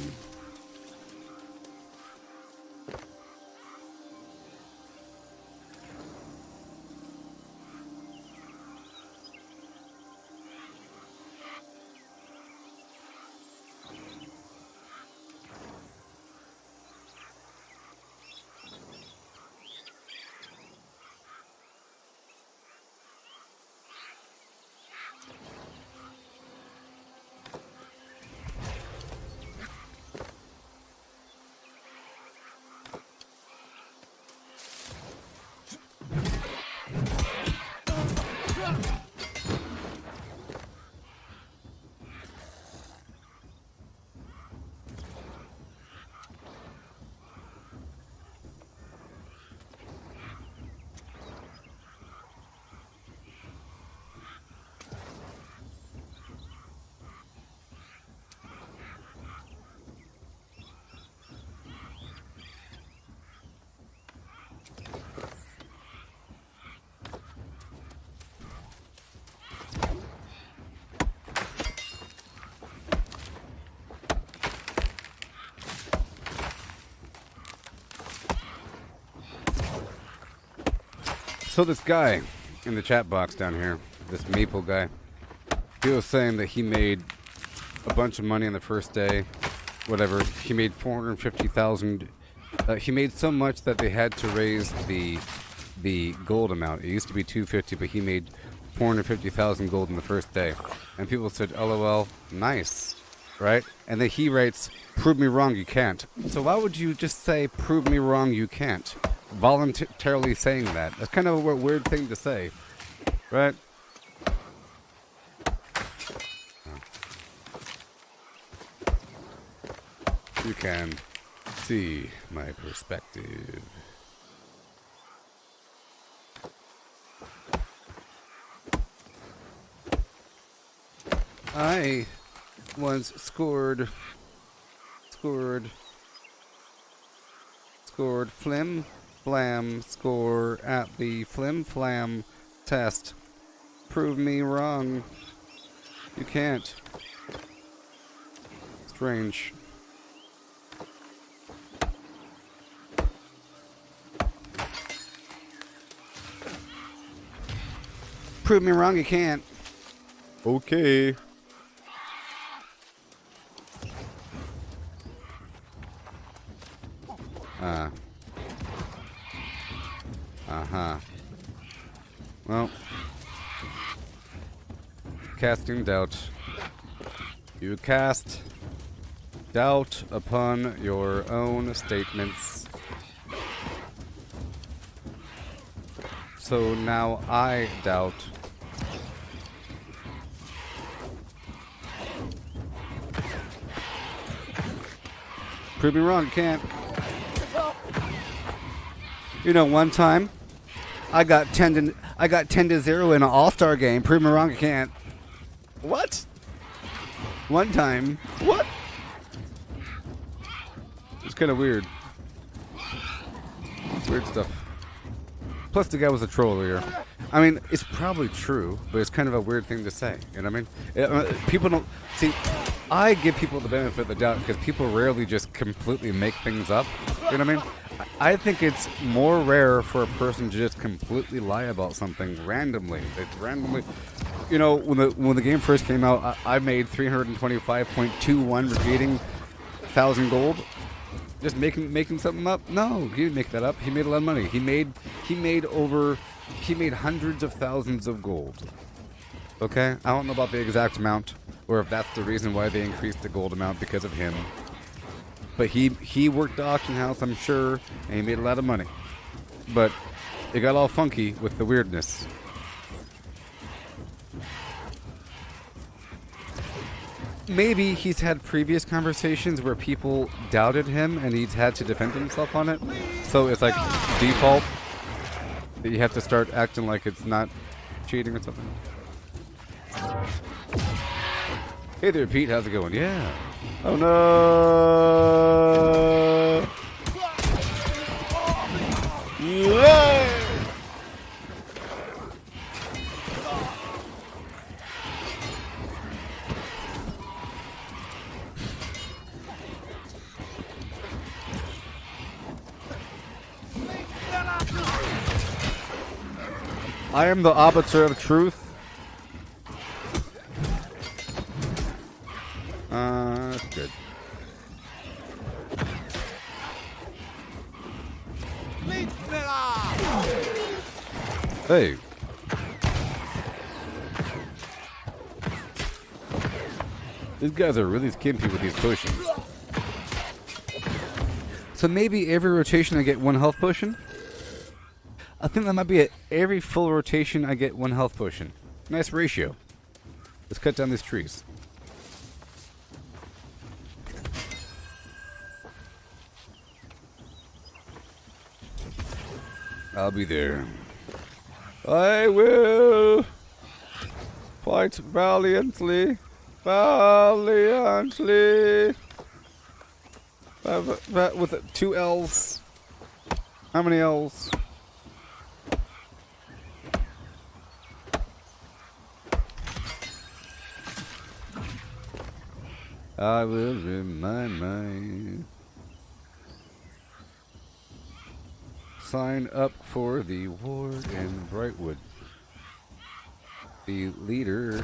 So this guy in the chat box down here, this Maple guy, he was saying that he made a bunch of money on the first day, whatever. He made 450,000. He made so much that they had to raise the gold amount. It used to be 250, but he made 450,000 gold in the first day. And people said, "LOL, nice," right? And then he writes, "Prove me wrong, you can't." So why would you just say, "Prove me wrong, you can't"? Voluntarily saying that. That's kind of a weird thing to say, right? You can see my perspective. I once scored flim flam score at the flim flam test prove me wrong. You can't. Strange. Prove me wrong, you can't. Okay. Uh-huh. Well. Casting doubt. You cast doubt upon your own statements. So now I doubt. Prove me wrong, you can't. You know, one time I got 10 to 0 in an all-star game. Prove me wrong, you can't. What? One time. What? It's kind of weird. Weird stuff. Plus, the guy was a troll earlier. I mean, it's probably true, but it's kind of a weird thing to say. You know what I mean? People don't... See, I give people the benefit of the doubt because people rarely just completely make things up. You know what I mean? I think it's more rare for a person to just completely lie about something randomly. It's randomly... You know, when the game first came out, I made 325.21 repeating 1,000 gold. Just making something up? No, he didn't make that up. He made a lot of money. He made hundreds of thousands of gold. Okay? I don't know about the exact amount, or if that's the reason why they increased the gold amount because of him. But he worked the auction house, I'm sure, and he made a lot of money. But it got all funky with the weirdness. Maybe he's had previous conversations where people doubted him and he's had to defend himself on it. So it's like default that you have to start acting like it's not cheating or something. Hey there, Pete. How's it going? Yeah. Oh, no. Yeah. I am the arbiter of truth. That's good. Hey. These guys are really skimpy with these potions. So maybe every rotation I get 1 health potion? I think that might be it. Every full rotation I get 1 health potion. Nice ratio. Let's cut down these trees. I'll be there. I will fight valiantly. Valiantly. With 2 L's. How many L's? I will remind my... Sign up for the ward in Brightwood. The leader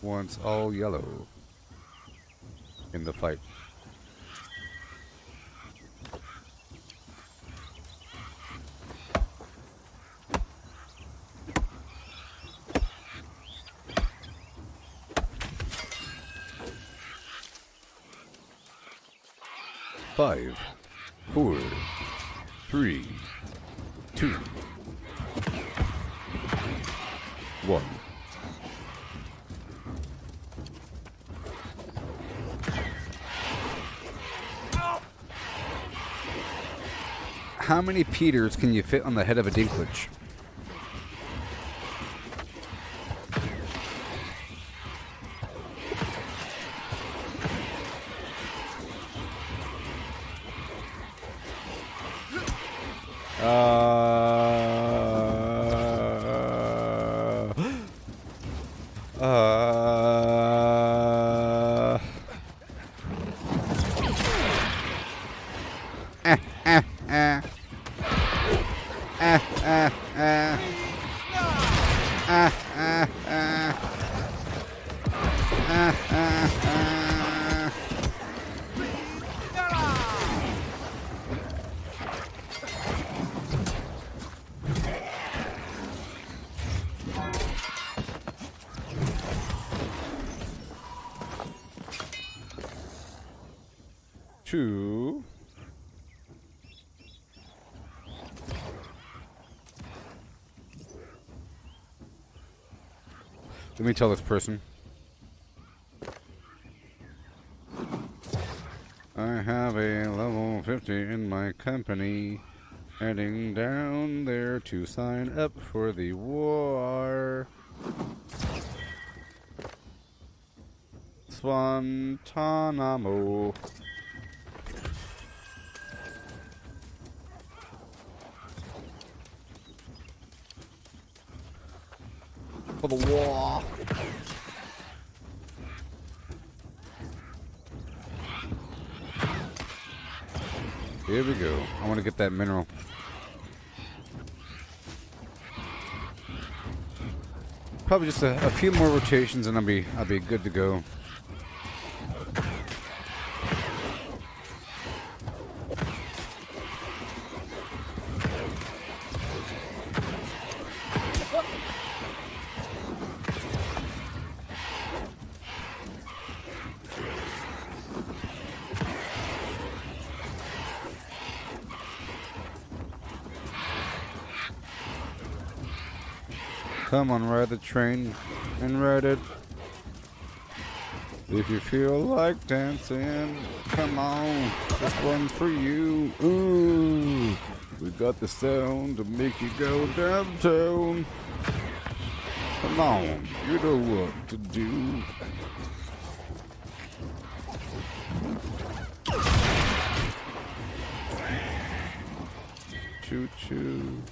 wants all yellow in the fight. Five, 4, 3, 2, 1. How many Peters can you fit on the head of a Dinklage? Two. Let me tell this person. I have a level 50 in my company, heading down there to sign up for the war. Guantanamo. For the war. Here we go. I want to get that mineral. Probably just a few more rotations and I'll be good to go. Come on, ride the train and ride it. If you feel like dancing, come on, this one's for you. Ooh, we got the sound to make you go downtown. Come on, you know what to do. Choo choo.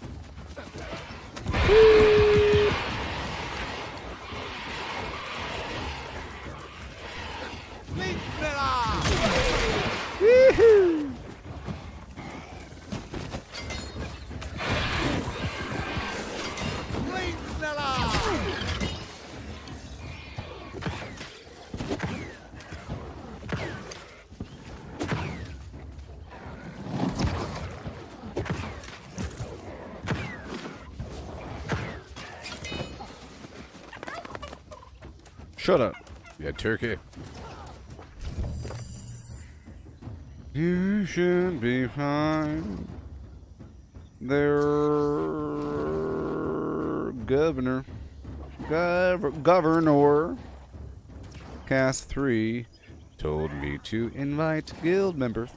Woohoo! Shut up, you turkey. You should be fine. There, Governor. Governor. Cast 3 told me to invite guild members.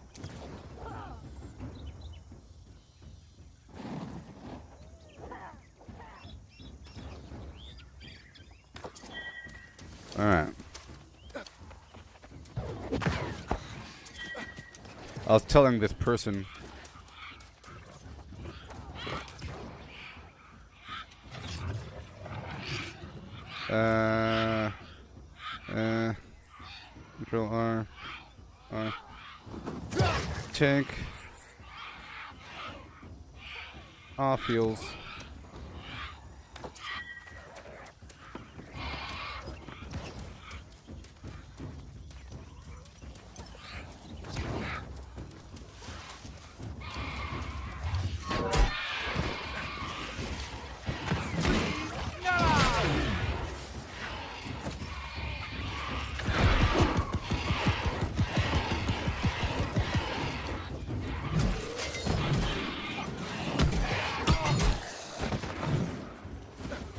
Alright. I was telling this person Control R tank off heals.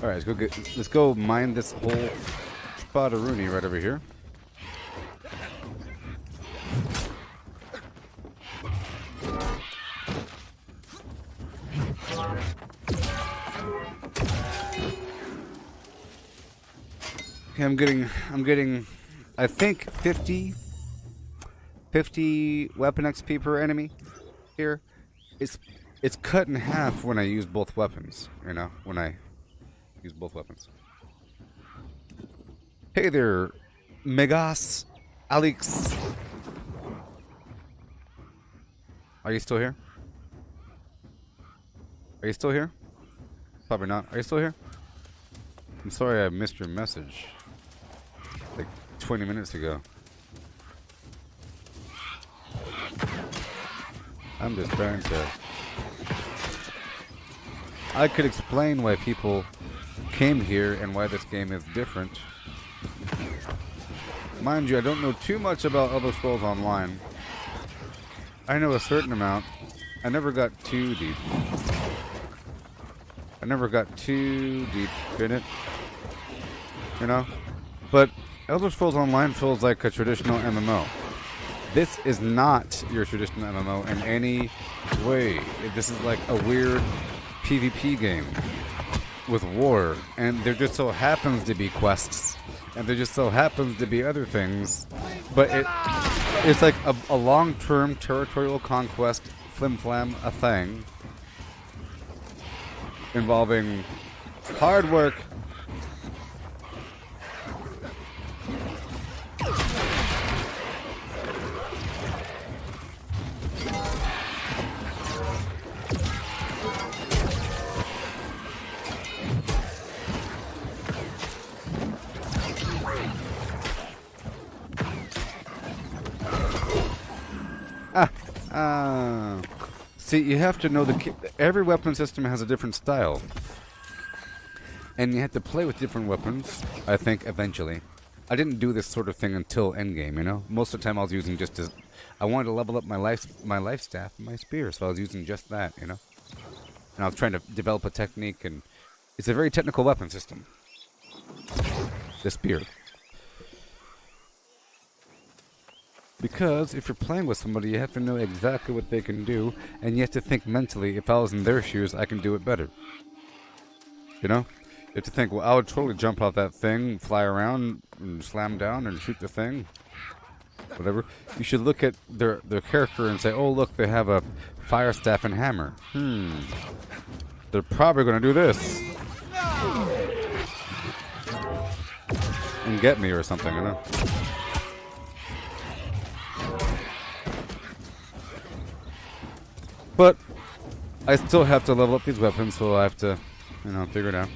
Alright, let's go mine this whole spot-a-rooney right over here. Okay, I'm getting I think 50 weapon XP per enemy here. It's cut in half when I use both weapons, you know, when I use both weapons. Hey there, Megas, Alex. Are you still here? Are you still here? Probably not. Are you still here? I'm sorry I missed your message. Like 20 minutes ago. I'm just trying to... I could explain why people came here and why this game is different. Mind you, I don't know too much about Elder Scrolls Online. I know a certain amount. I never got too deep. I never got too deep in it. You know? But Elder Scrolls Online feels like a traditional MMO. This is not your traditional MMO in any way. This is like a weird PvP game with war. And there just so happens to be quests. And there just so happens to be other things. But it's like a long-term territorial conquest flim-flam a thing. Involving hard work. See, you have to know every weapon system has a different style. And you have to play with different weapons, I think, eventually. I didn't do this sort of thing until endgame, you know? Most of the time I was using just as... I wanted to level up my life staff and my spear, so I was using just that, you know? And I was trying to develop a technique, and... It's a very technical weapon system. The spear. Because if you're playing with somebody, you have to know exactly what they can do, and you have to think mentally, if I was in their shoes, I can do it better. You know? You have to think, well, I would totally jump off that thing, fly around, and slam down, and shoot the thing. Whatever. You should look at their character and say, oh, look, they have a fire staff and hammer. They're probably going to do this. And get me or something, you know? But I still have to level up these weapons, so I have to, you know, figure it out.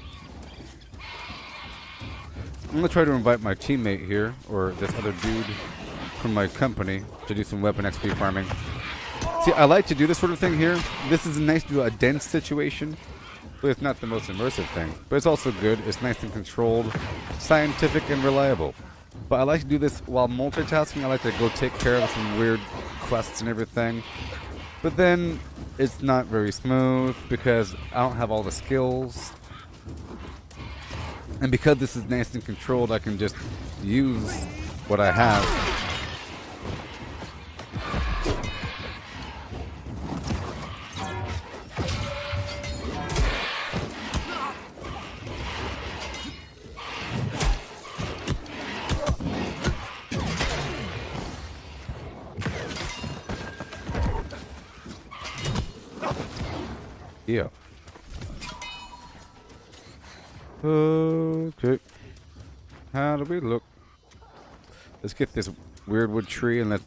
I'm going to try to invite my teammate here, or this other dude from my company, to do some weapon XP farming. See, I like to do this sort of thing here. This is nice to do a dense situation, but it's not the most immersive thing. But it's also good. It's nice and controlled, scientific, and reliable. But I like to do this while multitasking. I like to go take care of some weird quests and everything. But then it's not very smooth because I don't have all the skills. And because this is nice and controlled, I can just use what I have. Yeah. Okay. How do we look? Let's get this weird wood tree and let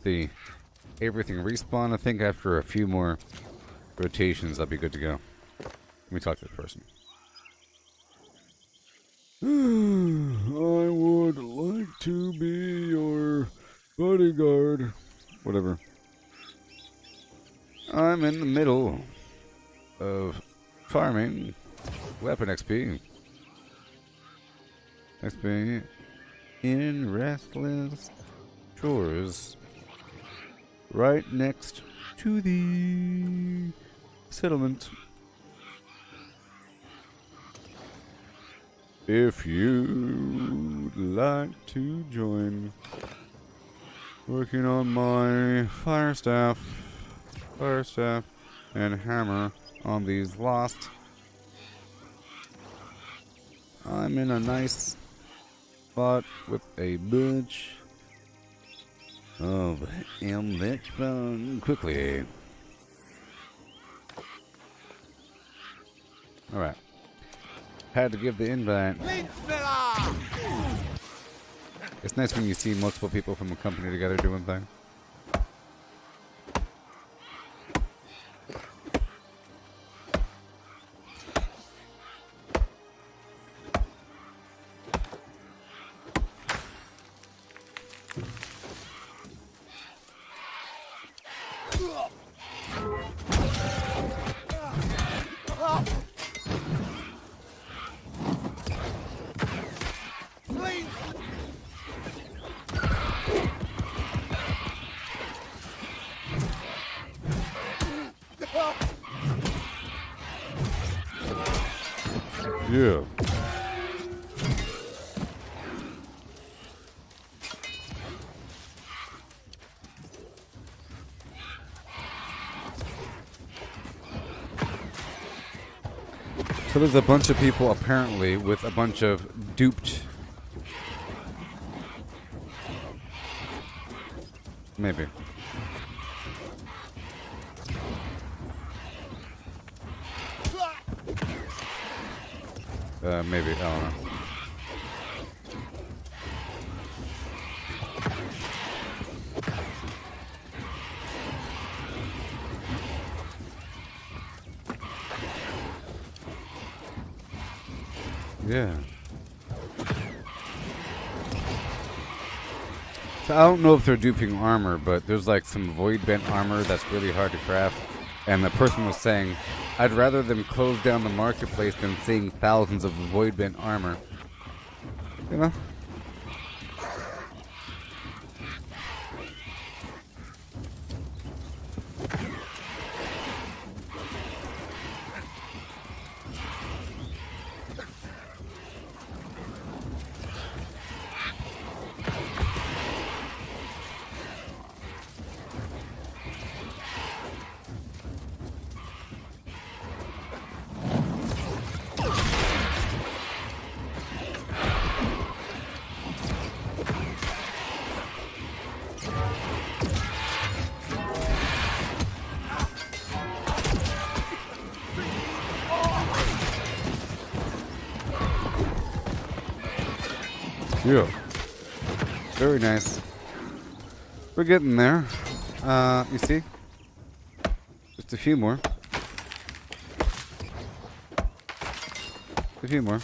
everything respawn. I think after a few more rotations, I'll be good to go. Let me talk to this person. I would like to be your bodyguard. Whatever. I'm in the middle of farming weapon XP. XP in restless shores, right next to the settlement. If you'd like to join, working on my fire staff and hammer on these lost. I'm in a nice spot with a bunch of fun quickly. Alright. Had to give the invite. It's nice when you see multiple people from a company together doing things. Yeah. So there's a bunch of people apparently with a bunch of duped. Maybe. Maybe, I don't know. Yeah. So I don't know if they're duping armor, but there's like some void bent armor that's really hard to craft. And the person was saying, I'd rather them close down the marketplace than seeing thousands of void bent armor. You know? Yeah. Very nice. We're getting there. You see? Just a few more. A few more.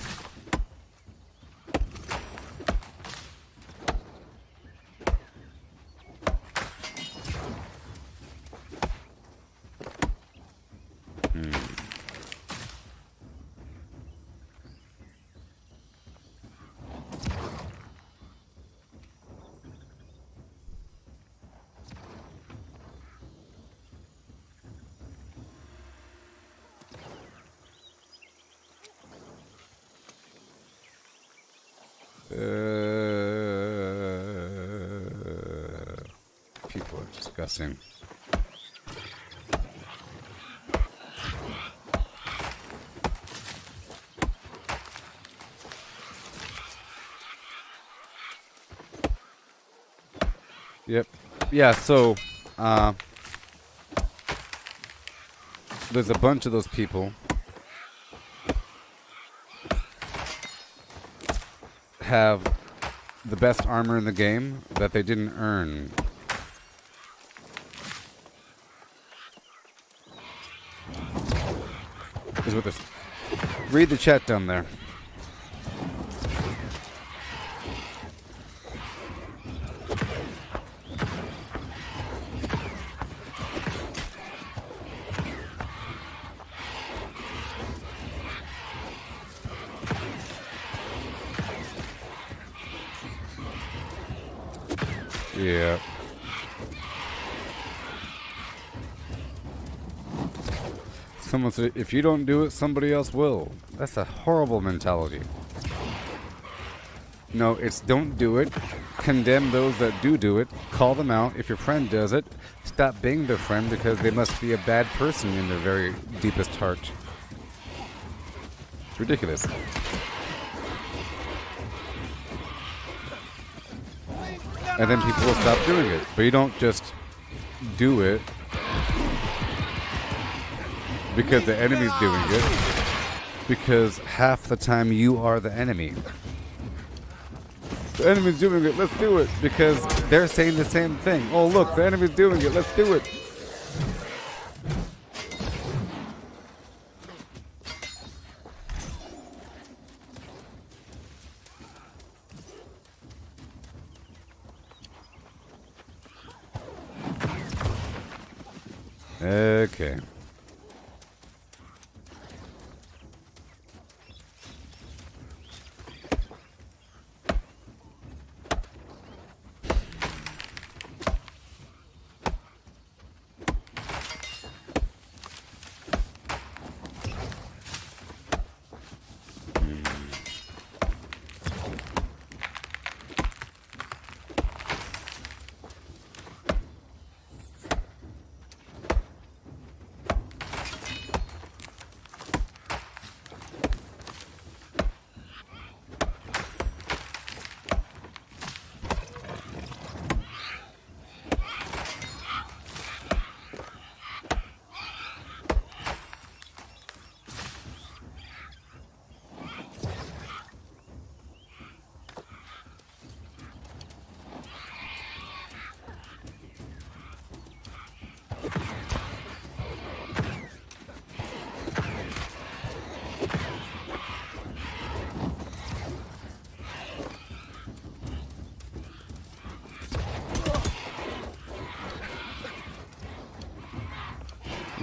People are discussing. Yep. Yeah, so there's a bunch of those people have the best armor in the game that they didn't earn. Is what this. Read the chat down there. Yeah. Someone said, if you don't do it, somebody else will. That's a horrible mentality. No, it's don't do it. Condemn those that do it. Call them out. If your friend does it, stop being their friend because they must be a bad person in their very deepest heart. It's ridiculous. And then people will stop doing it. But you don't just do it because the enemy's doing it. Because half the time you are the enemy. The enemy's doing it, let's do it. Because they're saying the same thing. Oh look, the enemy's doing it, let's do it. Okay.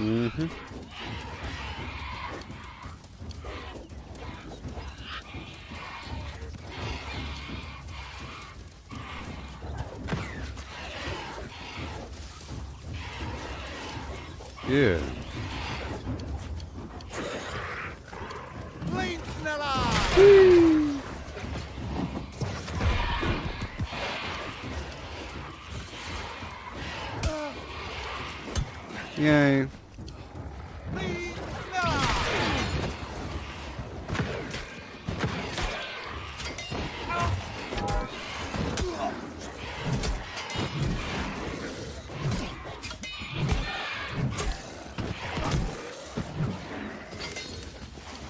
Mm-hmm. Yeah. Yay.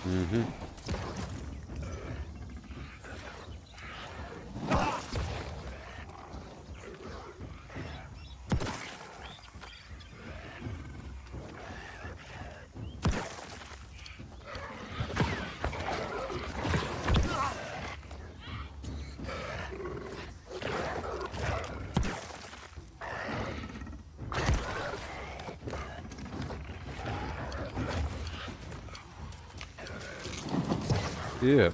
Mm-hmm. Yeah.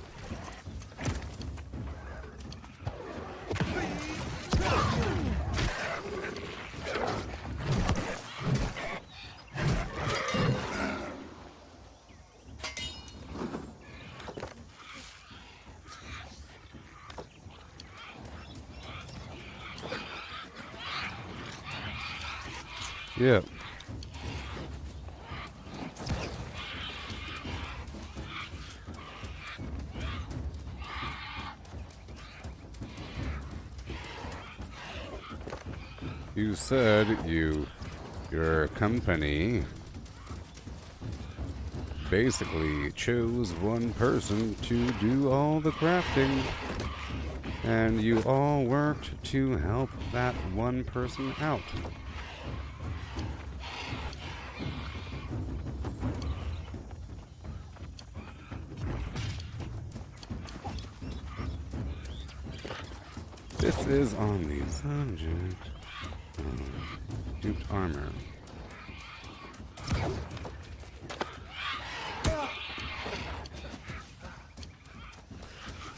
Yeah. You said your company basically chose one person to do all the crafting, and you all worked to help that one person out. This is on the subject of duped armor.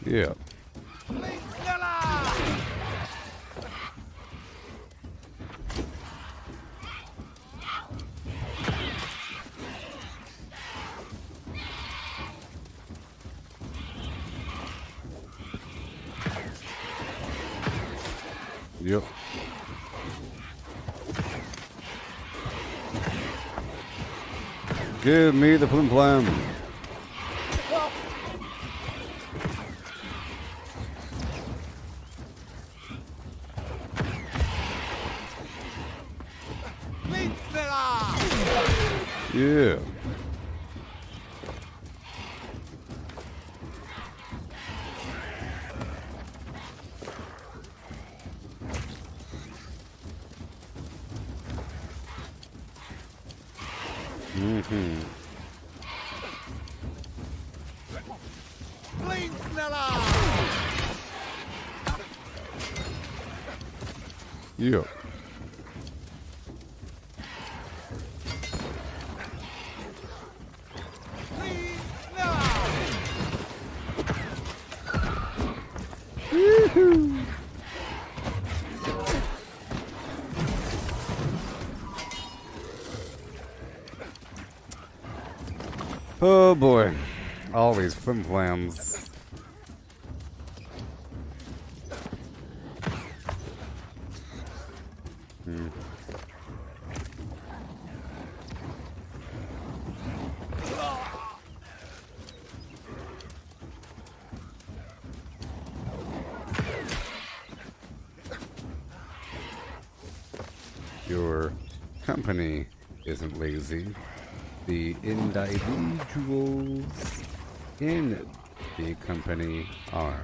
Yeah. Yep. Give me the flim flam. Yeah. Mm-hmm. Yeah. Woohoo! Oh boy, all these flim flams. Your company isn't lazy. The individuals in the company are.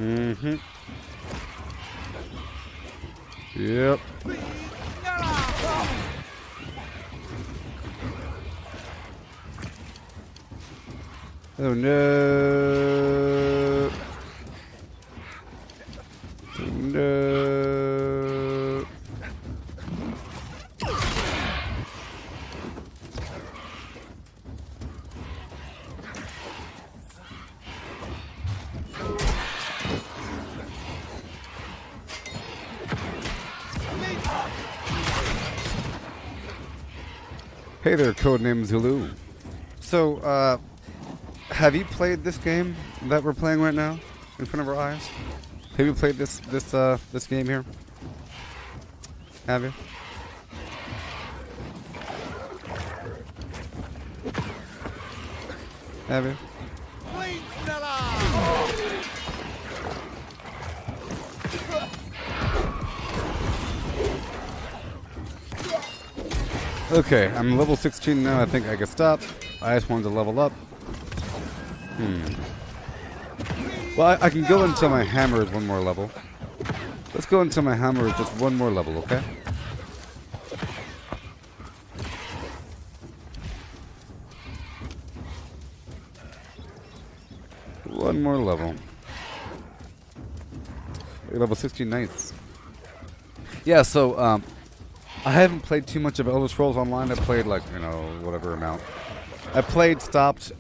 Mm-hmm. Yep. Oh no. No. Hey there, Codename Zulu. So, have you played this game that we're playing right now in front of our eyes? Have you played this game here? Have you? Have you? Okay, I'm level 16 now. I think I can stop. I just wanted to level up. Well, I can go until my hammer is one more level. Let's go until my hammer is just one more level, okay? One more level. Level 16, nice. Yeah, so, I haven't played too much of Elder Scrolls Online. I played, like, you know, whatever amount. I played, stopped,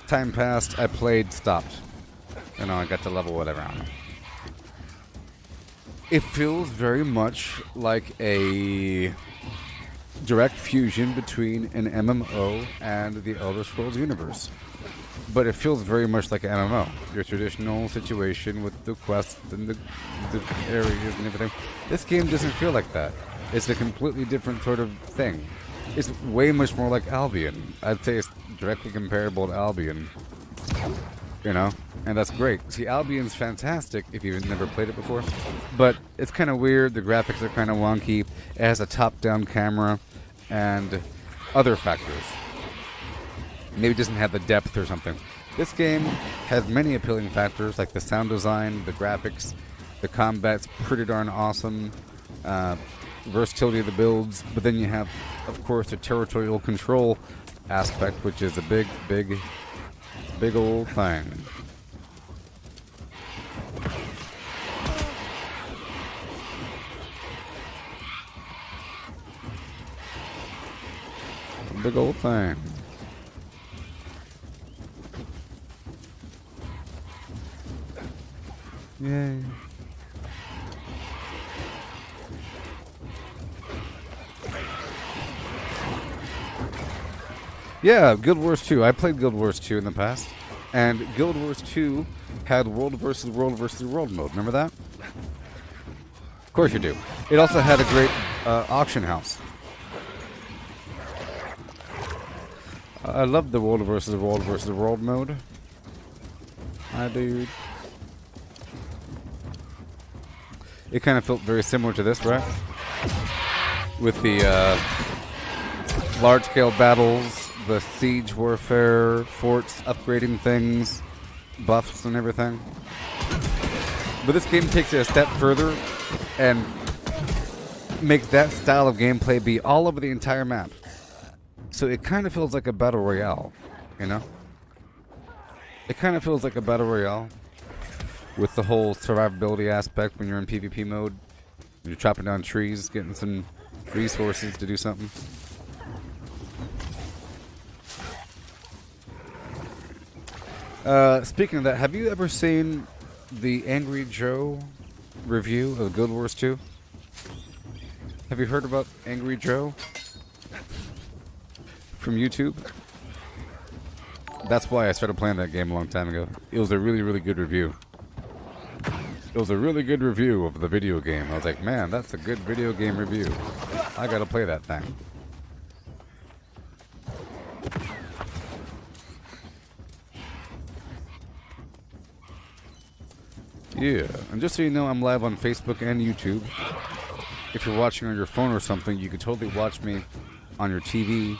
time passed, I played, stopped. You know, I got to level whatever, I don't know. It feels very much like a direct fusion between an MMO and the Elder Scrolls universe. But it feels very much like an MMO. Your traditional situation with the quests and the areas and everything. This game doesn't feel like that. It's a completely different sort of thing. It's way much more like Albion. I'd say it's directly comparable to Albion. You know? And that's great. See, Albion's fantastic if you've never played it before. But it's kind of weird. The graphics are kind of wonky. It has a top-down camera and other factors. Maybe it doesn't have the depth or something. This game has many appealing factors, like the sound design, the graphics, the combat's pretty darn awesome, versatility of the builds, but then you have, of course, the territorial control aspect, which is a big, big, big old thing. Big old thing. Yay. Yeah, Guild Wars 2. I played Guild Wars 2 in the past. And Guild Wars 2 had World versus World versus World mode. Remember that? Of course you do. It also had a great auction house. I love the World versus World mode. I do. It kind of felt very similar to this, right? With the large-scale battles, the siege warfare, forts, upgrading things, buffs and everything. But this game takes it a step further and makes that style of gameplay be all over the entire map. So it kind of feels like a battle royale, you know? It kind of feels like a battle royale. With the whole survivability aspect when you're in PvP mode. You're chopping down trees, getting some resources to do something. Speaking of that, have you ever seen the Angry Joe review of Guild Wars 2? Have you heard about Angry Joe? From YouTube? That's why I started playing that game a long time ago. It was a really, really good review. It was a really good review of the video game. I was like, man, that's a good video game review. I gotta play that thing. Yeah, and just so you know, I'm live on Facebook and YouTube. If you're watching on your phone or something, you could totally watch me on your TV.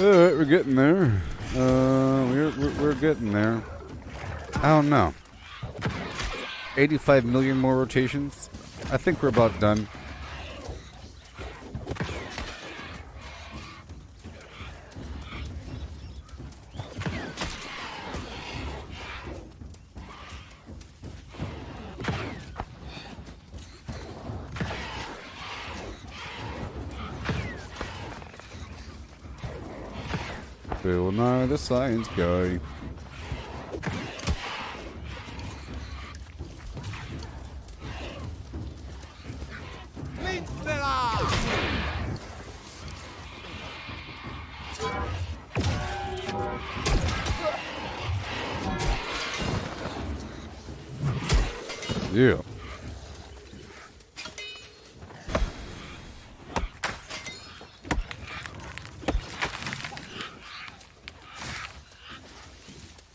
Alright, we're getting there. We're getting there. I don't know. 85 million more rotations? I think we're about done. Bill Nye the Science Guy. Yeah.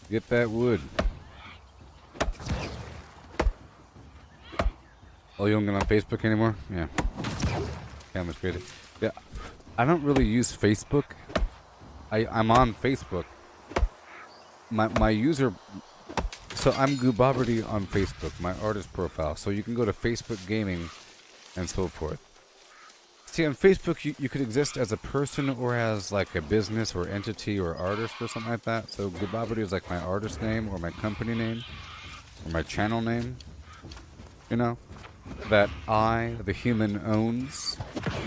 Get that wood. Oh, you don't get on Facebook anymore? Yeah. Yeah, much crazy. Yeah, I don't really use Facebook. I'm on Facebook. My user. So I'm Gooboberti on Facebook, my artist profile. So you can go to Facebook Gaming and so forth. See, on Facebook, you could exist as a person or as like a business or entity or artist or something like that. So Gooboberti is like my artist name or my company name or my channel name, you know, that I, the human, owns.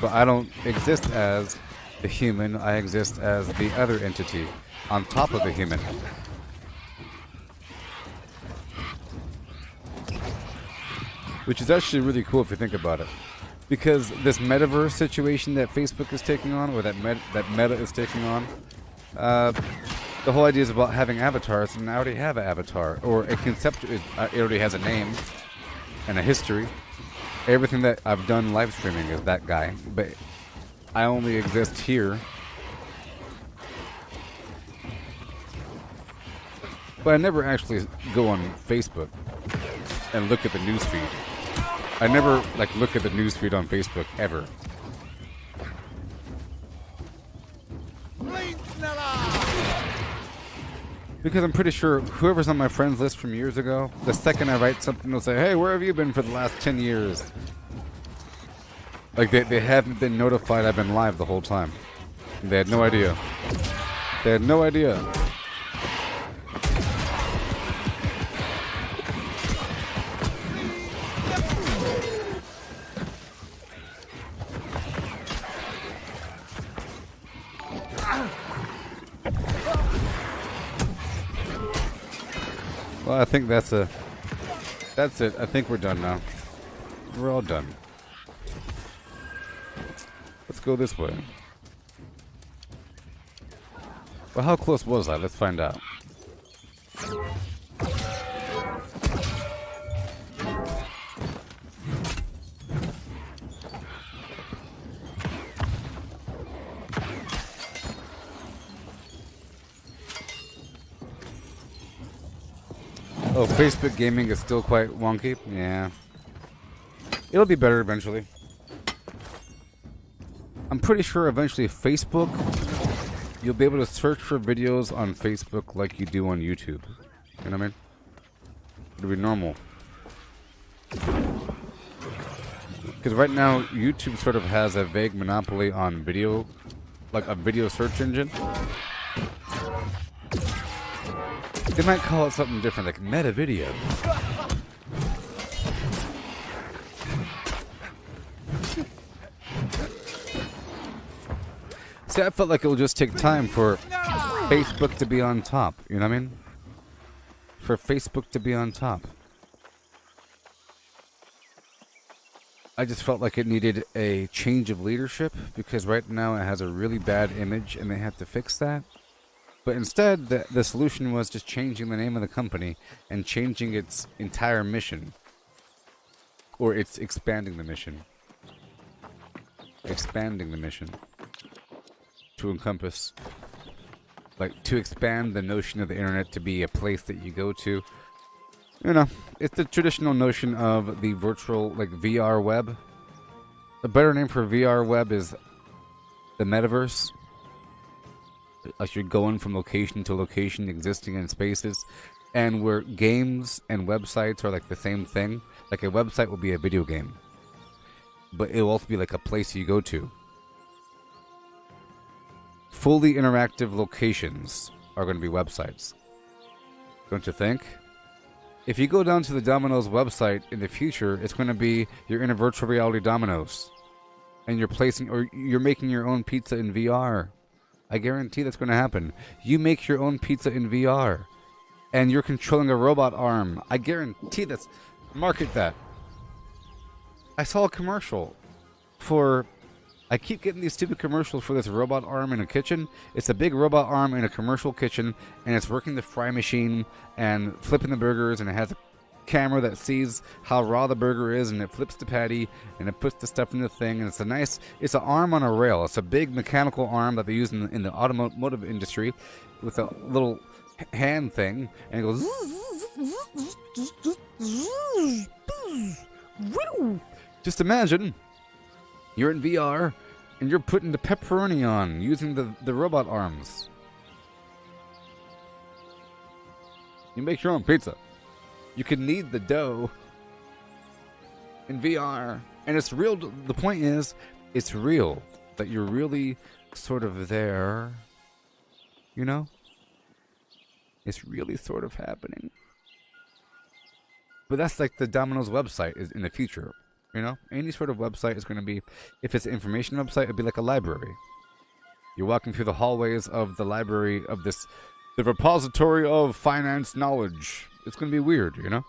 But I don't exist as the human, I exist as the other entity on top of the human. Which is actually really cool if you think about it. Because this metaverse situation that Facebook is taking on, or that Meta is taking on, the whole idea is about having avatars, and I already have an avatar, or a concept. It already has a name and a history. Everything that I've done live streaming is that guy, but I only exist here. But I never actually go on Facebook and look at the newsfeed. I never look at the newsfeed on Facebook ever. Because I'm pretty sure whoever's on my friends list from years ago, the second I write something, they'll say, "Hey, where have you been for the last 10 years?" Like they haven't been notified I've been live the whole time. They had no idea. They had no idea. Well, I think that's it. I think we're done now. We're all done. Let's go this way. Well, how close was I? Let's find out. Oh, Facebook gaming is still quite wonky? Yeah. It'll be better eventually. I'm pretty sure eventually Facebook, you'll be able to search for videos on Facebook like you do on YouTube. You know what I mean? It'll be normal. Because right now, YouTube sort of has a vague monopoly on video, like a video search engine. They might call it something different, like meta video. See, I felt like it will just take time for Facebook to be on top. You know what I mean? For Facebook to be on top. I just felt like it needed a change of leadership because right now it has a really bad image and they have to fix that. But instead, the solution was just changing the name of the company and changing its entire mission. Or it's expanding the mission. Expanding the mission. To encompass. Like, to expand the notion of the internet to be a place that you go to. You know, it's the traditional notion of the virtual, like, VR web. A better name for VR web is the metaverse. like you're going from location to location, existing in spaces, and where games and websites are like the same thing. Like a website will be a video game, but it will also be like a place you go to. Fully interactive locations are going to be websites. Don't you think? If you go down to the Domino's website in the future, it's going to be you're in a virtual reality Domino's. And you're placing, or you're making your own pizza in VR. I guarantee that's going to happen. You make your own pizza in VR. And you're controlling a robot arm. I guarantee that's, market that. I saw a commercial for, I keep getting these stupid commercials for this robot arm in a kitchen. It's a big robot arm in a commercial kitchen, and it's working the fry machine and flipping the burgers, and it has a camera that sees how raw the burger is, and it flips the patty, and it puts the stuff in the thing, and it's an arm on a rail. It's a big mechanical arm that they use in the automotive industry with a little hand thing, and it goes. Just imagine you're in VR and you're putting the pepperoni on using the robot arms. You make your own pizza. You can knead the dough in VR. And it's real. The point is, it's real. That you're really sort of there. You know? It's really sort of happening. But that's like the Domino's website is in the future. You know? Any sort of website is going to be, if it's an information website, it'd be like a library. You're walking through the hallways of the library of this, the repository of finance knowledge. It's going to be weird, you know?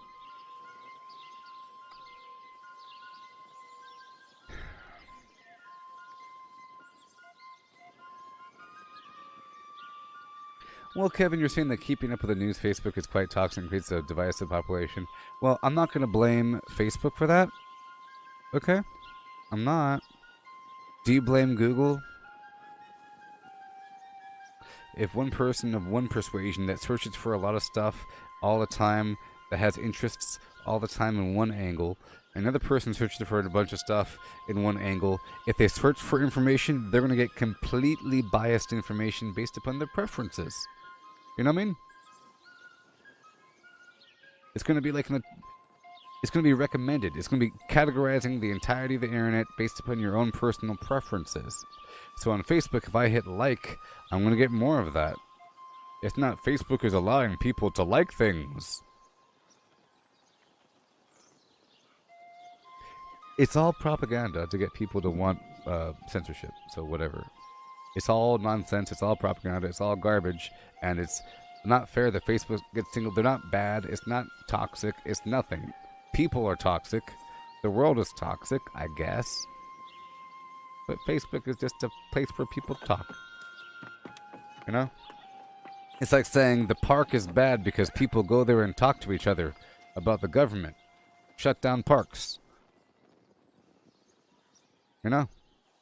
Well, Kevin, you're saying that keeping up with the news, Facebook is quite toxic and creates a divisive population. Well, I'm not going to blame Facebook for that. Okay? I'm not. Do you blame Google? If one person of one persuasion that searches for a lot of stuff all the time, that has interests all the time in one angle, another person searches for a bunch of stuff in one angle, if they search for information, they're going to get completely biased information based upon their preferences. You know what I mean? It's going to be like it's going to be recommended. It's going to be categorizing the entirety of the internet based upon your own personal preferences. So on Facebook, if I hit like, I'm going to get more of that. It's not Facebook is allowing people to like things. It's all propaganda to get people to want censorship. So whatever. It's all nonsense. It's all propaganda. It's all garbage. And it's not fair that Facebook gets singled. They're not bad. It's not toxic. It's nothing. People are toxic. The world is toxic, I guess. But Facebook is just a place where people talk. You know? It's like saying the park is bad because people go there and talk to each other about the government. Shut down parks. You know?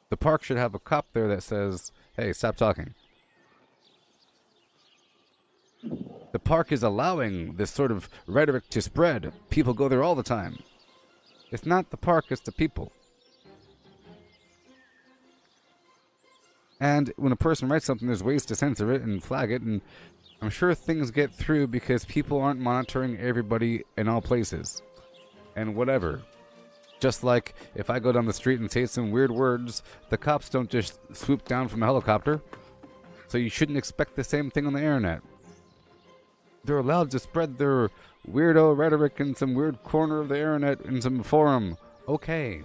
The park should have a cop there that says, hey, stop talking. The park is allowing this sort of rhetoric to spread. People go there all the time. It's not the park, it's the people. And when a person writes something, there's ways to censor it and flag it, and I'm sure things get through because people aren't monitoring everybody in all places. And whatever. Just like if I go down the street and say some weird words, the cops don't just swoop down from a helicopter. So you shouldn't expect the same thing on the internet. They're allowed to spread their weirdo rhetoric in some weird corner of the internet in some forum. Okay.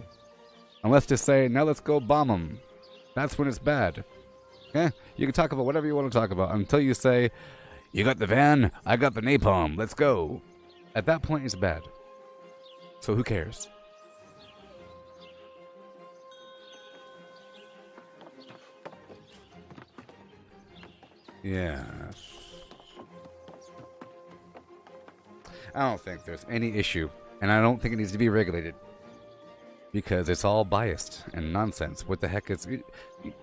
Unless to say, now let's go bomb them. That's when it's bad. Yeah, you can talk about whatever you want to talk about until you say, you got the van, I got the napalm, let's go. At that point, it's bad. So who cares? Yeah. I don't think there's any issue, and I don't think it needs to be regulated. Because it's all biased and nonsense. What the heck is...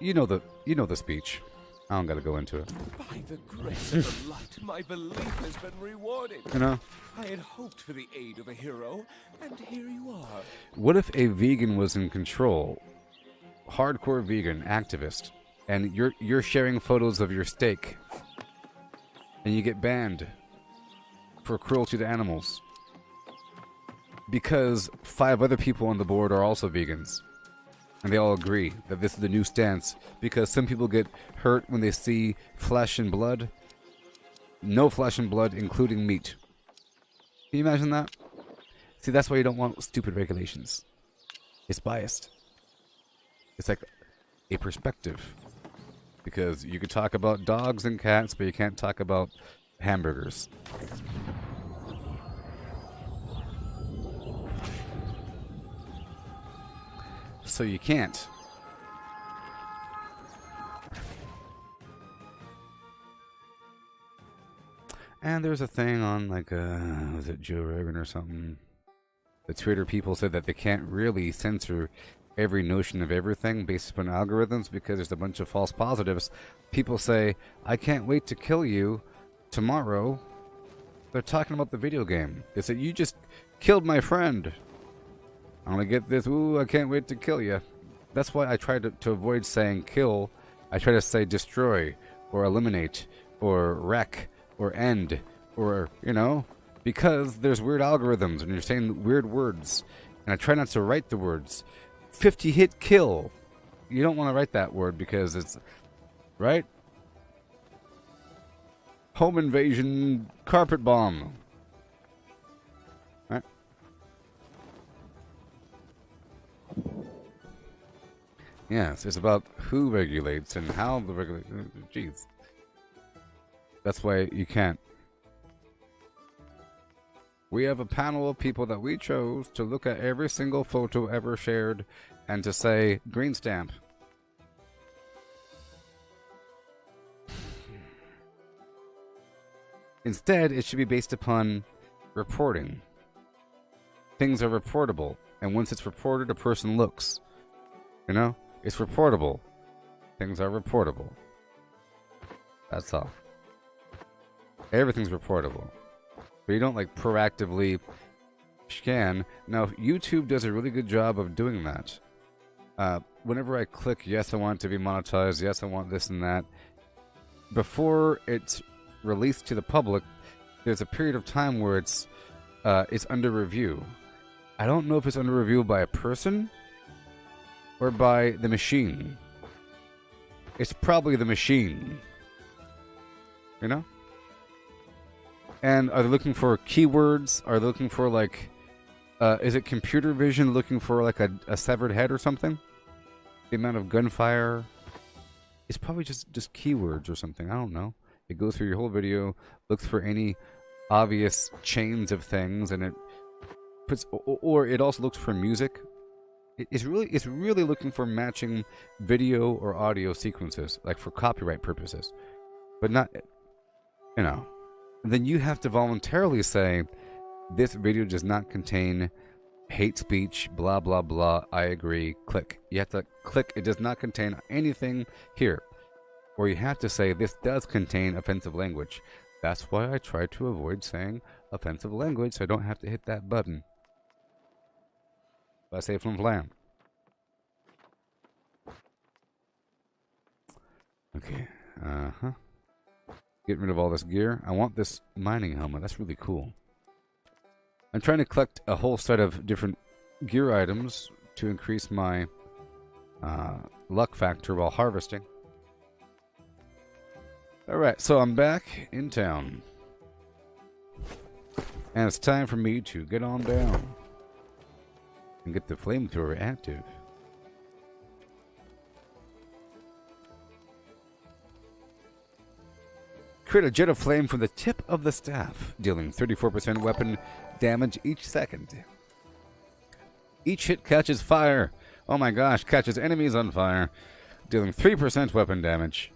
You know the speech. I don't gotta go into it. By the grace of the light, my belief has been rewarded. You know? I had hoped for the aid of a hero, and here you are. What if a vegan was in control? Hardcore vegan, activist. and you're sharing photos of your steak, and you get banned for cruelty to animals because 5 other people on the board are also vegans, and they all agree that this is the new stance because some people get hurt when they see flesh and blood. No flesh and blood, including meat. Can you imagine that? See, that's why you don't want stupid regulations. It's biased. It's like a perspective. Because you can talk about dogs and cats, but you can't talk about hamburgers. So you can't. And there's a thing on, like, was it Joe Rogan or something? The Twitter people said that they can't really censor every notion of everything based upon algorithms because there's a bunch of false positives. People say, I can't wait to kill you tomorrow. They're talking about the video game. They said, you just killed my friend. I'm gonna get this, ooh, I can't wait to kill you. That's why I try to avoid saying kill. I try to say destroy, or eliminate, or wreck, or end, or, you know, because there's weird algorithms and you're saying weird words. And I try not to write the words. 50 hit kill. You don't want to write that word because it's, right? Home invasion carpet bomb. Right? Yes, it's about who regulates and how the regulate. Jeez. That's why you can't. We have a panel of people that we chose to look at every single photo ever shared and to say green stamp. Instead, it should be based upon reporting. Things are reportable, and once it's reported, a person looks. You know? It's reportable. Things are reportable. That's all. Everything's reportable. But you don't, like, proactively scan. Now, YouTube does a really good job of doing that. Whenever I click, yes, I want it to be monetized, yes, I want this and that, before it's released to the public, there's a period of time where it's under review. I don't know if it's under review by a person or by the machine. It's probably the machine. You know? And are they looking for keywords? Are they looking for, like, is it computer vision looking for, like, a severed head or something? The amount of gunfire? It's probably just keywords or something. I don't know. It goes through your whole video, looks for any obvious chains of things, and it puts, or it also looks for music. It's really looking for matching video or audio sequences, like for copyright purposes, but not, you know. Then you have to voluntarily say, this video does not contain hate speech, blah, blah, blah, I agree, click. You have to click, it does not contain anything here. Or you have to say, this does contain offensive language. That's why I try to avoid saying offensive language, so I don't have to hit that button. If I say flim flam. Okay, Getting rid of all this gear. I want this mining helmet. That's really cool. I'm trying to collect a whole set of different gear items to increase my luck factor while harvesting. Alright, so I'm back in town. And it's time for me to get on down and get the flamethrower active. Create a jet of flame from the tip of the staff, dealing 34% weapon damage each second. Each hit catches fire. Oh my gosh, catches enemies on fire, dealing 3% weapon damage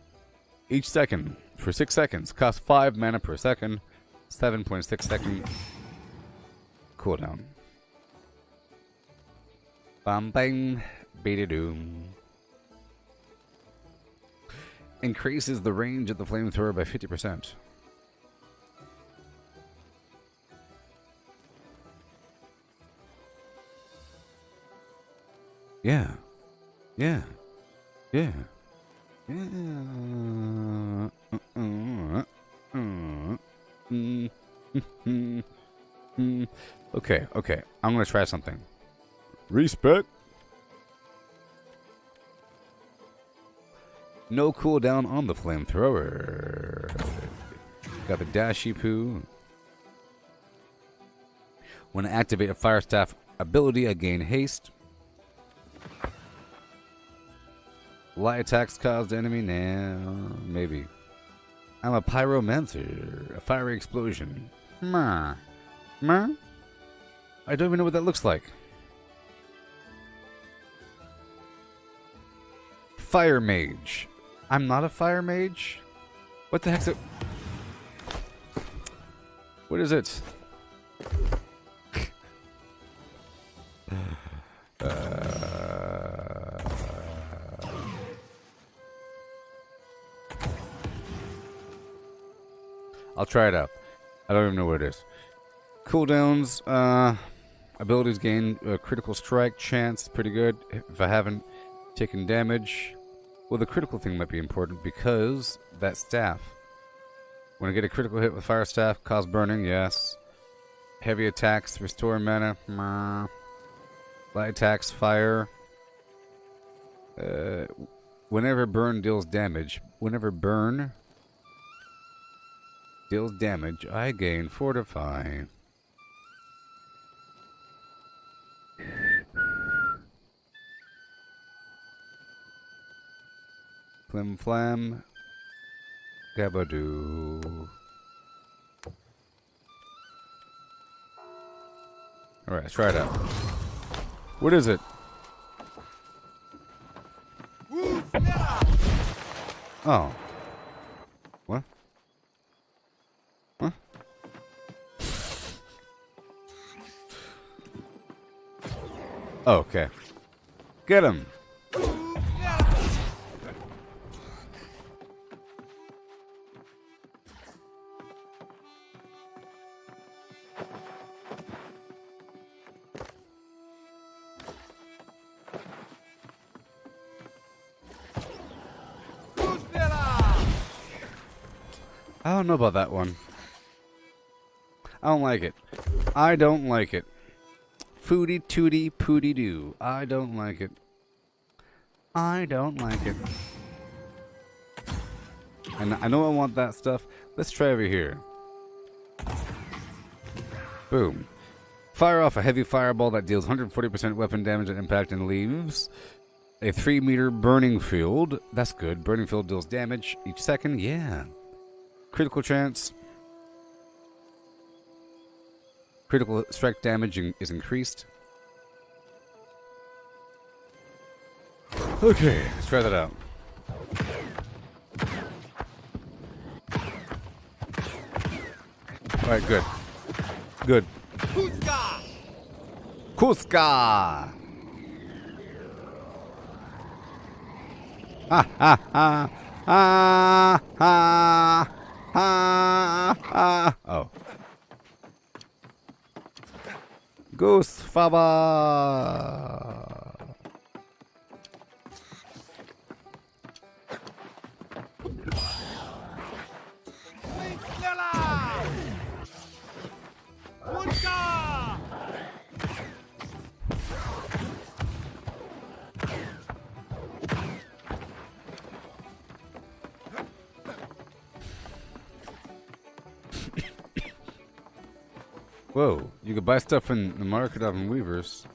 each second for 6 seconds. Costs 5 mana per second. 7.6 second cooldown. Bam bang, beta doom. Increases the range of the flamethrower by 50%. Yeah. Yeah. Yeah. Okay, okay. I'm gonna try something. Respect. No cooldown on the flamethrower. Got the dashy poo. When I activate a fire staff ability, I gain haste. Light attacks caused enemy now. Maybe. I'm a pyromancer. A fiery explosion. Meh. Meh? I don't even know what that looks like. Fire mage. I'm not a fire mage? What the heck's it? What is it? I'll try it out. I don't even know what it is. Cooldowns, abilities gain a critical strike chance, pretty good. If I haven't taken damage, well, the critical thing might be important because that staff. When I get a critical hit with fire staff, cause burning, yes. Heavy attacks, restore mana, nah. Light attacks, fire. Whenever burn deals damage, I gain fortify. Flim flam. Gabadoo. Alright, let's try it out. What is it? Oh. What? What? Oh, okay. Get him! I don't know about that one. I don't like it. I don't like it. Foodie tootie pootie doo. I don't like it. I don't like it. And I know I want that stuff. Let's try over here. Boom. Fire off a heavy fireball that deals 140% weapon damage at impact and leaves a 3-meter burning field. That's good. Burning field deals damage each second. Yeah. Critical chance. Critical strike damage is increased. Okay, let's try that out. Alright, good. Good. Cusca! Cusca! Ha ha ha! Ha ha! Ha ha! Oh. Goose Faba! Whoa, you could buy stuff in the market of Weavers.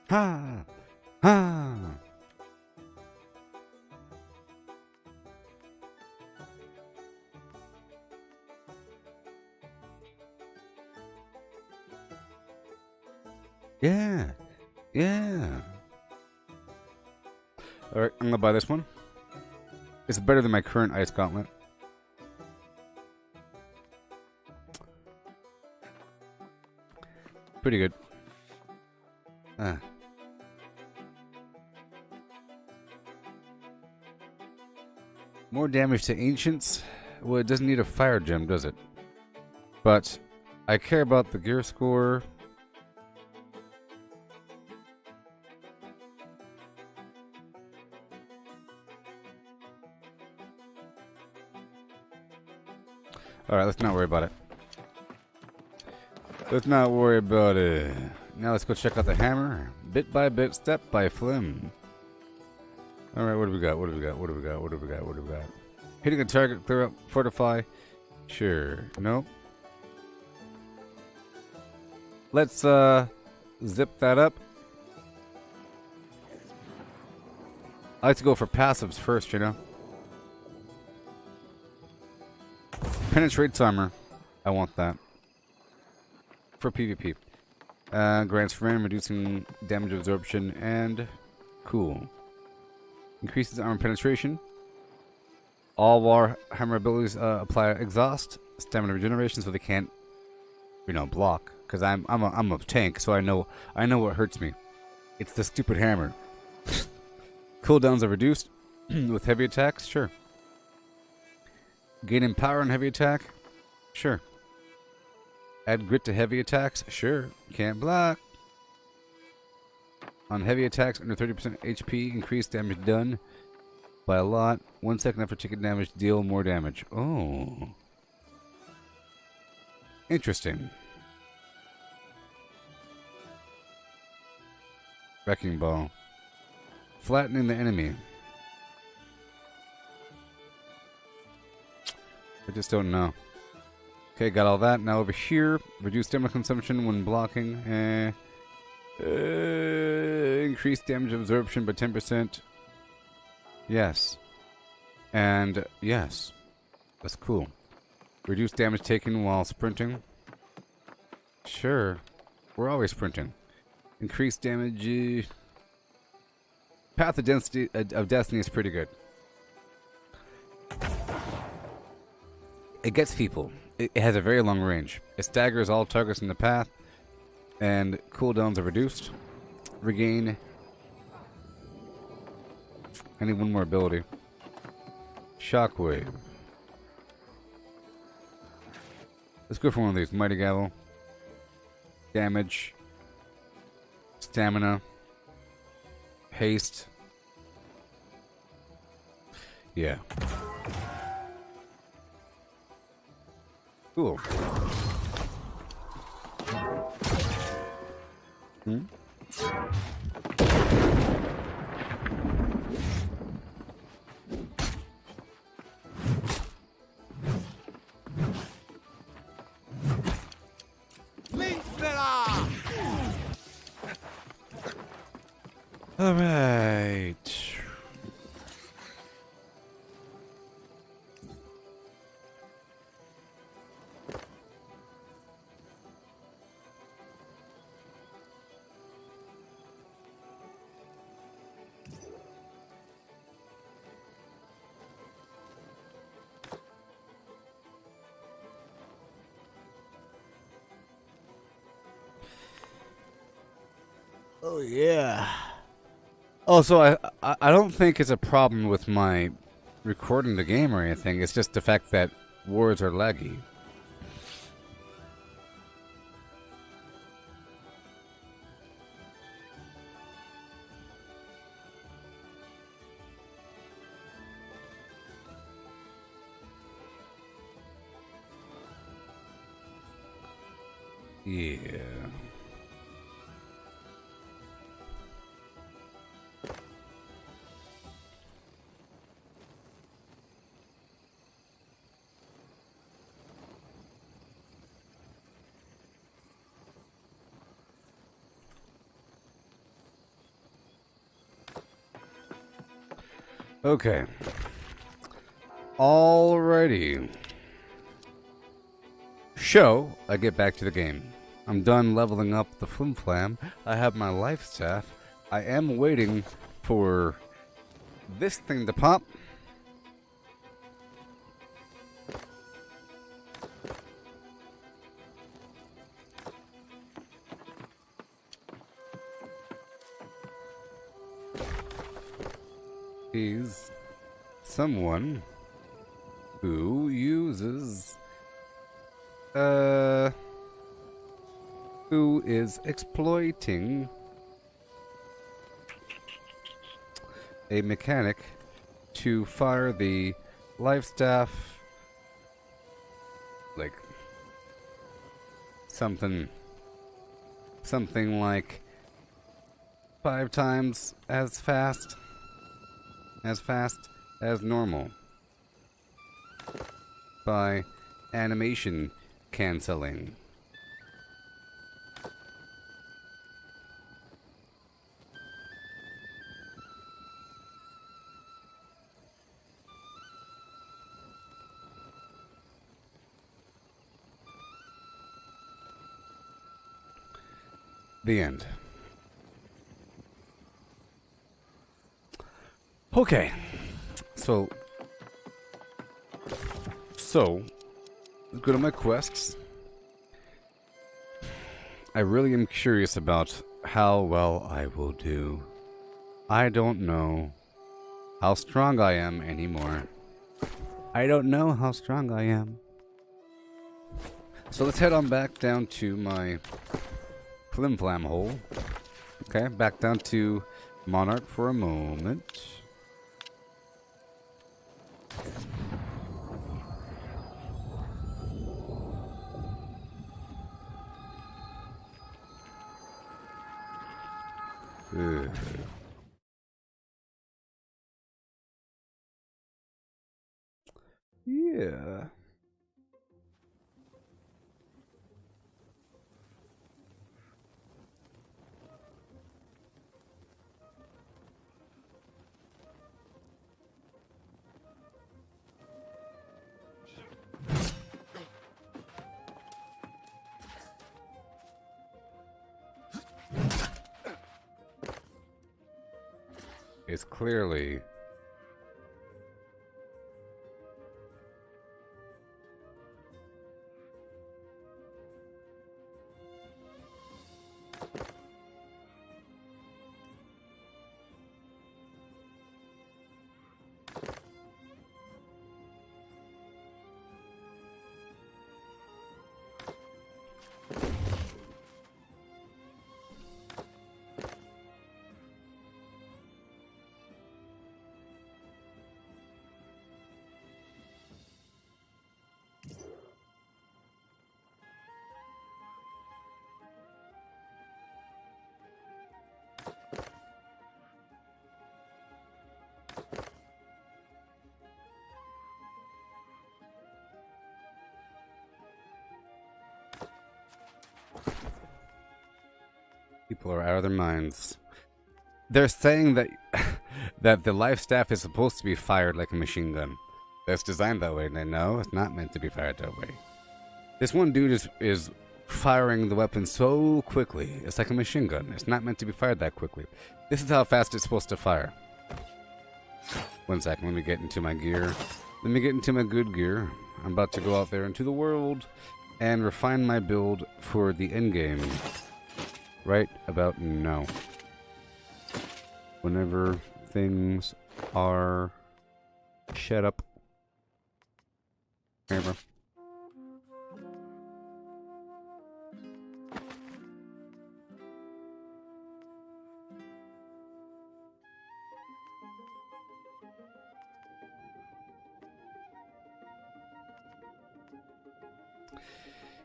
Ha! Ha! Yeah. Yeah. Alright, I'm gonna buy this one. It's better than my current ice gauntlet. Pretty good. Ah. More damage to ancients. Well, it doesn't need a fire gem, does it? But I care about the gear score. Alright, let's not worry about it. Let's not worry about it. Now let's go check out the hammer. Bit by bit, step by flim. Alright, what do we got? What do we got? What do we got? What do we got? What do we got? Hitting a target, clear up, fortify. Sure. Nope. Let's zip that up. I like to go for passives first, you know. Penetrates armor. I want that. For PvP. Grants frame, reducing damage absorption, and cool. Increases armor penetration. All Warhammer abilities apply exhaust, stamina regeneration, so they can't, you know, block. Because I'm a tank, so I know what hurts me. It's the stupid hammer. Cooldowns are reduced with heavy attacks, sure. Gaining power on heavy attack, sure. Add grit to heavy attacks, sure. Can't block. On heavy attacks under 30% HP, increase damage done by a lot. 1 second after taking damage, deal more damage. Oh. Interesting. Wrecking ball. Flattening the enemy. I just don't know. Okay, got all that. Now over here, reduce stamina consumption when blocking. Increase damage absorption by 10%. Yes. And yes. That's cool. Reduce damage taken while sprinting. Sure. We're always sprinting. Increase damage. Path of Destiny is pretty good. It gets people. It has a very long range. It staggers all targets in the path, and cooldowns are reduced. Regain. I need one more ability. Shockwave. Let's go for one of these. Mighty Gavel. Damage. Stamina. Haste. Yeah. Cool. Hmm? All right. Oh yeah. Also, I don't think it's a problem with my recording the game or anything. It's just the fact that words are laggy. Yeah. Okay. Alrighty. I get back to the game. I'm done leveling up the Flim Flam. I have my life staff. I am waiting for this thing to pop. He's someone who uses who is exploiting a mechanic to fire the life staff, like something like 5 times as fast as normal by animation canceling. The end. Okay. So let's go to my quests. I really am curious about how well I will do. I don't know how strong I am anymore. I don't know how strong I am. So let's head on back down to my flim-flam hole. Okay, back down to Monarch for a moment. Ugh. Yeah. It's clearly people are out of their minds. They're saying that that the life staff is supposed to be fired like a machine gun. That's designed that way, and no, it's not meant to be fired that way. This one dude is firing the weapon so quickly. It's like a machine gun. It's not meant to be fired that quickly. This is how fast it's supposed to fire. One second, let me get into my gear. Let me get into my good gear. I'm about to go out there into the world and refine my build for the end game. Right about now. Whenever things are shut up. Here, bro.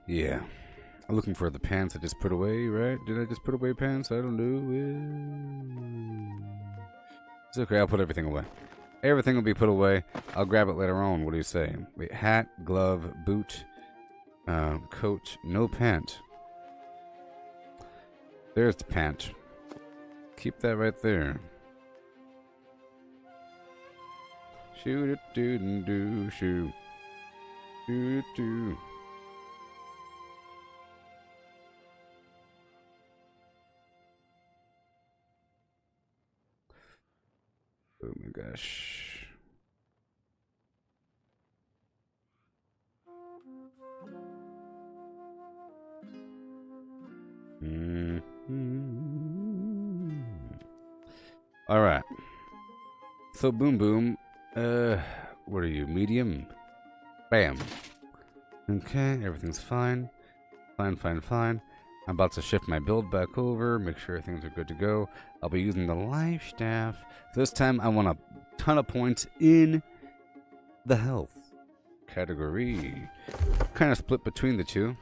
Yeah. I'm looking for the pants I just put away, right? Did I just put away pants? I don't know. It's okay, I'll put everything away. Everything will be put away. I'll grab it later on. What do you say? Wait, hat, glove, boot, coat, no pant. There's the pant. Keep that right there. Shoot it, do, shoot. Shoot it, do. Oh my gosh. Alright. So Boom Boom, what are you, medium? Bam. Okay, everything's fine. Fine. I'm about to shift my build back over, make sure things are good to go. I'll be using the life staff. This time I want a ton of points in the health category. Kind of split between the two.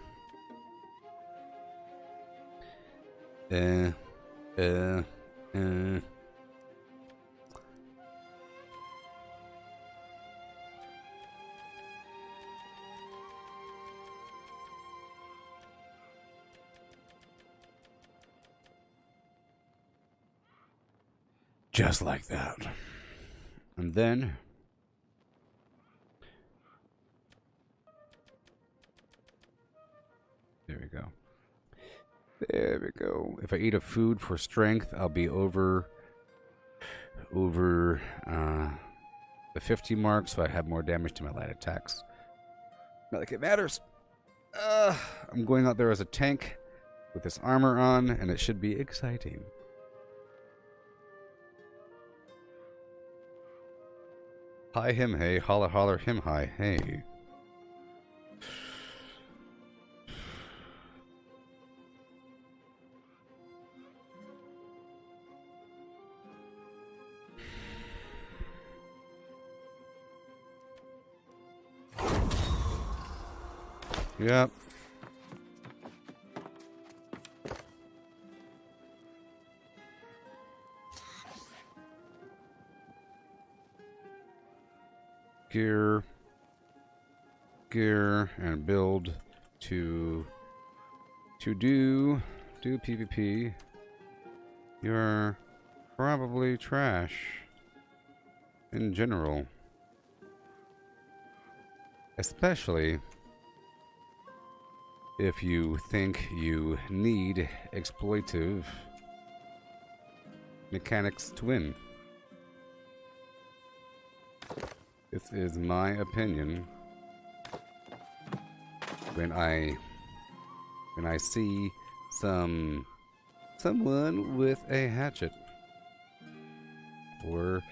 Just like that. And then there we go. There we go. If I eat a food for strength, I'll be over the 50 mark, so I have more damage to my light attacks. Not like it matters. I'm going out there as a tank with this armor on, and it should be exciting. Hi him hey, holler holler him hi hey. Yep. Gear and build to do PvP. You're probably trash in general, especially if you think you need exploitive mechanics to win. This is my opinion. When I see someone with a hatchet or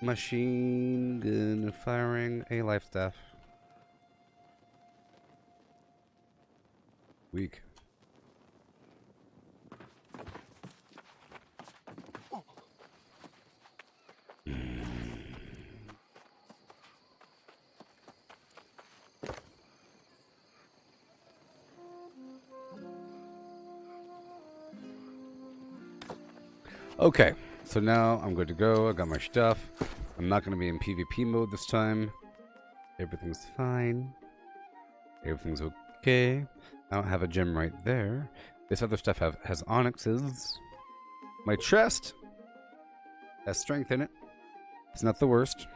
machine gun firing a life staff. Weak. Okay, so now I'm good to go. I got my stuff. I'm not going to be in PvP mode this time. Everything's fine. Everything's okay. I don't have a gem right there. This other stuff has onyxes. My chest has strength in it. It's not the worst.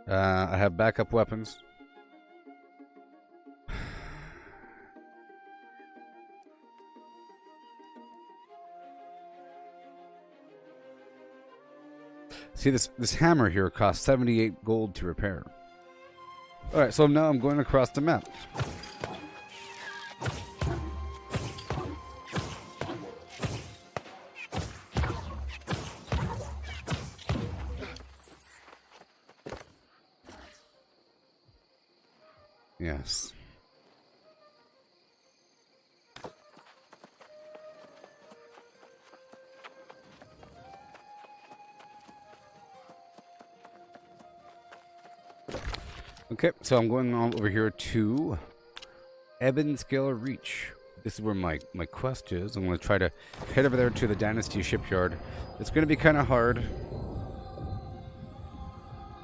I have backup weapons. See, this hammer here costs 78 gold to repair. Alright, so now I'm going across the map. Yes. Okay, so I'm going on over here to Ebonscale Reach. This is where my quest is. I'm going to try to head over there to the Dynasty Shipyard. It's going to be kind of hard.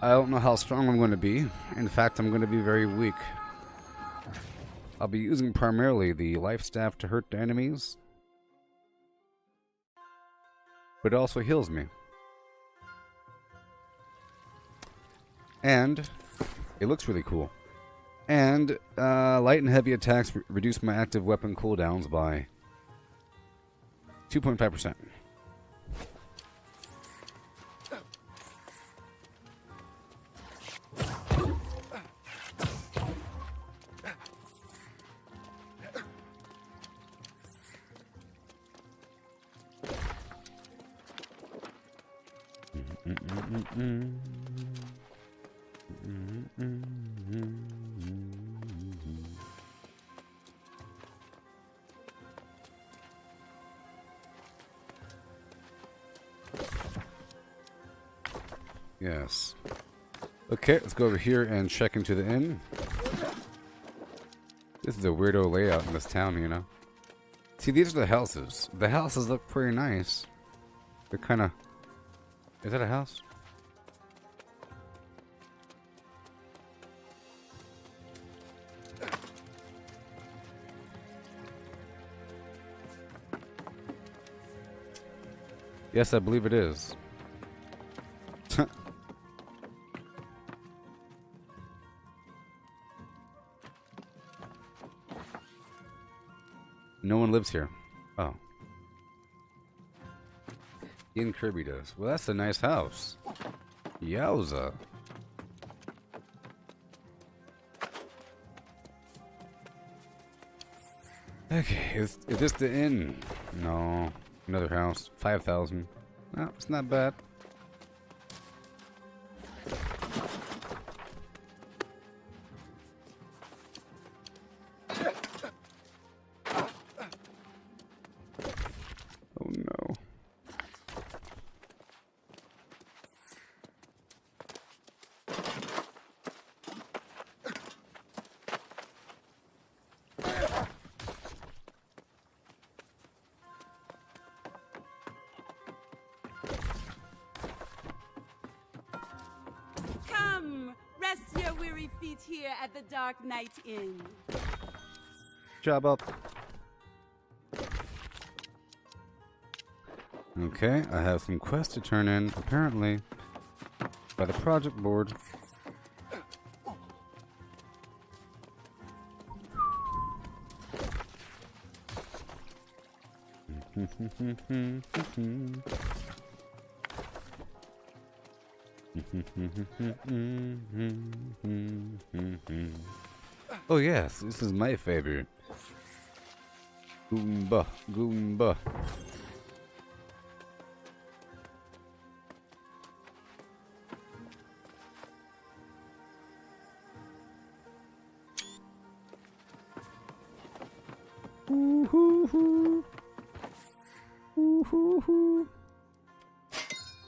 I don't know how strong I'm going to be. In fact, I'm going to be very weak. I'll be using primarily the life staff to hurt the enemies. But it also heals me. And it looks really cool. And light and heavy attacks reduce my active weapon cooldowns by 2.5%. Yes. Okay, let's go over here and check into the inn. This is a weirdo layout in this town, you know. See, these are the houses. The houses look pretty nice. They're kind of... Is that a house? Yes, I believe it is. No one lives here. Oh. Ian Kirby does. Well, that's a nice house. Yowza. Okay, is this the inn? No. Another house. 5,000. No, it's not bad. Oh no. Come, rest your weary feet here at the Dark Night Inn. Job up. Okay, I have some quests to turn in, apparently, by the project board. Oh yes, this is my favorite. Goomba, Goomba.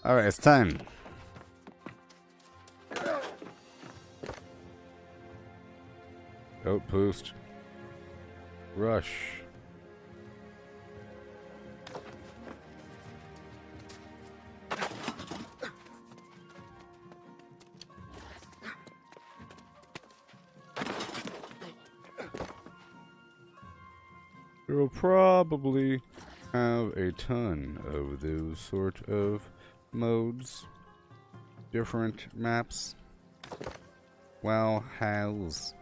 Alright, it's time. Outpost. Rush. You'll probably have a ton of those sort of modes. Different maps. WoW has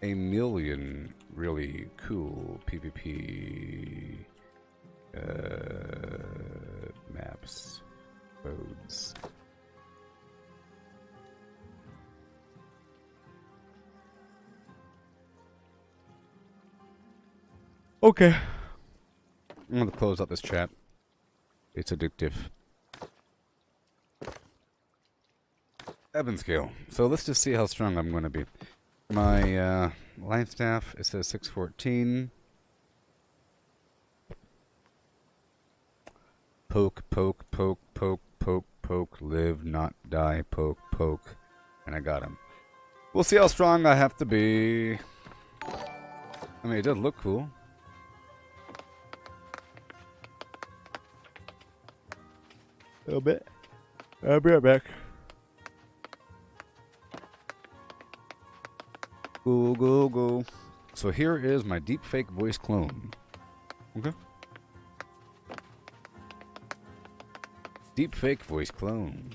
a million really cool PvP maps, modes. Okay. I'm gonna close out this chat. It's addictive. Ebb scale. So let's just see how strong I'm gonna be. My line staff, it says 614. Poke, poke, poke, poke, poke, poke, live, not die, poke, poke. And I got him. We'll see how strong I have to be. I mean, it does look cool. A little bit. I'll be right back. Go, go, go. So here is my deepfake voice clone. Okay. Deepfake voice clone.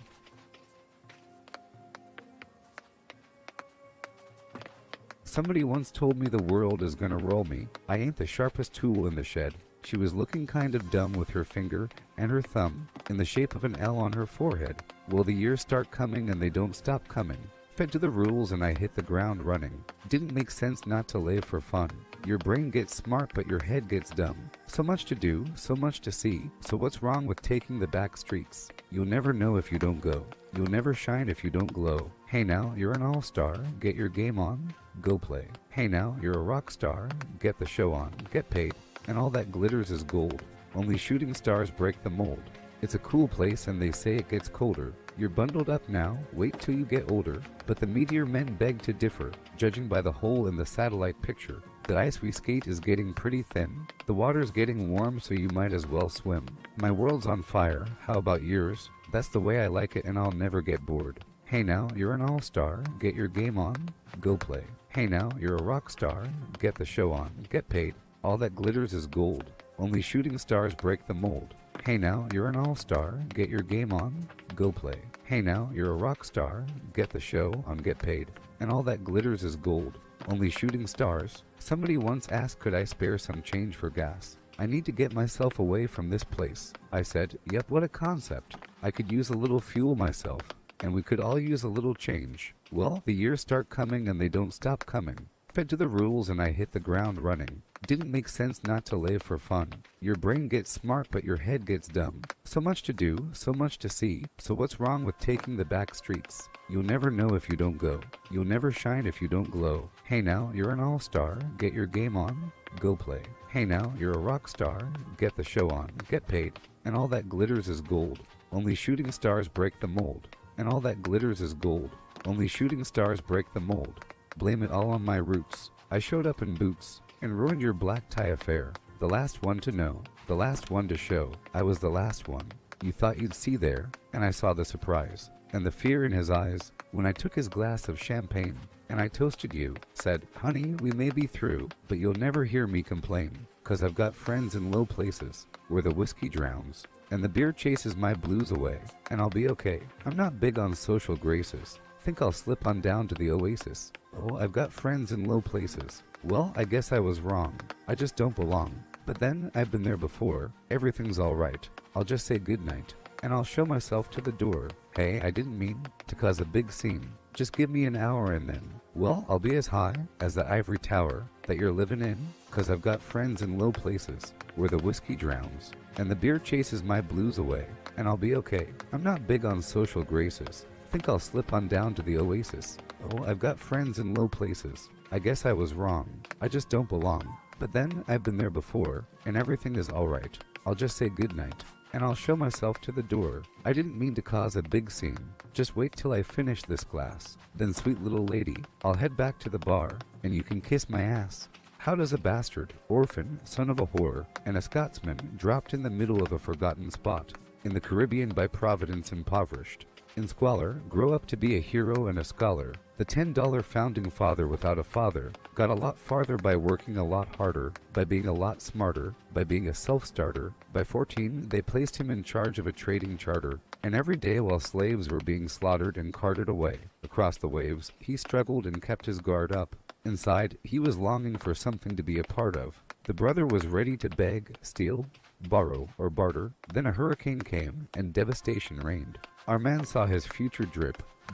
Somebody once told me the world is gonna roll me. I ain't the sharpest tool in the shed. She was looking kind of dumb with her finger and her thumb in the shape of an L on her forehead. Well, the years start coming and they don't stop coming. Fed to the rules and I hit the ground running. Didn't make sense not to live for fun. Your brain gets smart but your head gets dumb. So much to do, so much to see. So what's wrong with taking the back streets? You'll never know if you don't go. You'll never shine if you don't glow. Hey now, you're an all-star. Get your game on. Go play. Hey now, you're a rock star. Get the show on. Get paid. And all that glitters is gold. Only shooting stars break the mold. It's a cool place and they say it gets colder. You're bundled up now, wait till you get older. But the meteor men beg to differ, judging by the hole in the satellite picture. The ice we skate is getting pretty thin. The water's getting warm, so you might as well swim. My world's on fire, how about yours? That's the way I like it, and I'll never get bored. Hey now, you're an all-star, get your game on, go play. Hey now, you're a rock star, get the show on, get paid. All that glitters is gold, only shooting stars break the mold. Hey now, you're an all-star, get your game on, go play. Hey now, you're a rock star, get the show on, get paid. And all that glitters is gold, only shooting stars. Somebody once asked could I spare some change for gas. I need to get myself away from this place. I said, yep, what a concept. I could use a little fuel myself, and we could all use a little change. Well, the years start coming and they don't stop coming. Fed to the rules and I hit the ground running. Didn't make sense not to live for fun. Your brain gets smart but your head gets dumb. So much to do, so much to see. So what's wrong with taking the back streets? You'll never know if you don't go. You'll never shine if you don't glow. Hey now, you're an all-star, get your game on, go play. Hey now, you're a rock star, get the show on, get paid. And all that glitters is gold. Only shooting stars break the mold. And all that glitters is gold. Only shooting stars break the mold. Blame it all on my roots. I showed up in boots and ruined your black tie affair. The last one to know, the last one to show. I was the last one. You thought you'd see there, and I saw the surprise and the fear in his eyes when I took his glass of champagne and I toasted you, said, honey, we may be through, but you'll never hear me complain, 'cause I've got friends in low places where the whiskey drowns and the beer chases my blues away, and I'll be okay. I'm not big on social graces. Think I'll slip on down to the oasis. Oh, I've got friends in low places. Well, I guess I was wrong. I just don't belong. But then, I've been there before. Everything's alright. I'll just say goodnight, and I'll show myself to the door. Hey, I didn't mean to cause a big scene. Just give me an hour and then, well, I'll be as high as the ivory tower that you're living in, 'cause I've got friends in low places where the whiskey drowns and the beer chases my blues away, and I'll be okay. I'm not big on social graces. Think I'll slip on down to the oasis. Oh, I've got friends in low places. I guess I was wrong. I just don't belong. But then, I've been there before, and everything is alright. I'll just say goodnight, and I'll show myself to the door. I didn't mean to cause a big scene. Just wait till I finish this glass. Then, sweet little lady, I'll head back to the bar, and you can kiss my ass. How does a bastard, orphan, son of a whore, and a Scotsman dropped in the middle of a forgotten spot, in the Caribbean by Providence impoverished, in squalor, grow up to be a hero and a scholar? The $10 founding father without a father got a lot farther by working a lot harder, by being a lot smarter, by being a self-starter. By 14, they placed him in charge of a trading charter, and every day while slaves were being slaughtered and carted away across the waves, he struggled and kept his guard up. Inside, he was longing for something to be a part of. The brother was ready to beg, steal, borrow, or barter. Then a hurricane came, and devastation reigned. Our man saw his future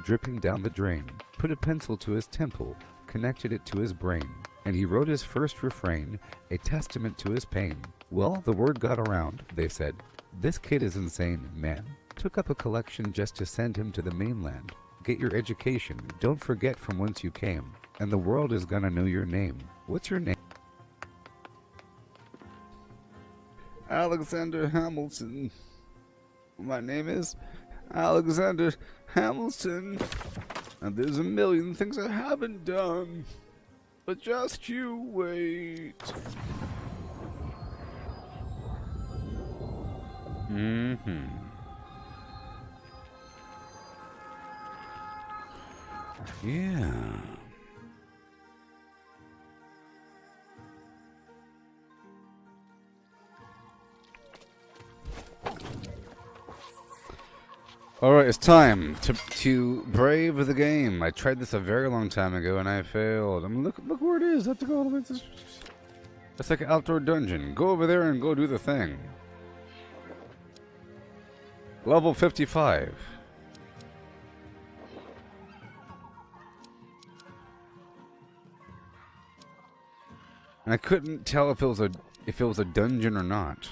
dripping down the drain, put a pencil to his temple, connected it to his brain, and he wrote his first refrain, a testament to his pain. Well, the word got around, they said. This kid is insane, man. Took up a collection just to send him to the mainland. Get your education, don't forget from whence you came, and the world is gonna know your name. What's your name? Alexander Hamilton. My name is Alexander Hamilton, and there's a million things I haven't done, but just you wait. Yeah. Alright, it's time to brave the game. I tried this a very long time ago and I failed. I mean, look where it is. I have to go all the way to... It's like an outdoor dungeon. Go over there and go do the thing. Level 55. And I couldn't tell if it was a dungeon or not.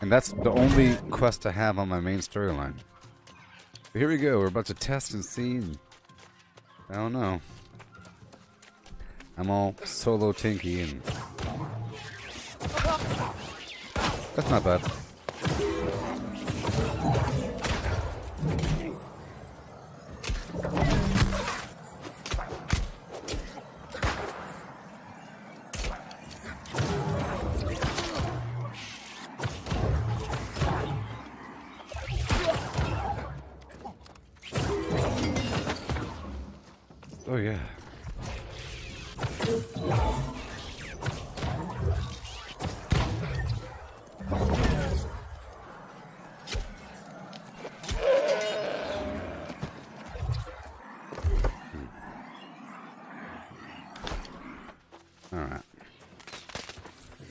And that's the only quest I have on my main storyline. But here we go, we're about to test and see. I don't know. I'm all solo tinky and... That's not bad. Oh yeah. Alright.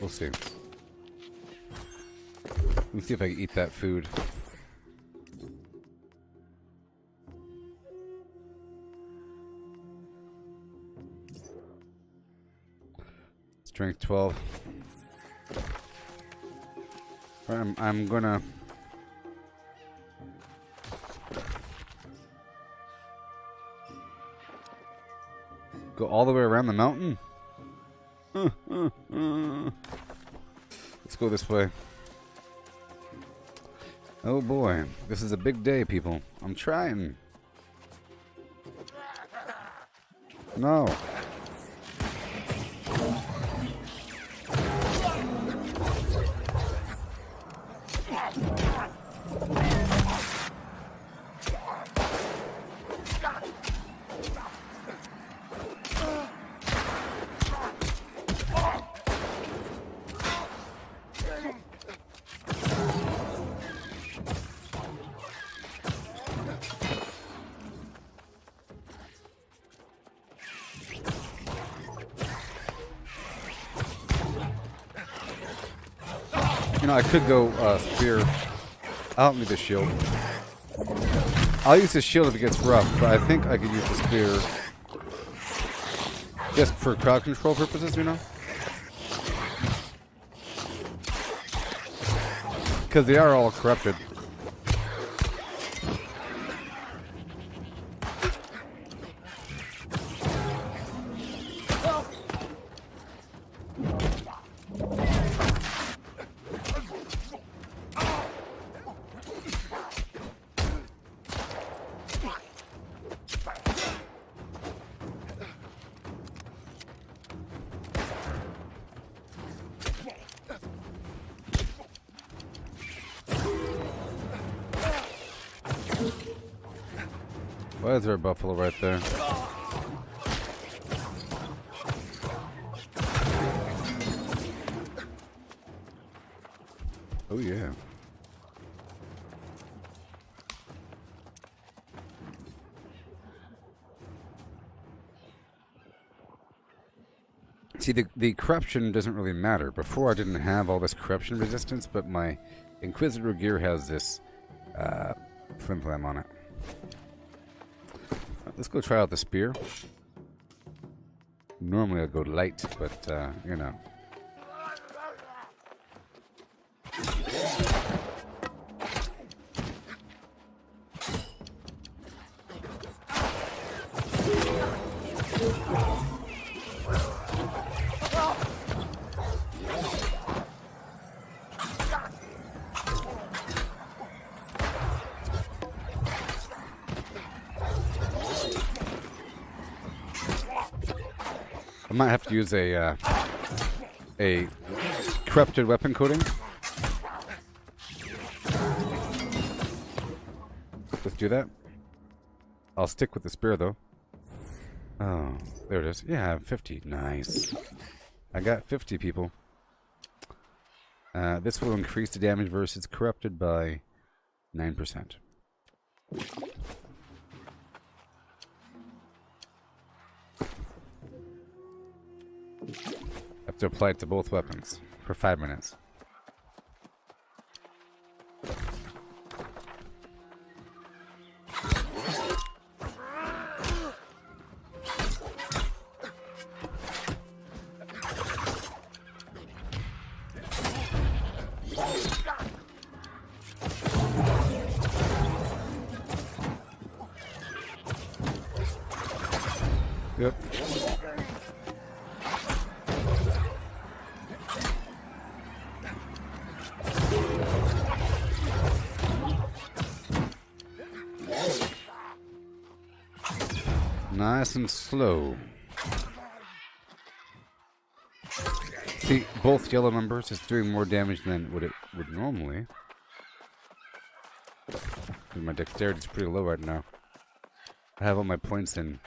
We'll see. Let's see if I can eat that food. Strength 12. I'm gonna go all the way around the mountain. Let's go this way. Oh boy, this is a big day, people. I'm trying. No. You know, I could go spear. I don't need the shield. I'll use the shield if it gets rough, but I think I could use the spear just for crowd control purposes, you know? Because they are all corrupted. Why is there a buffalo right there? Oh yeah. See, the corruption doesn't really matter. Before I didn't have all this corruption resistance, but my Inquisitor gear has this flim flam on it. Let's go try out the spear. Normally I'd go light, but, you know. I might have to use a corrupted weapon coating. Let's do that. I'll stick with the spear though. Oh, there it is. Yeah, 50. Nice. I got 50 people. This will increase the damage versus corrupted by 9%. Have to apply it to both weapons for 5 minutes. Yep. Nice and slow. See, both yellow members is doing more damage than what it would normally. My dexterity is pretty low right now. I have all my points in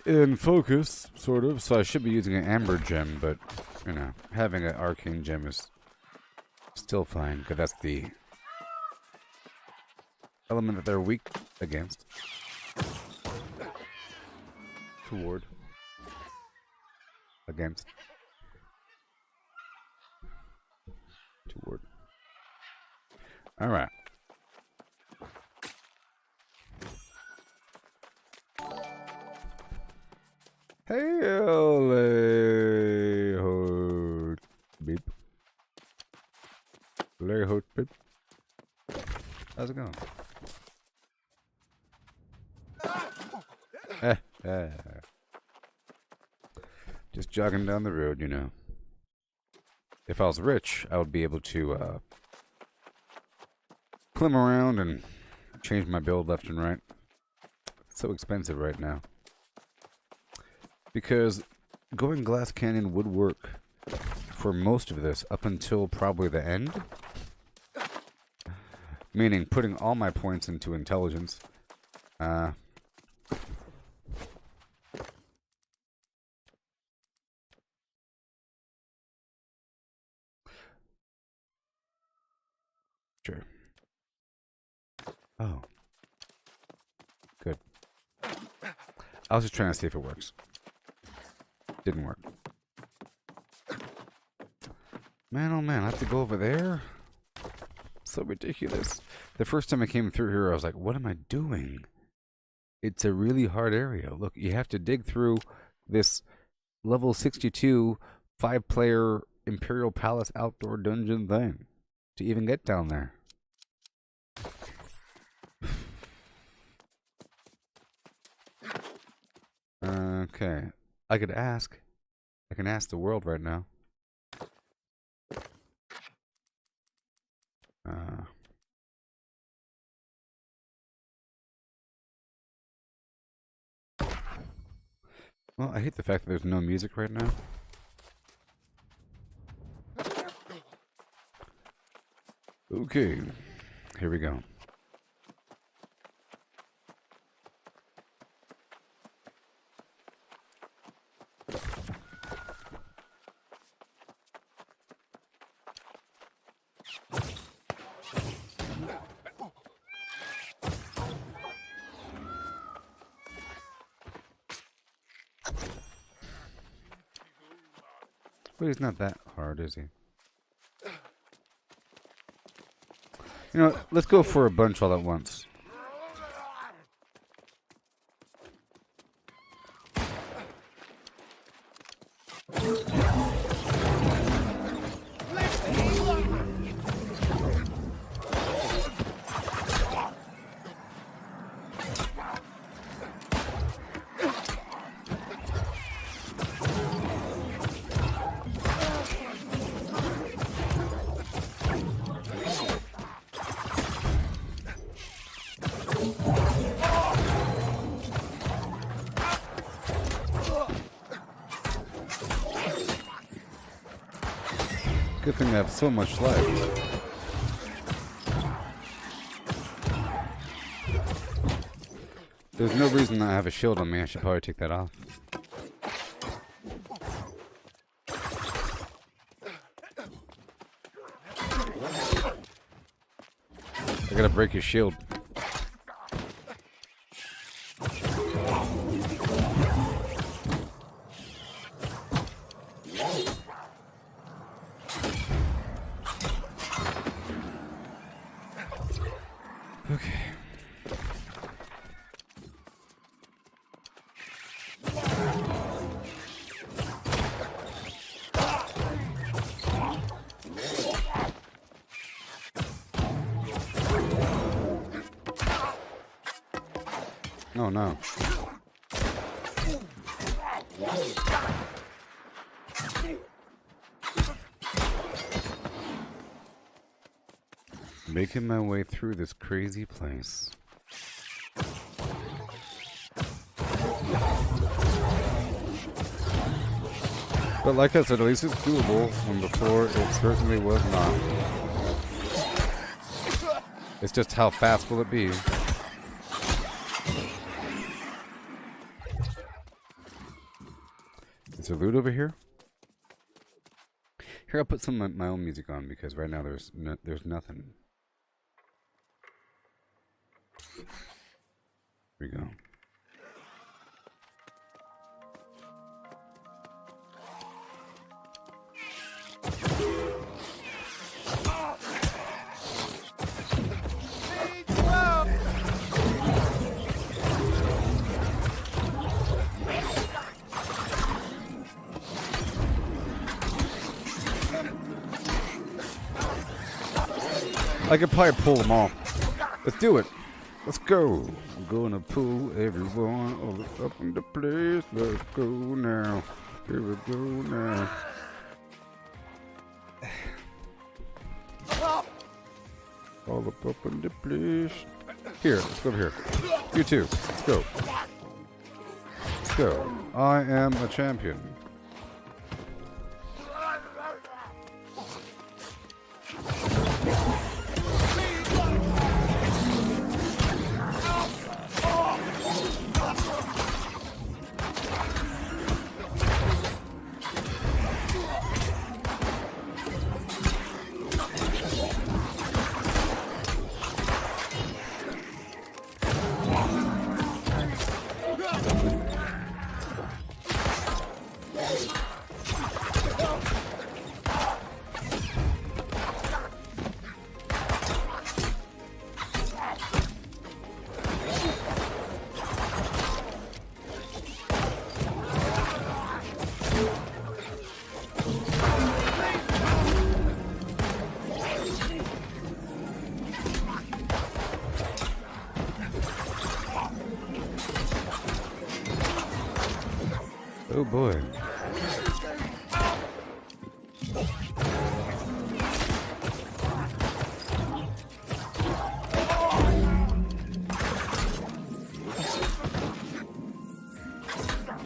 in focus, sort of. So I should be using an amber gem, but you know, having an arcane gem is still fine because that's the element that they're weak against. Toward. Against. Toward. Alright. Hey, ole, ho, beep. Larry ho, beep. How's it going? Just jogging down the road, you know. If I was rich, I would be able to climb around and change my build left and right. It's so expensive right now. Because going Glass Canyon would work for most of this up until probably the end. Meaning putting all my points into intelligence. Sure. Oh. Good. I was just trying to see if it works. Didn't work. Man, oh man, I have to go over there? So ridiculous. The first time I came through here, I was like, what am I doing? It's a really hard area. Look, you have to dig through this level 62 5-player Imperial Palace outdoor dungeon thing to even get down there. Okay. I could ask. I can ask the world right now. Well, I hate the fact that there's no music right now. Okay. Here we go. But he's not that hard, is he? You know, let's go for a bunch all at once. Good thing I have so much life. There's no reason I have a shield on me. I should probably take that off. I gotta break his shield. Okay. Oh no. Making my way through this crazy place. But like I said, at least it's doable, when before it certainly was not. It's just how fast will it be? Is there loot over here? Here, I'll put some of my own music on because right now there's nothing. Here we go. I could probably pull them all. Let's do it. Let's go. I'm gonna pull everyone all up in the place. Let's go now. Here we go now. All up in the place. Here, let's go over here. You too. Let's go. Let's go. I am a champion. Oh boy.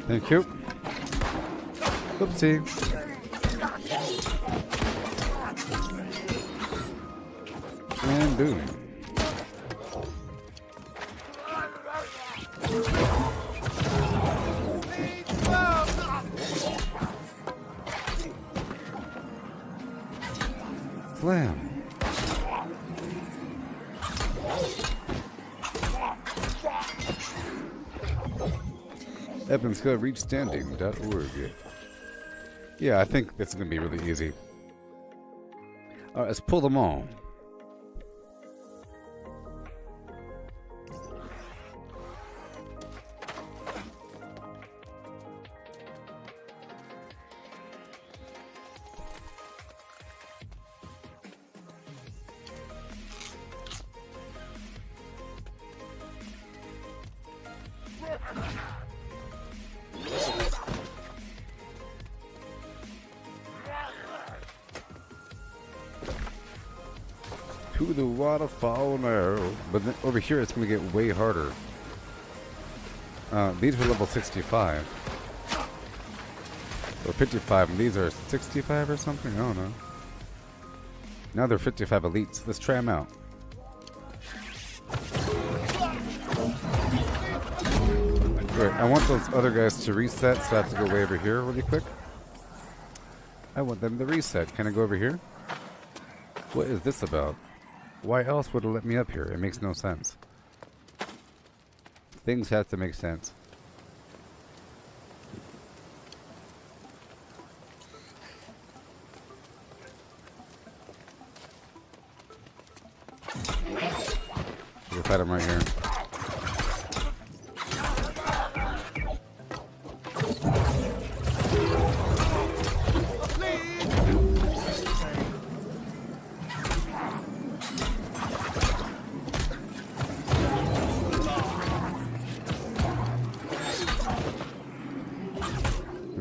Thank you. Oopsie. And boom. Slam. Evans Code reach standing.org. Yeah, I think this is going to be really easy. Alright, let's pull them all. To the waterfall now. But then over here it's going to get way harder. These were level 65. Or 55, and these are 65 or something? I don't know. Now they're 55 elites. Let's try them out. Wait, I want those other guys to reset, so I have to go way over here really quick. I want them to reset. Can I go over here? What is this about? Why else would it let me up here? It makes no sense. Things have to make sense. We'll fight him right here.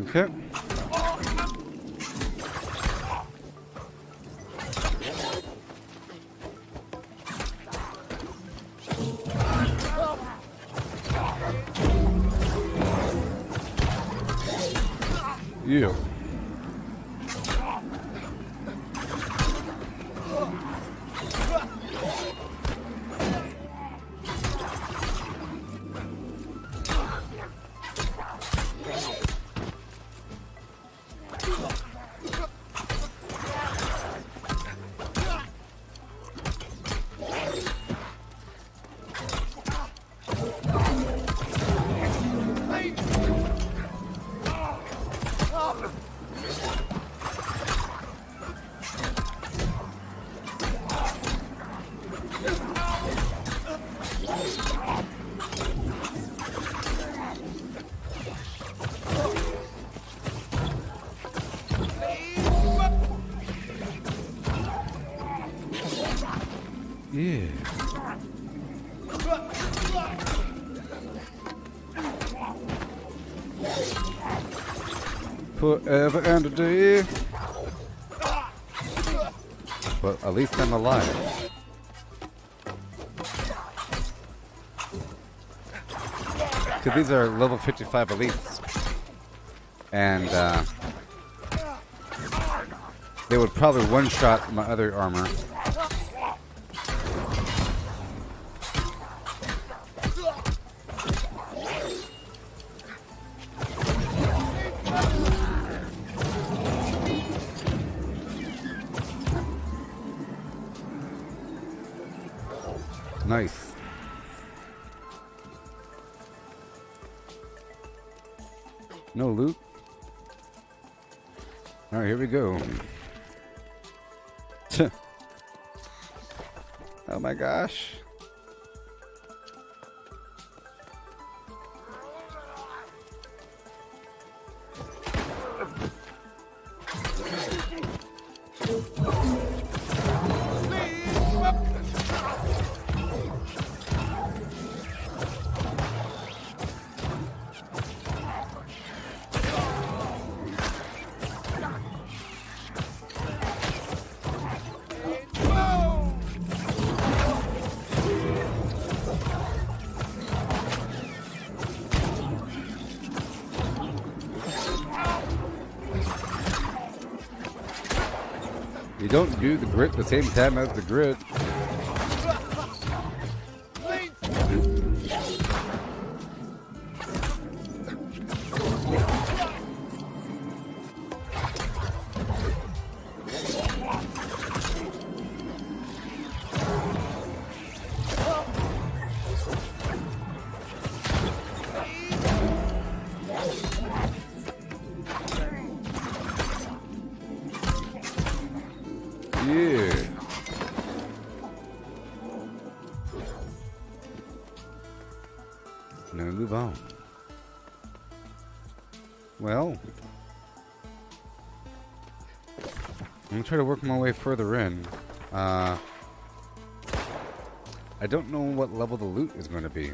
Okay. Yeah. Yeah. Forever and a day. But at least I'm alive. Because these are level 55 elites. And they would probably one-shot my other armor. Nice. No loot. All right, here we go. Oh my gosh. You don't do the grit at the same time as the grit. Yeah. Now move on. Well, I'm gonna try to work my way further in. I don't know what level the loot is going to be.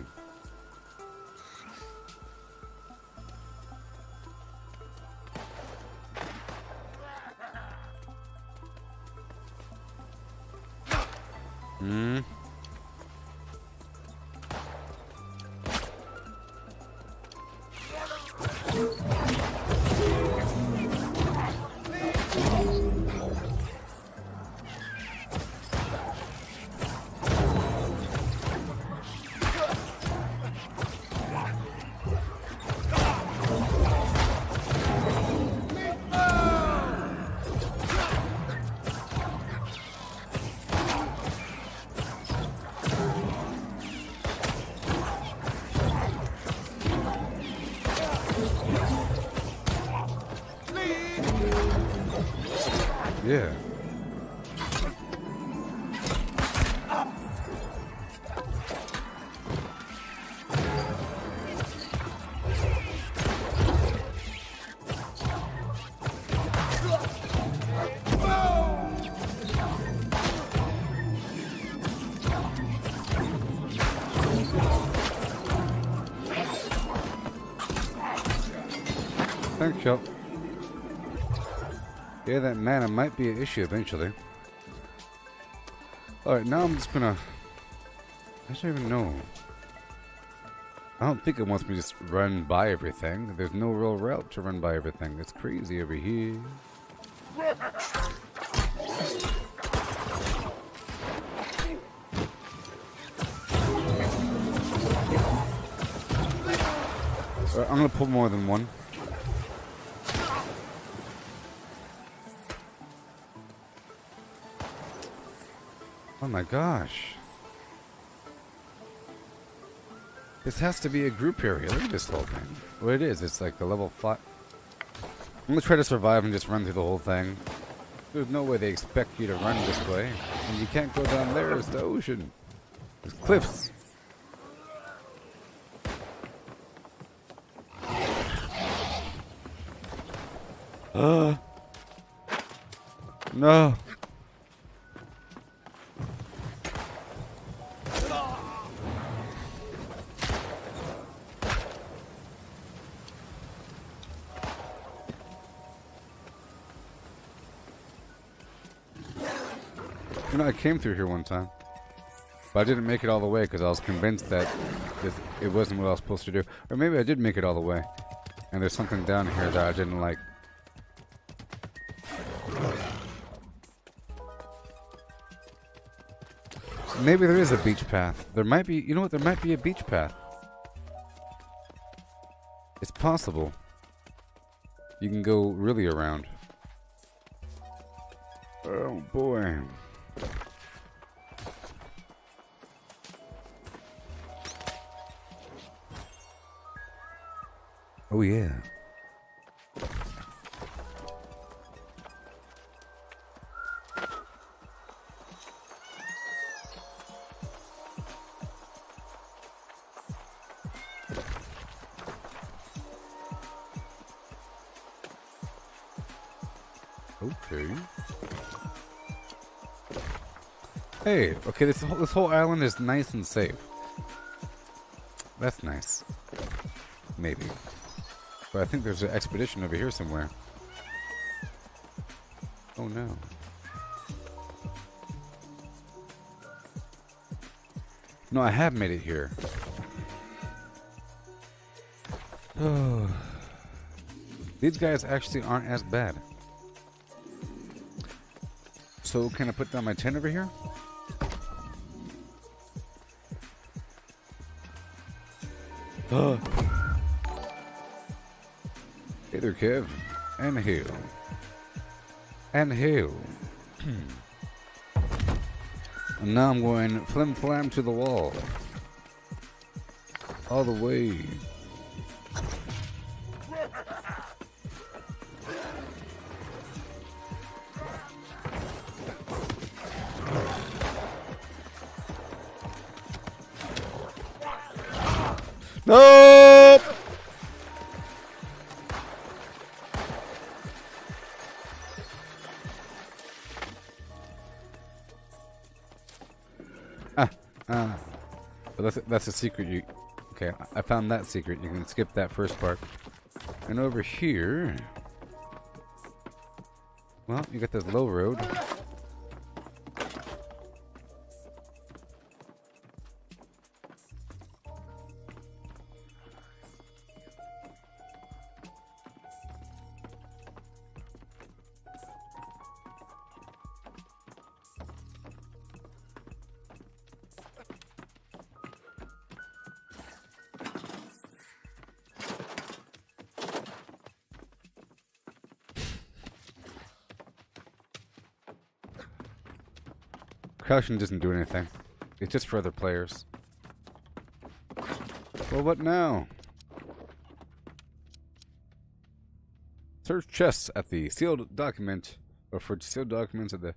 Yeah. Thanks, Chuck. Yeah, that mana might be an issue eventually. Alright, now I'm just gonna... I don't even know. I don't think it wants me to just run by everything. There's no real route to run by everything. It's crazy over here. Alright, I'm gonna pull more than one. Oh my gosh. This has to be a group area. Look at this whole thing. What it is, it's like a level 5. I'm gonna try to survive and just run through the whole thing. There's no way they expect you to run this way. And you can't go down there, it's the ocean. There's cliffs. No. You know, I came through here one time, but I didn't make it all the way because I was convinced that it wasn't what I was supposed to do. Or maybe I did make it all the way, and there's something down here that I didn't like. Maybe there is a beach path. There might be, you know what, there might be a beach path. It's possible. You can go really around. Oh boy. Oh yeah. Okay. Hey, okay, this whole island is nice and safe. That's nice. Maybe. But I think there's an expedition over here somewhere. Oh no. No, I have made it here. Oh. These guys actually aren't as bad. So can I put down my tent over here? Oh. Hey there, Kev. And hail. And hail. And now I'm going flim flam to the wall. All the way. Nope! But that's a secret. You okay? I found that secret. You can skip that first part. And over here, well, you got this low road. Caution doesn't do anything. It's just for other players. Well, what now? Search chests at the sealed document, or for sealed documents at the...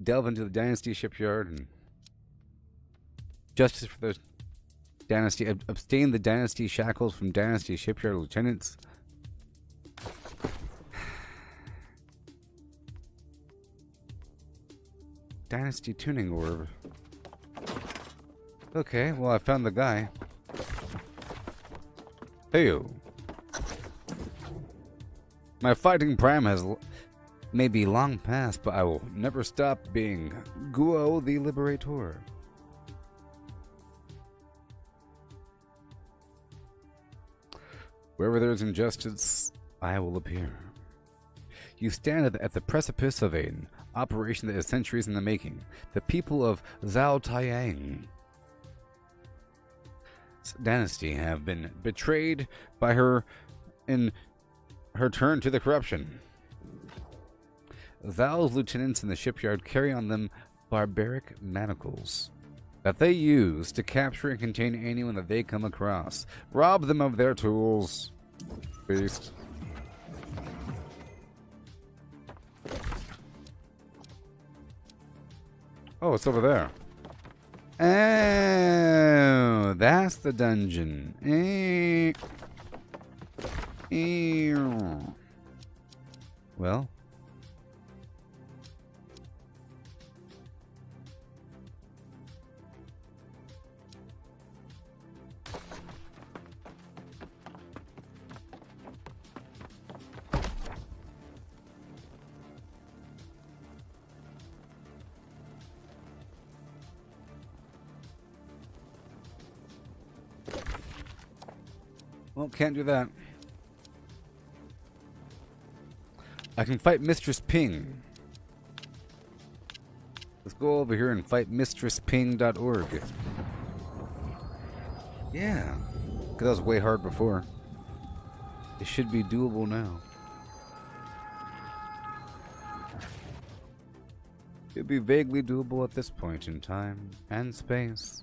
Delve into the Dynasty shipyard and... Justice for the Dynasty. Abstain the Dynasty shackles from Dynasty shipyard lieutenants. Dynasty tuning orb. Okay, well I found the guy. Heyo. My fighting prime has maybe long past, but I will never stop being Guo the Liberator. Wherever there is injustice, I will appear. You stand at the precipice of an operation that is centuries in the making. The people of Zhao Taiyang Dynasty have been betrayed by her in her turn to the corruption. Zhao's lieutenants in the shipyard carry on them barbaric manacles that they use to capture and contain anyone that they come across. Rob them of their tools. Beast. Oh, it's over there. Oh, that's the dungeon. Well. Well, can't do that. I can fight Mistress Ping. Let's go over here and fight mistressping.org. Yeah. Because that was way hard before. It should be doable now. It'd be vaguely doable at this point in time and space.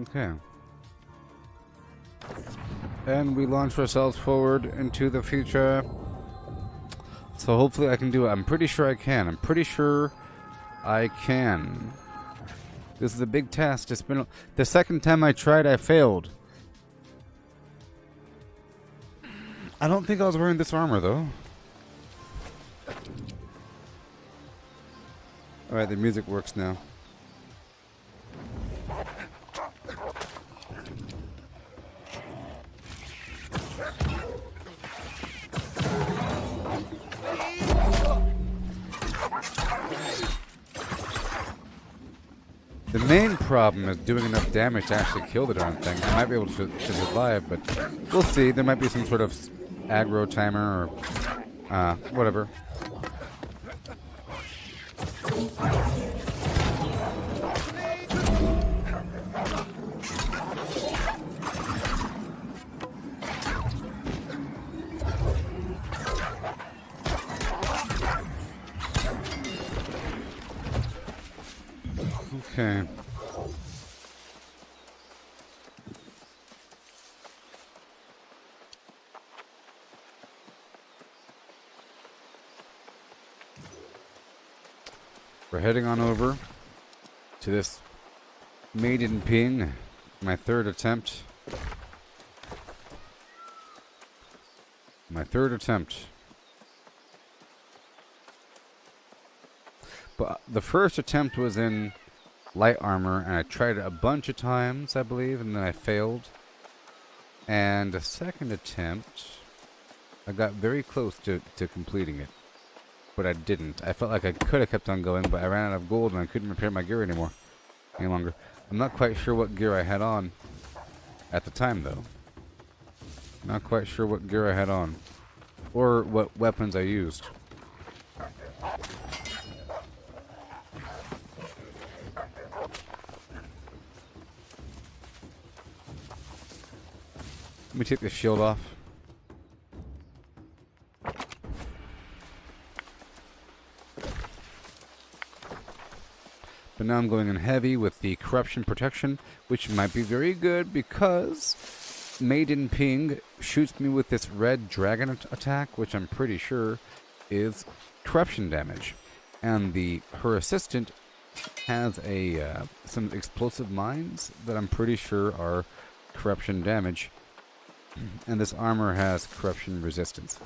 Okay. And we launch ourselves forward into the future. So hopefully I can do it. I'm pretty sure I can. I'm pretty sure I can. This is a big test. It's been the second time I tried, I failed. I don't think I was wearing this armor though. Alright, the music works now. The main problem is doing enough damage to actually kill the darn thing. I might be able to survive, but we'll see. There might be some sort of aggro timer or whatever. Okay. We're heading on over to this maiden ping, my third attempt. But the first attempt was in light armor, and I tried it a bunch of times, I believe, and then I failed. And the second attempt, I got very close to completing it, but I didn't. I felt like I could have kept on going, but I ran out of gold and I couldn't repair my gear any longer. I'm not quite sure what gear I had on at the time, though. Not quite sure what gear I had on, or what weapons I used. Let me take the shield off. But now I'm going in heavy with the corruption protection, which might be very good because Maiden Ping shoots me with this red dragon attack, which I'm pretty sure is corruption damage. And her assistant has some explosive mines that I'm pretty sure are corruption damage. And this armor has corruption resistance.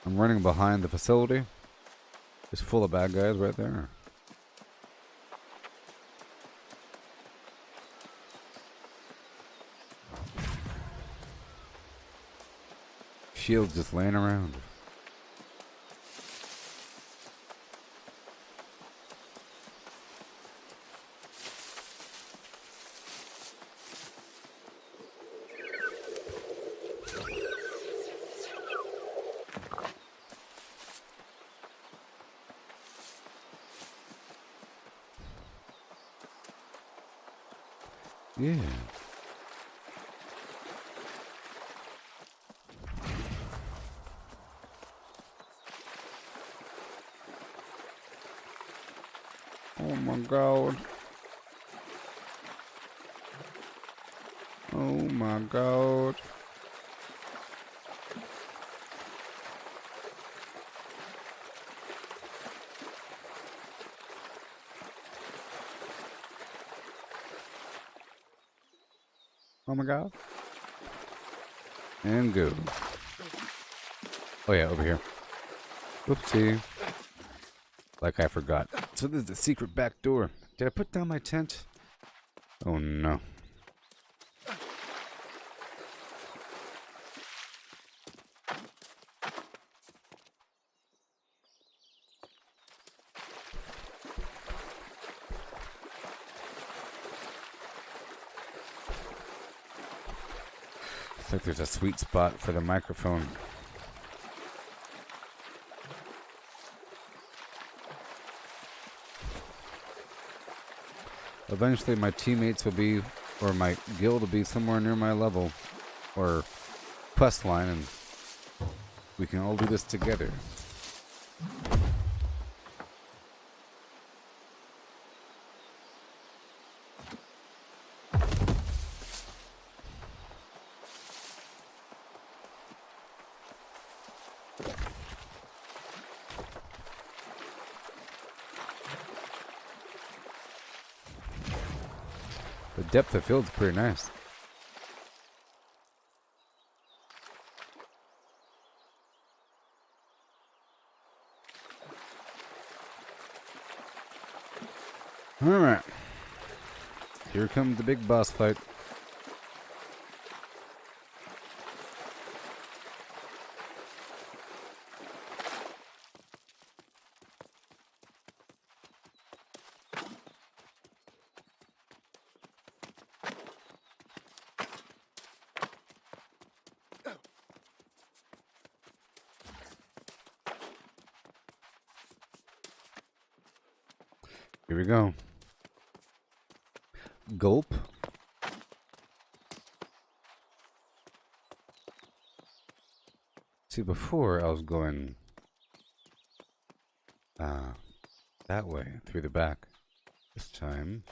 I'm running behind the facility. It's full of bad guys right there. Shields just laying around. Yeah. Oh my god. Oh my god. Oh my god. And go. Oh yeah, over here. Whoopsie. Like I forgot. So there's the secret back door. Did I put down my tent? Oh no. Looks like there's a sweet spot for the microphone. Eventually my teammates will be, or my guild will be somewhere near my level, or quest line, and we can all do this together. The depth of field's pretty nice. Alright. Here comes the big boss fight. Here we go. Gulp. See, before I was going that way through the back. This time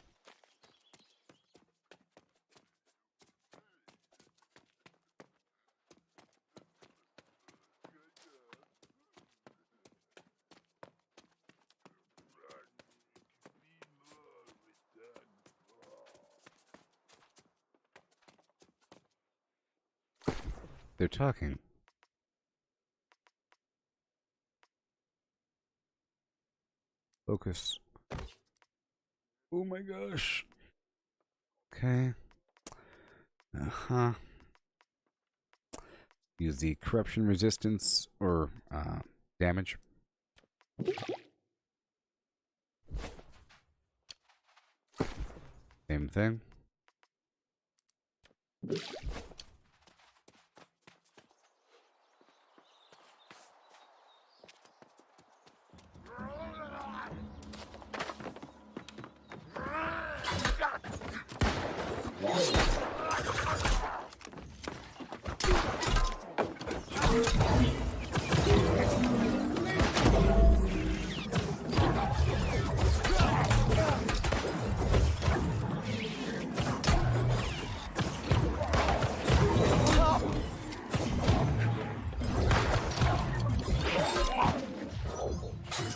they're talking. Focus. Oh my gosh. Okay. Use the corruption resistance or damage. Same thing.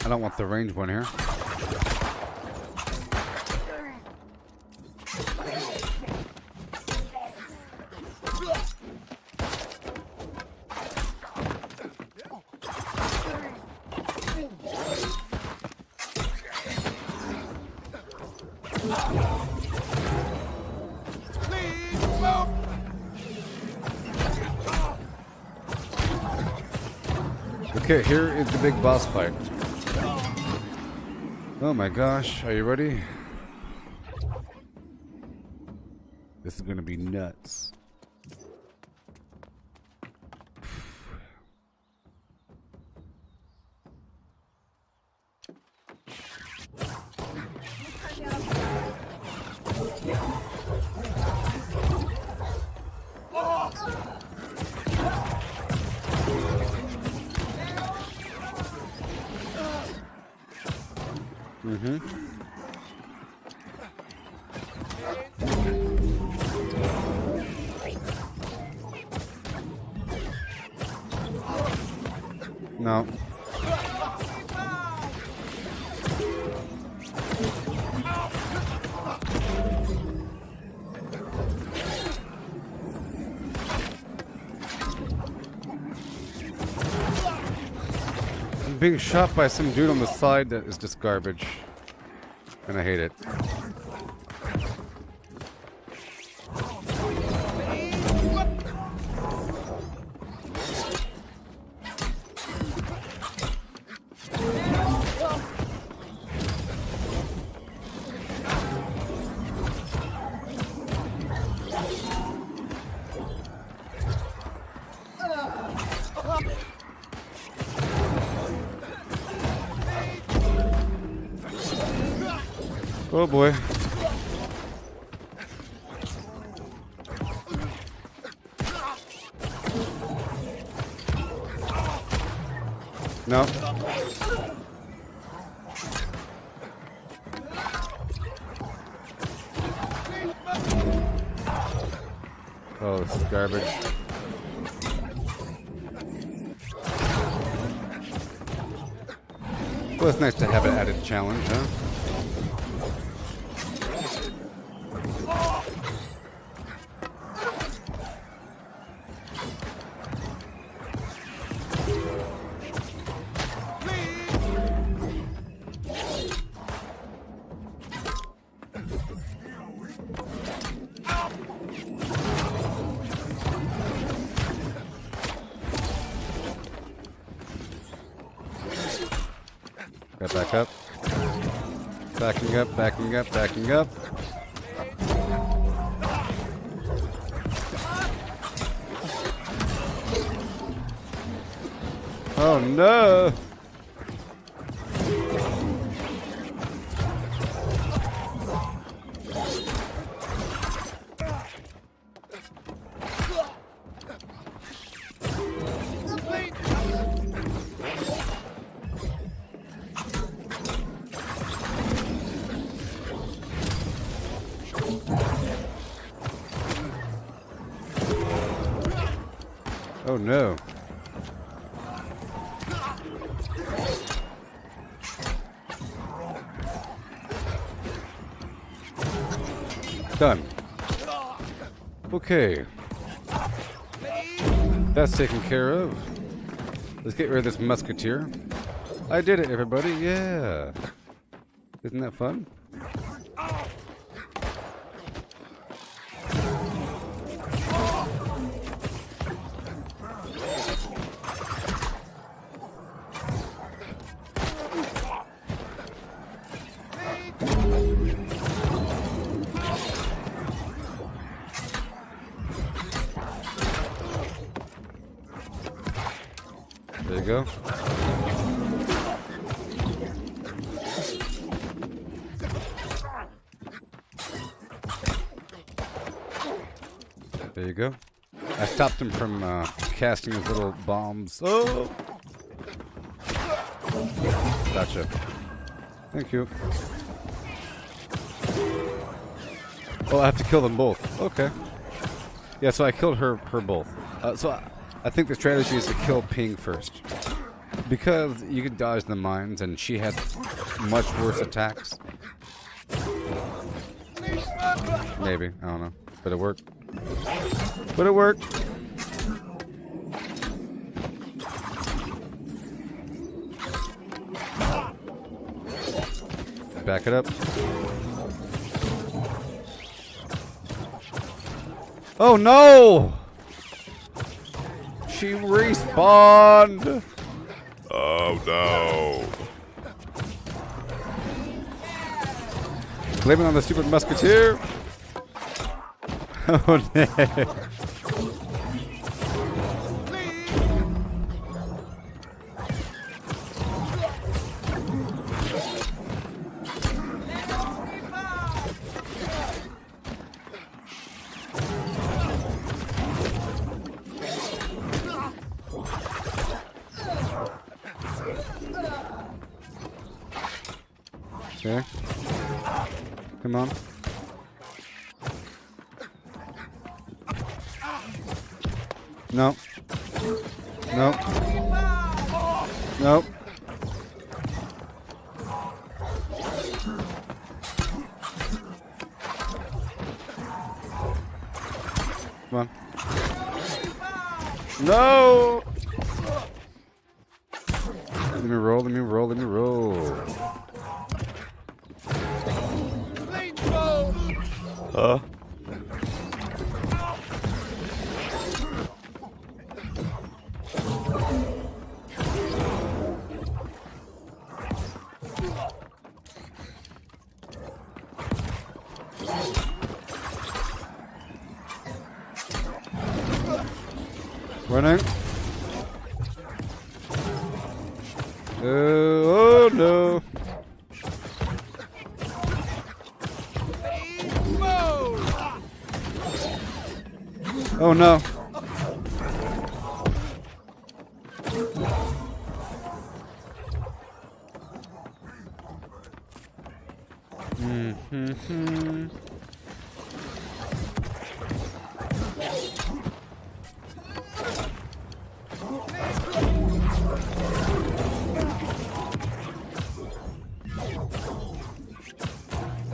I don't want the range one here. Okay, here is the big boss fight. Oh my gosh, are you ready? This is gonna be nuts. No. I'm being shot by some dude on the side that is just garbage. And I hate it. Oh boy. No. Oh, this is garbage. Well, it's nice to have an added challenge, huh? Got back up. Backing up, backing up, backing up. Oh no! Oh no. Done. Okay. That's taken care of. Let's get rid of this musketeer. I did it, everybody. Yeah. Isn't that fun? There you go. There you go. I stopped him from casting his little bombs. Oh! Gotcha. Thank you. Oh, I have to kill them both. Okay. Yeah, so I killed her both. I think the strategy is to kill Ping first. Because you can dodge the mines, and she has much worse attacks. Maybe. I don't know. But it worked. But it worked. Back it up. Oh no! She respawned! Oh no! Blame it on the stupid musketeer! Oh no! Okay. Come on. No. No. No. Come on. No! Let me roll, let me roll, let me roll. Huh? Running. Oh no. Oh no. Mm-hmm.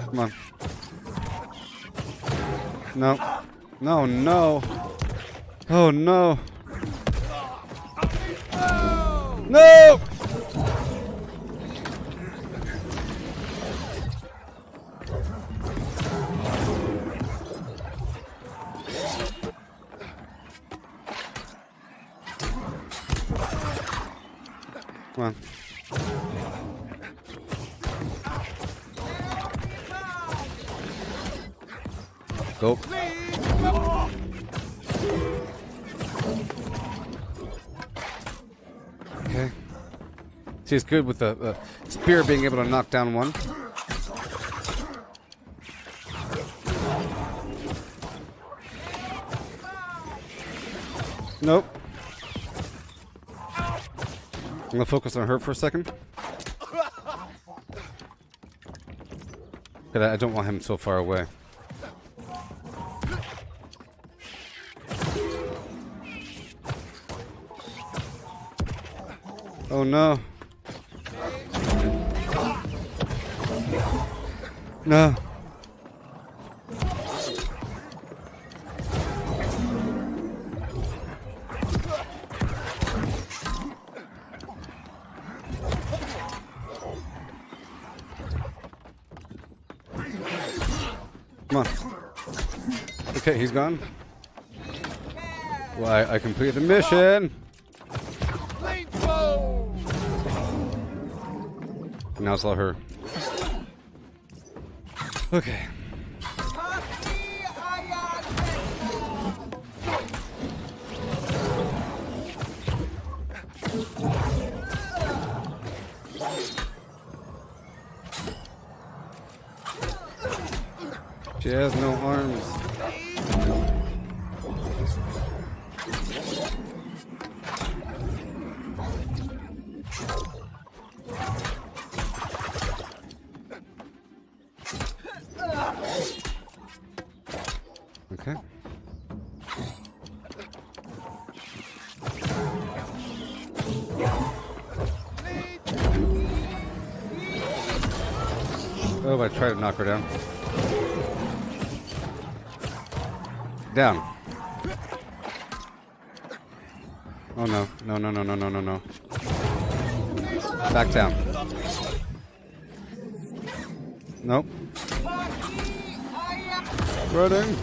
Come on. No. No, no. Oh no. No! Come on. Go. Okay. See, it's good with the spear being able to knock down one. Nope. I'm gonna focus on her for a second. But I don't want him so far away. Oh no. No. Come on. Okay, he's gone. Well, I completed the mission. Now it's all her. Okay. She has no arms. Okay. Oh, I tried to knock her down. Down. Oh no. No, no, no, no, no, no, no. Back down. Nope. Running.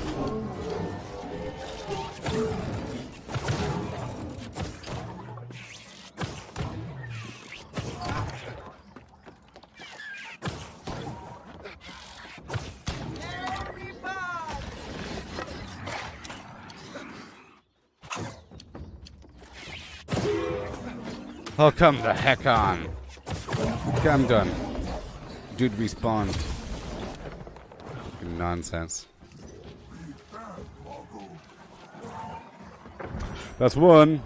Oh, come the heck on. Okay, I'm done. Dude respawned. Nonsense. That's one.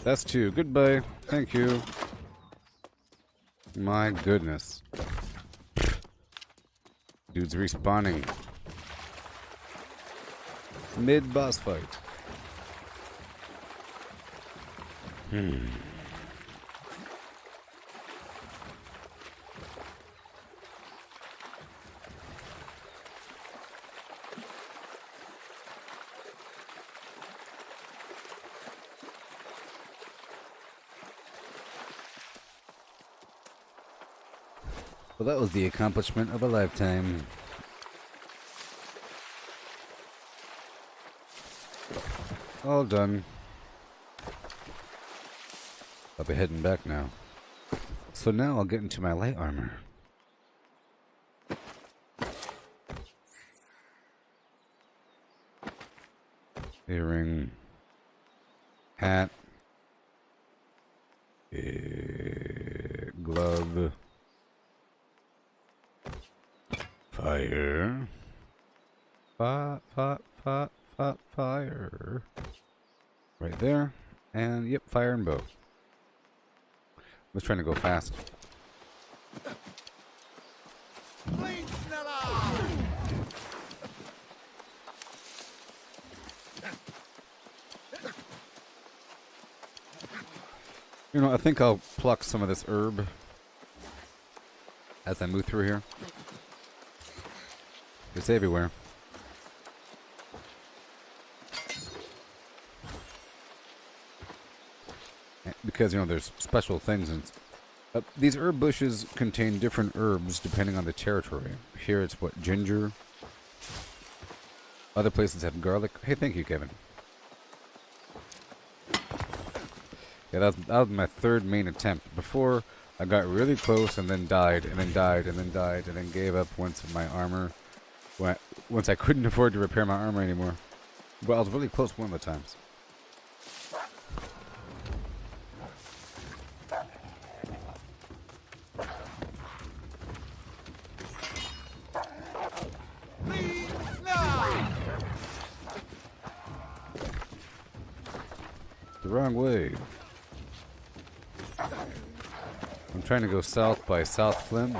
That's two. Goodbye. Thank you. My goodness. Dude's respawning. Mid-boss fight. Well, that was the accomplishment of a lifetime. All done. I'll be heading back now. So now I'll get into my light armor. Earring. Hat. Glove. Fire. Fire. Right there. And yep, fire and bow. I was trying to go fast. You know, I think I'll pluck some of this herb as I move through here. It's everywhere. Because, you know, there's special things. And these herb bushes contain different herbs depending on the territory. Here it's what, ginger? Other places have garlic. Hey, thank you, Kevin. Yeah, that was my third main attempt. Before, I got really close and then died, and then died, and then died, and then gave up once my armor... Once I couldn't afford to repair my armor anymore. But I was really close one of the times. The wrong way. I'm trying to go south by South Flim.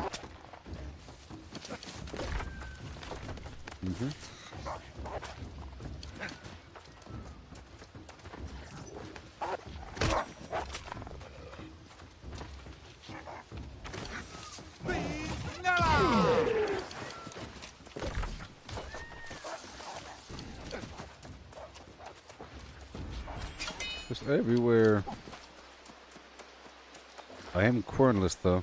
Just everywhere. I am cornless though.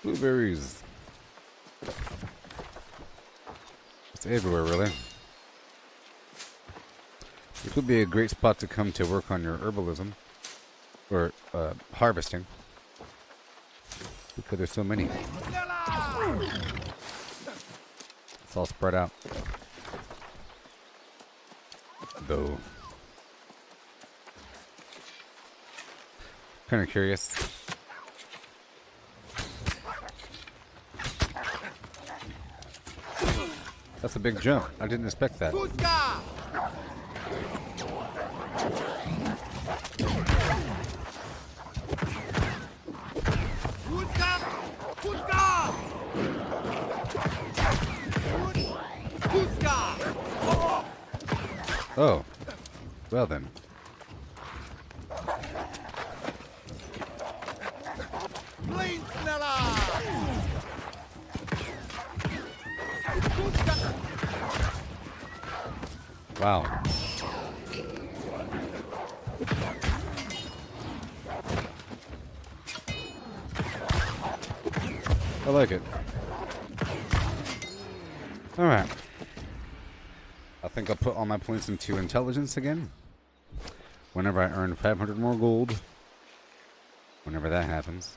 Blueberries. It's everywhere, really. This would be a great spot to come to work on your herbalism. Or, harvesting. Because there's so many. It's all spread out. Though. Kind of curious. That's a big jump. I didn't expect that. Oh. Well then. Wow. I like it. Alright. I think I'll put all my points into intelligence again. Whenever I earn 500 more gold. Whenever that happens.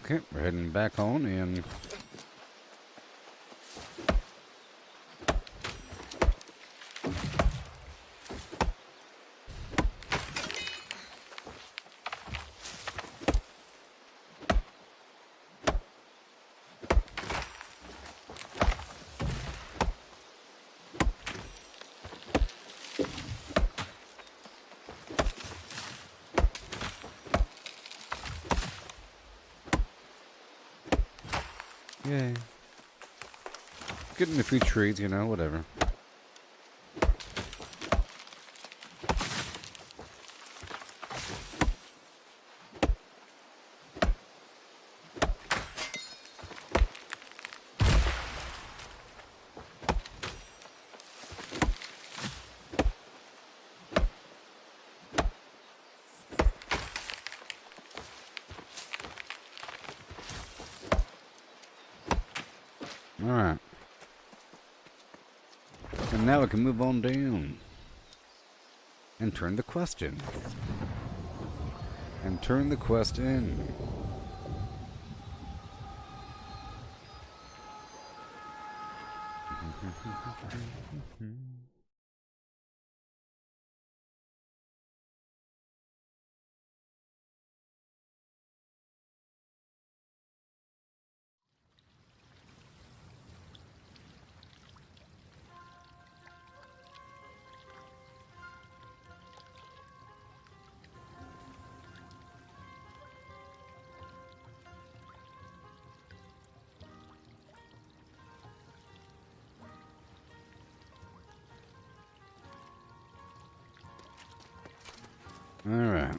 Okay, we're heading back on and Yay. Getting a few trees, you know, whatever. Alright. And now we can move on down. And turn the quest in. And turn the quest in. Alright.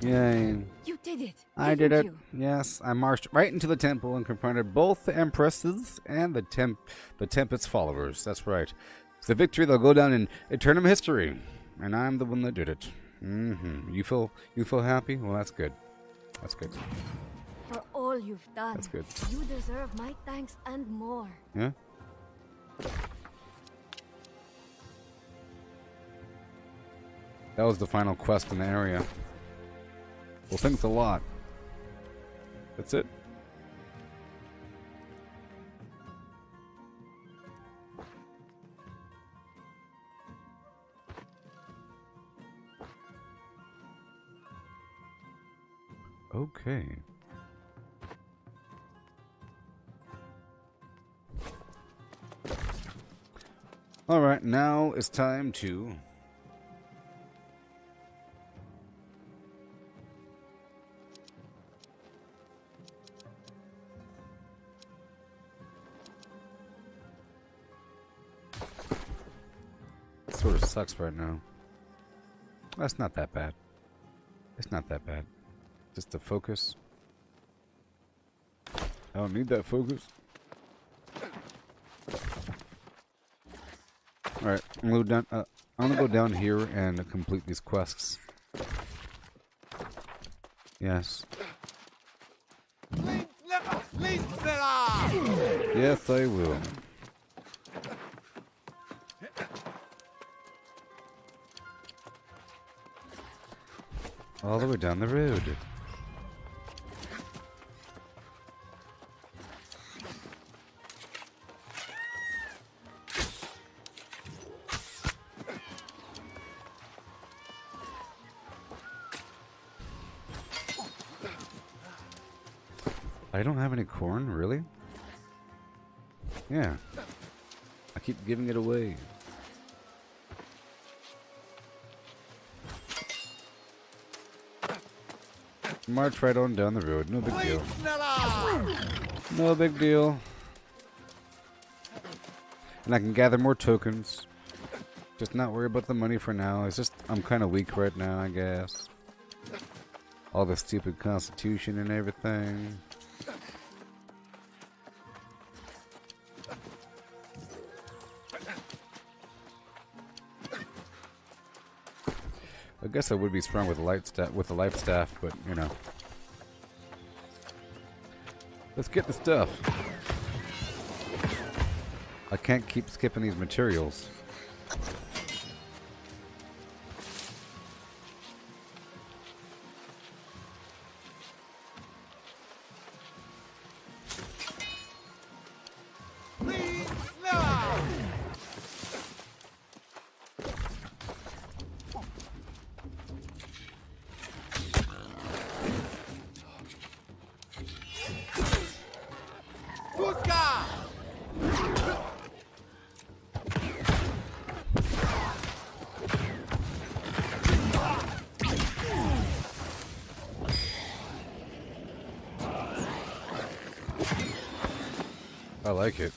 Yay. You did it. I did didn't it. you? Yes, I marched right into the temple and confronted both the empresses and the Tempest's followers. That's right. It's a victory that'll go down in eternal history, and I'm the one that did it. You feel happy? Well, that's good. That's good. For all you've done, That's good. you deserve my thanks and more. Yeah. That was the final quest in the area. Well, thanks a lot. That's it. Okay. All right, now it's time to sort of sucks right now. That's not that bad. It's not that bad. Just the focus. I don't need that focus. Alright, I'm gonna go down here and complete these quests. Yes. Yes, I will. All the way down the road. I don't have any corn, really? Yeah. I keep giving it away. March right on down the road. No big deal. No big deal. And I can gather more tokens. Just not worry about the money for now. It's just I'm kind of weak right now, I guess. All the stupid constitution and everything. I guess I would be strong with the life staff, but you know. Let's get the stuff. I can't keep skipping these materials. like it.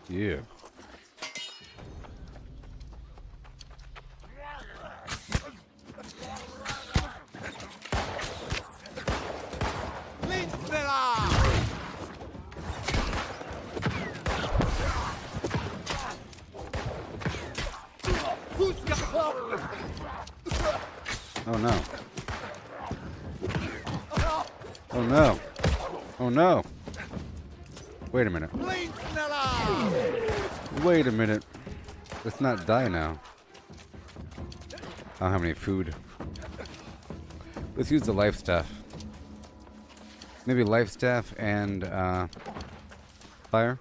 Yeah. Oh no. Oh no. Oh no. Wait a minute. Wait a minute. Let's not die now. I don't have any food. Let's use the life staff. Maybe life staff and fire.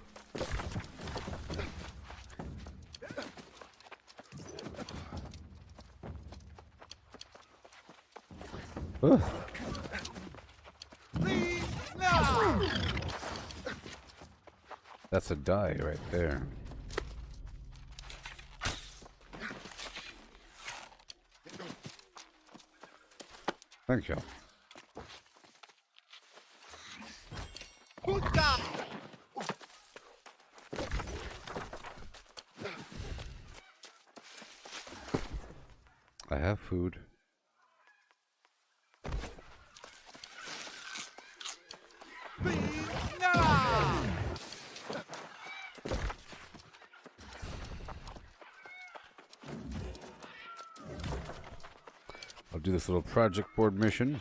Ugh. That's a die right there. Thank you. I have food. I'll do this little project board mission.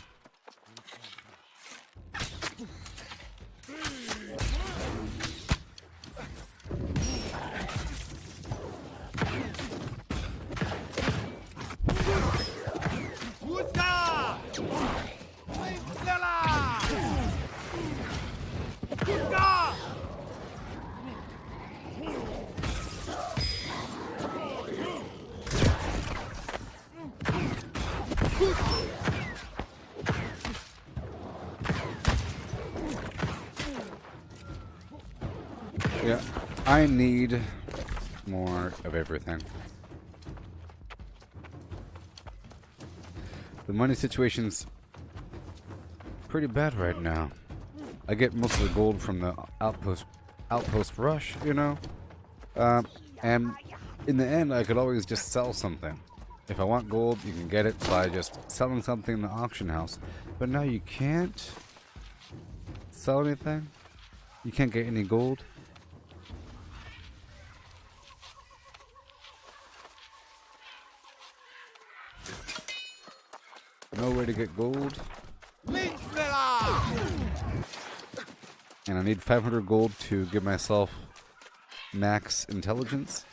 Yeah, I need more of everything. The money situation's pretty bad right now. I get most of the gold from the outpost rush, you know? And in the end, I could always just sell something. If I want gold, you can get it by just selling something in the auction house. But now you can't sell anything. You can't get any gold. No way to get gold. And I need 500 gold to give myself max intelligence.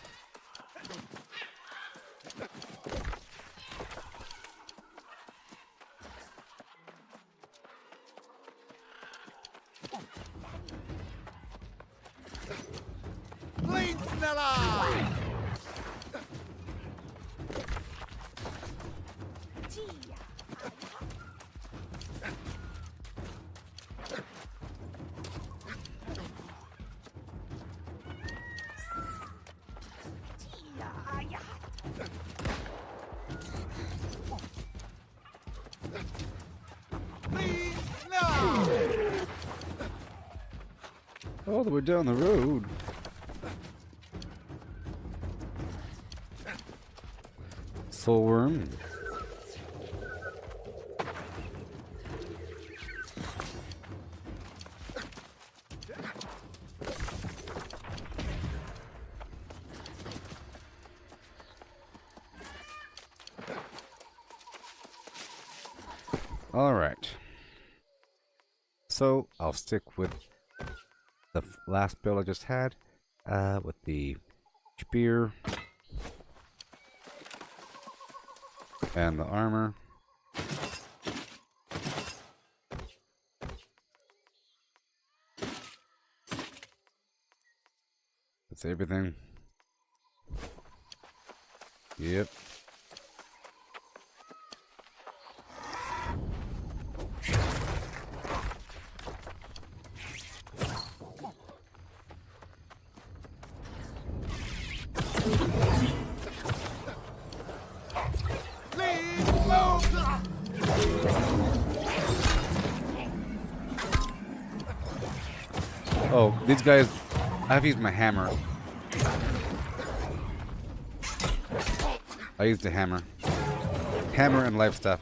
All the way down the road. Soul worm. All right. So I'll stick with the last build I just had, with the spear and the armor. That's everything. Yep. Oh, these guys, I've used my hammer. I used the hammer. Hammer and life stuff.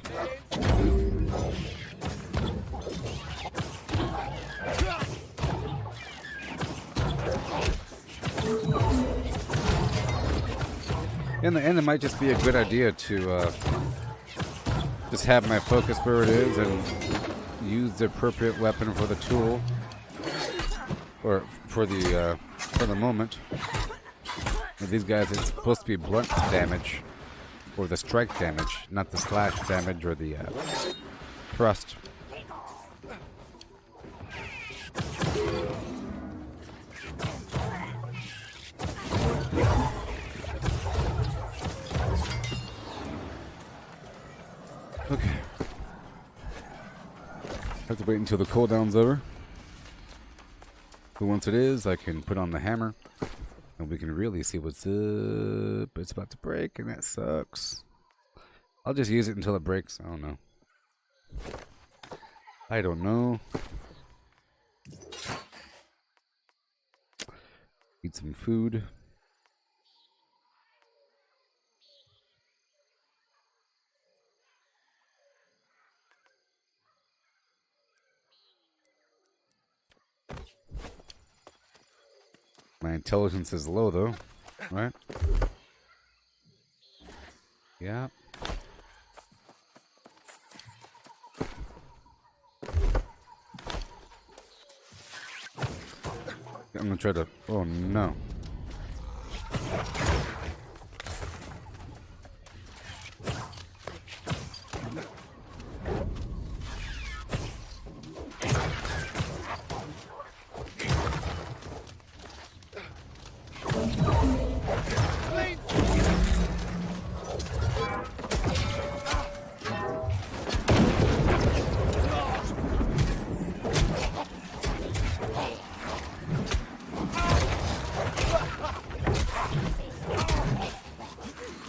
In the end, it might just be a good idea to just have my focus where it is and use the appropriate weapon for the tool. Or for the moment. With these guys, it's supposed to be blunt damage, or the strike damage, not the slash damage or the thrust. Okay. Have to wait until the cooldown's over. But once it is, I can put on the hammer, and we can really see what's up. It's about to break, and that sucks. I'll just use it until it breaks. I don't know. I don't know. Eat some food. My intelligence is low, though, right? Yeah. I'm gonna try to... Oh, no.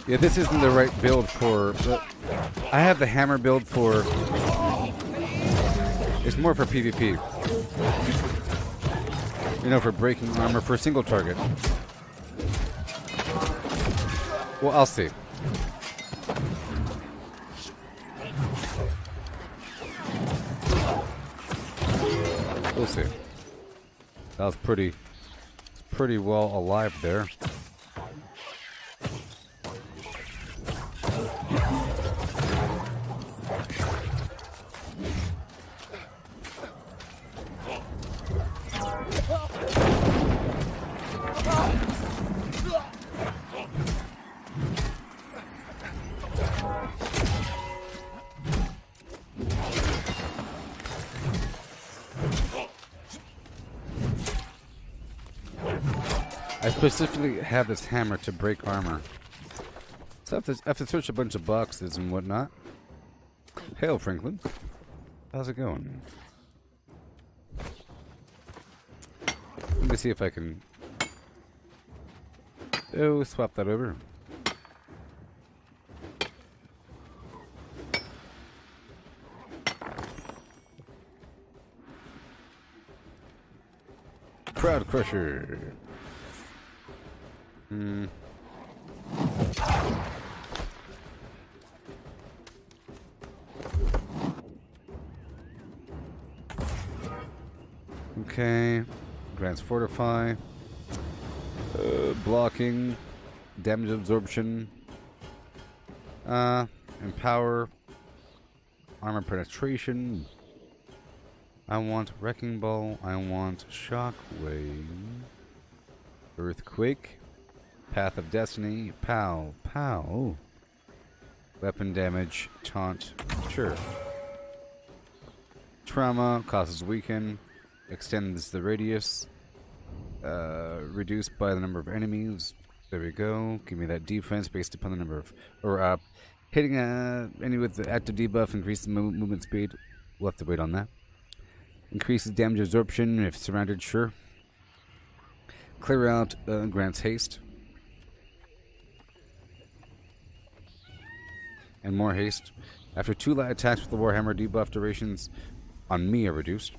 Yeah, this isn't the right build for... I have the hammer build for... It's more for PvP. You know, for breaking armor for a single target. Well, I'll see. We'll see. That was pretty well alive there. I specifically have this hammer to break armor. So I have to search a bunch of boxes and whatnot. Hail, Franklin. How's it going? Let me see if I can... Oh, swap that over. Crowd Crusher. Okay. Grants Fortify. Blocking. Damage absorption. Empower. Armor penetration. I want Wrecking Ball. I want Shockwave. Earthquake. Path of Destiny. Pow. Pow. Weapon damage. Taunt. Sure. Trauma. Causes weaken. Extends the radius. Reduced by the number of enemies. There we go. Give me that defense based upon the number of... Or, hitting enemy with the active debuff increases movement speed. We'll have to wait on that. Increases damage absorption if surrounded, sure. Clear out grants haste. And more haste. After 2 light attacks with the Warhammer, debuff durations on me are reduced.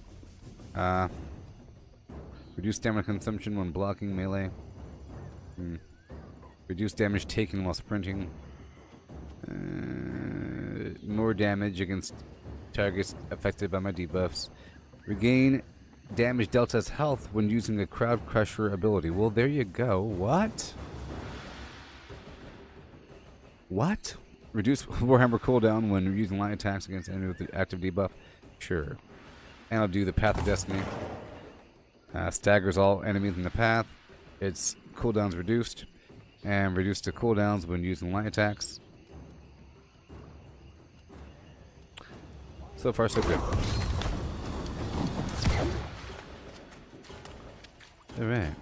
Reduced damage consumption when blocking melee. Reduced damage taken while sprinting. More damage against targets affected by my debuffs. Regain damage dealt as health when using the Crowd Crusher ability. Well, there you go. What? What? Reduce Warhammer cooldown when using light attacks against enemy with the active debuff. Sure. And I'll do the Path of Destiny. Staggers all enemies in the path. Its cooldowns reduced. And reduced to cooldowns when using light attacks. So far, so good. Alright.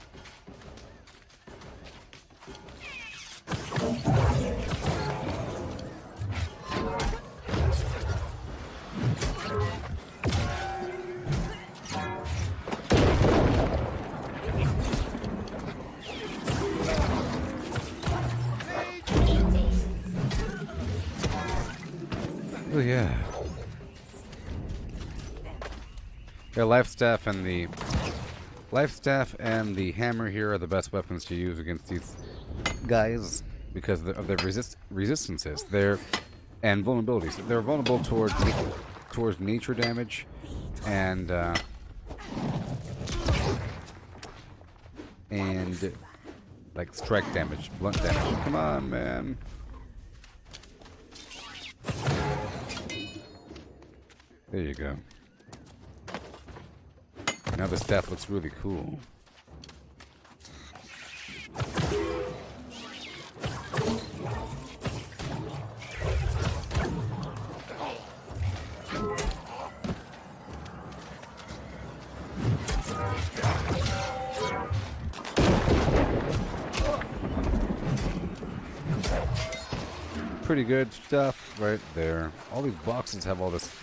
Oh yeah. The life staff and the hammer here are the best weapons to use against these guys because of their resistances. And vulnerabilities. They're vulnerable towards nature damage and like strike damage, blunt damage. Come on, man. There you go. Now the staff looks really cool. Pretty good stuff right there. All these boxes have all this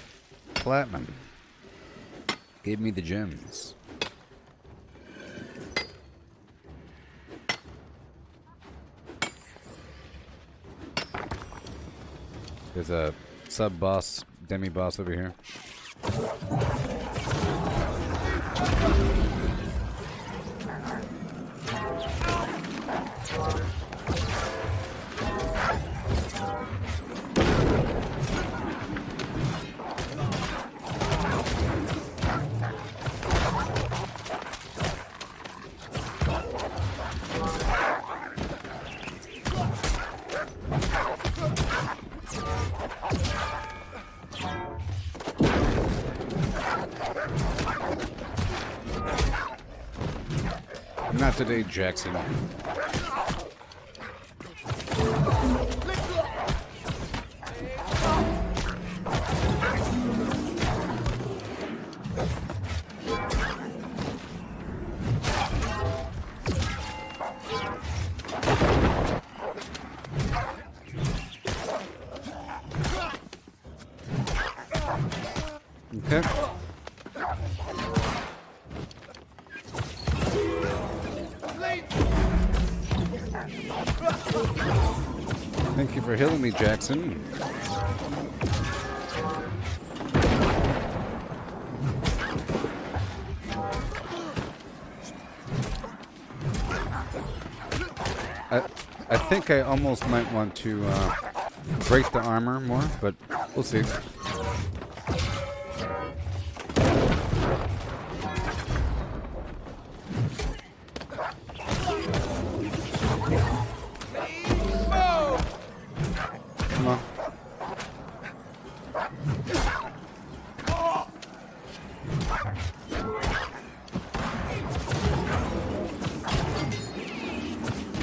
platinum. Gave me the gems. There's a sub-boss, demi-boss over here. Not today, Jackson. Okay. Thank you for healing me, Jackson. I think I almost might want to break the armor more, but we'll see. Come on.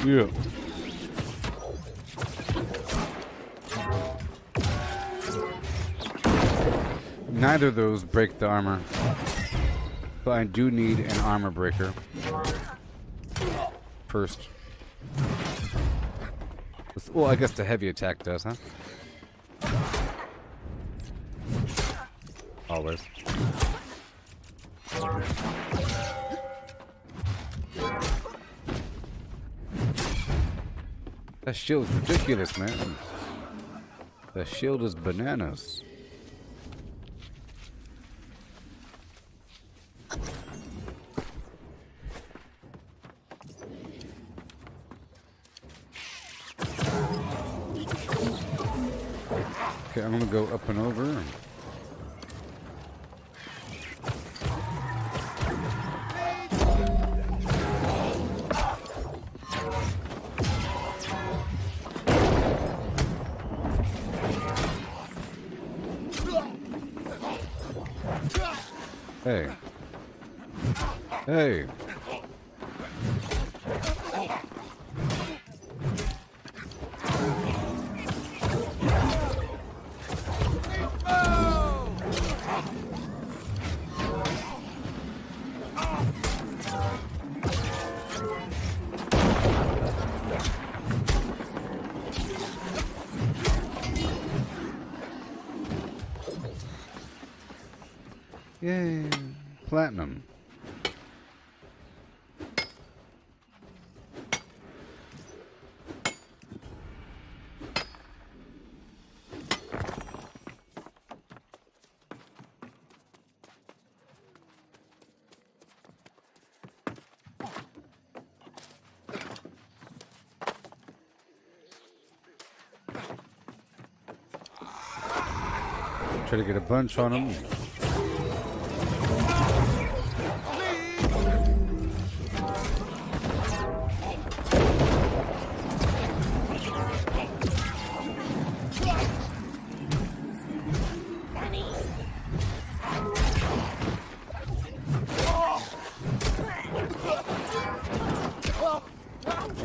Yeah. Neither of those break the armor, but I do need an armor breaker. First. Well, I guess the heavy attack does, huh? Always. That shield's ridiculous, man. That shield is bananas. Okay, I'm gonna go up and over. Hey. Hey. Yay. Platinum. Try to get a bunch on them.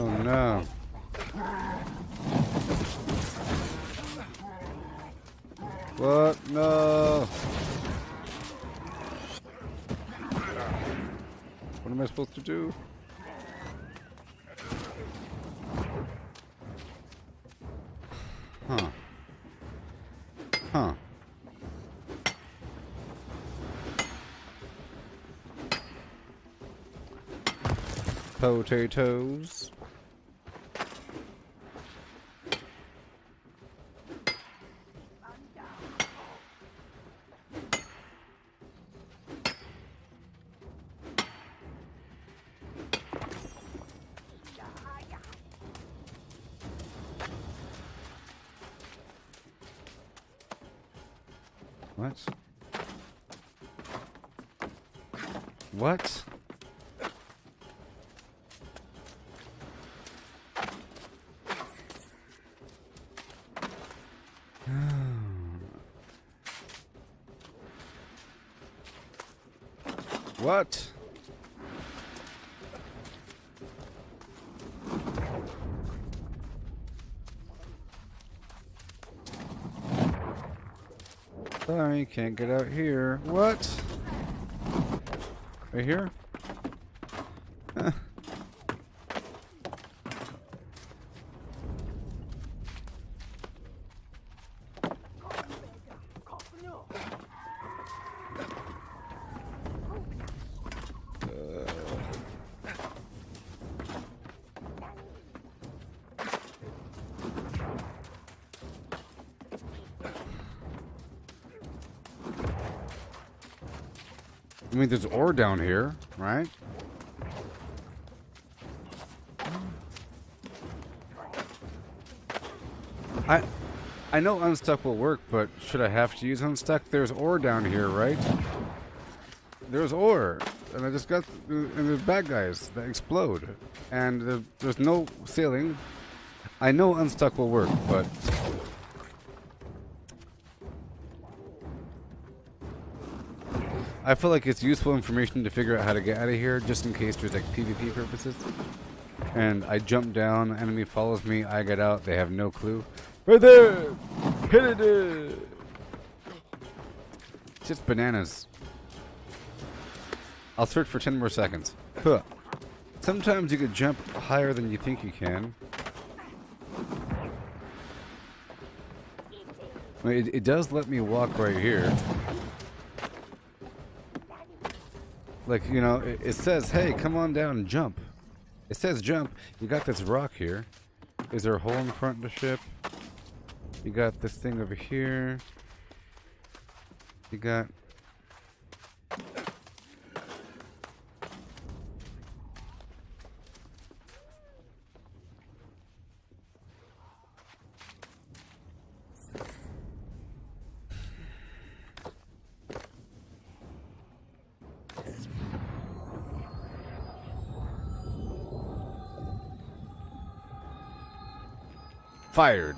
Oh no. What? No. What am I supposed to do? Huh. Huh. Potatoes. What? What? What? Sorry, can't get out here. What? Right here? Huh. I mean, there's ore down here, right? I know unstuck will work, but should I have to use unstuck? There's ore down here, right? There's ore, and I just got and there's bad guys that explode, and there's no ceiling. I know unstuck will work, but I feel like it's useful information to figure out how to get out of here, just in case there's like PvP purposes. And I jump down, the enemy follows me, I get out, they have no clue. Right there! Hit it! Just bananas. I'll search for 10 more seconds. Huh. Sometimes you could jump higher than you think you can. I mean, it does let me walk right here. Like, you know, it says, hey, come on down and jump. It says jump. You got this rock here. Is there a hole in front of the ship? You got this thing over here. You got... Fired.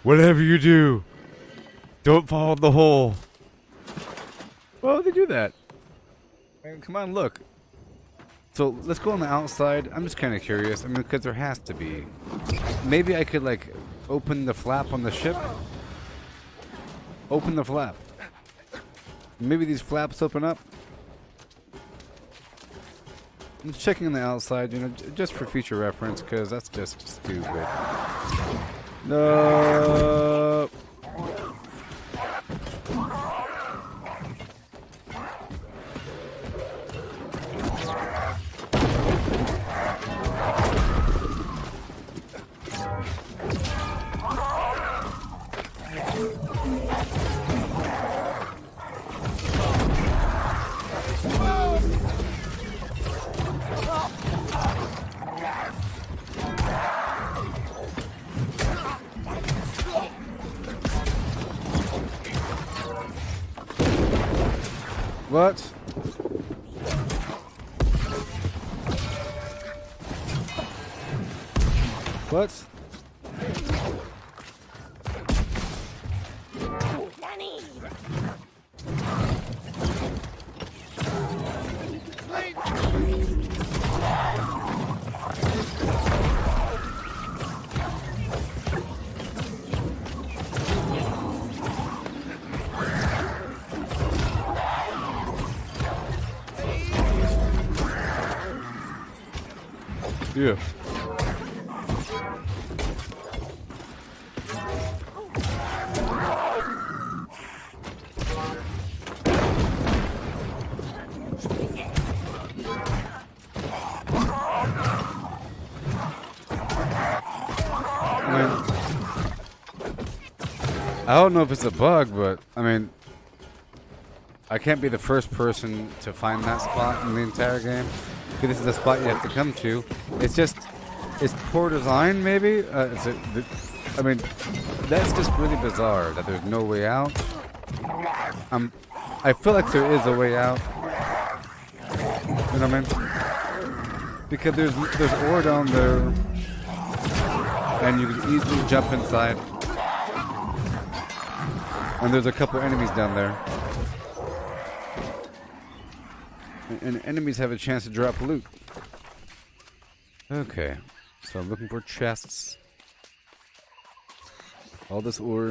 Whatever you do, don't fall in the hole. Why would they do that? Come on, look. So let's go on the outside. I'm just kind of curious. I mean, because there has to be. Maybe I could like open the flap on the ship. Open the flap. Maybe these flaps open up. I'm just checking on the outside, you know, just for future reference, because that's just stupid. No. What? What? Yeah. I don't know if it's a bug, but I mean, I can't be the first person to find that spot in the entire game. This is the spot you have to come to. It's just, it's poor design, maybe? I mean, that's just really bizarre that there's no way out. I feel like there is a way out. You know what I mean? Because there's ore down there, and you can easily jump inside. And there's a couple enemies down there. And enemies have a chance to drop loot. Okay, so I'm looking for chests. All this ore.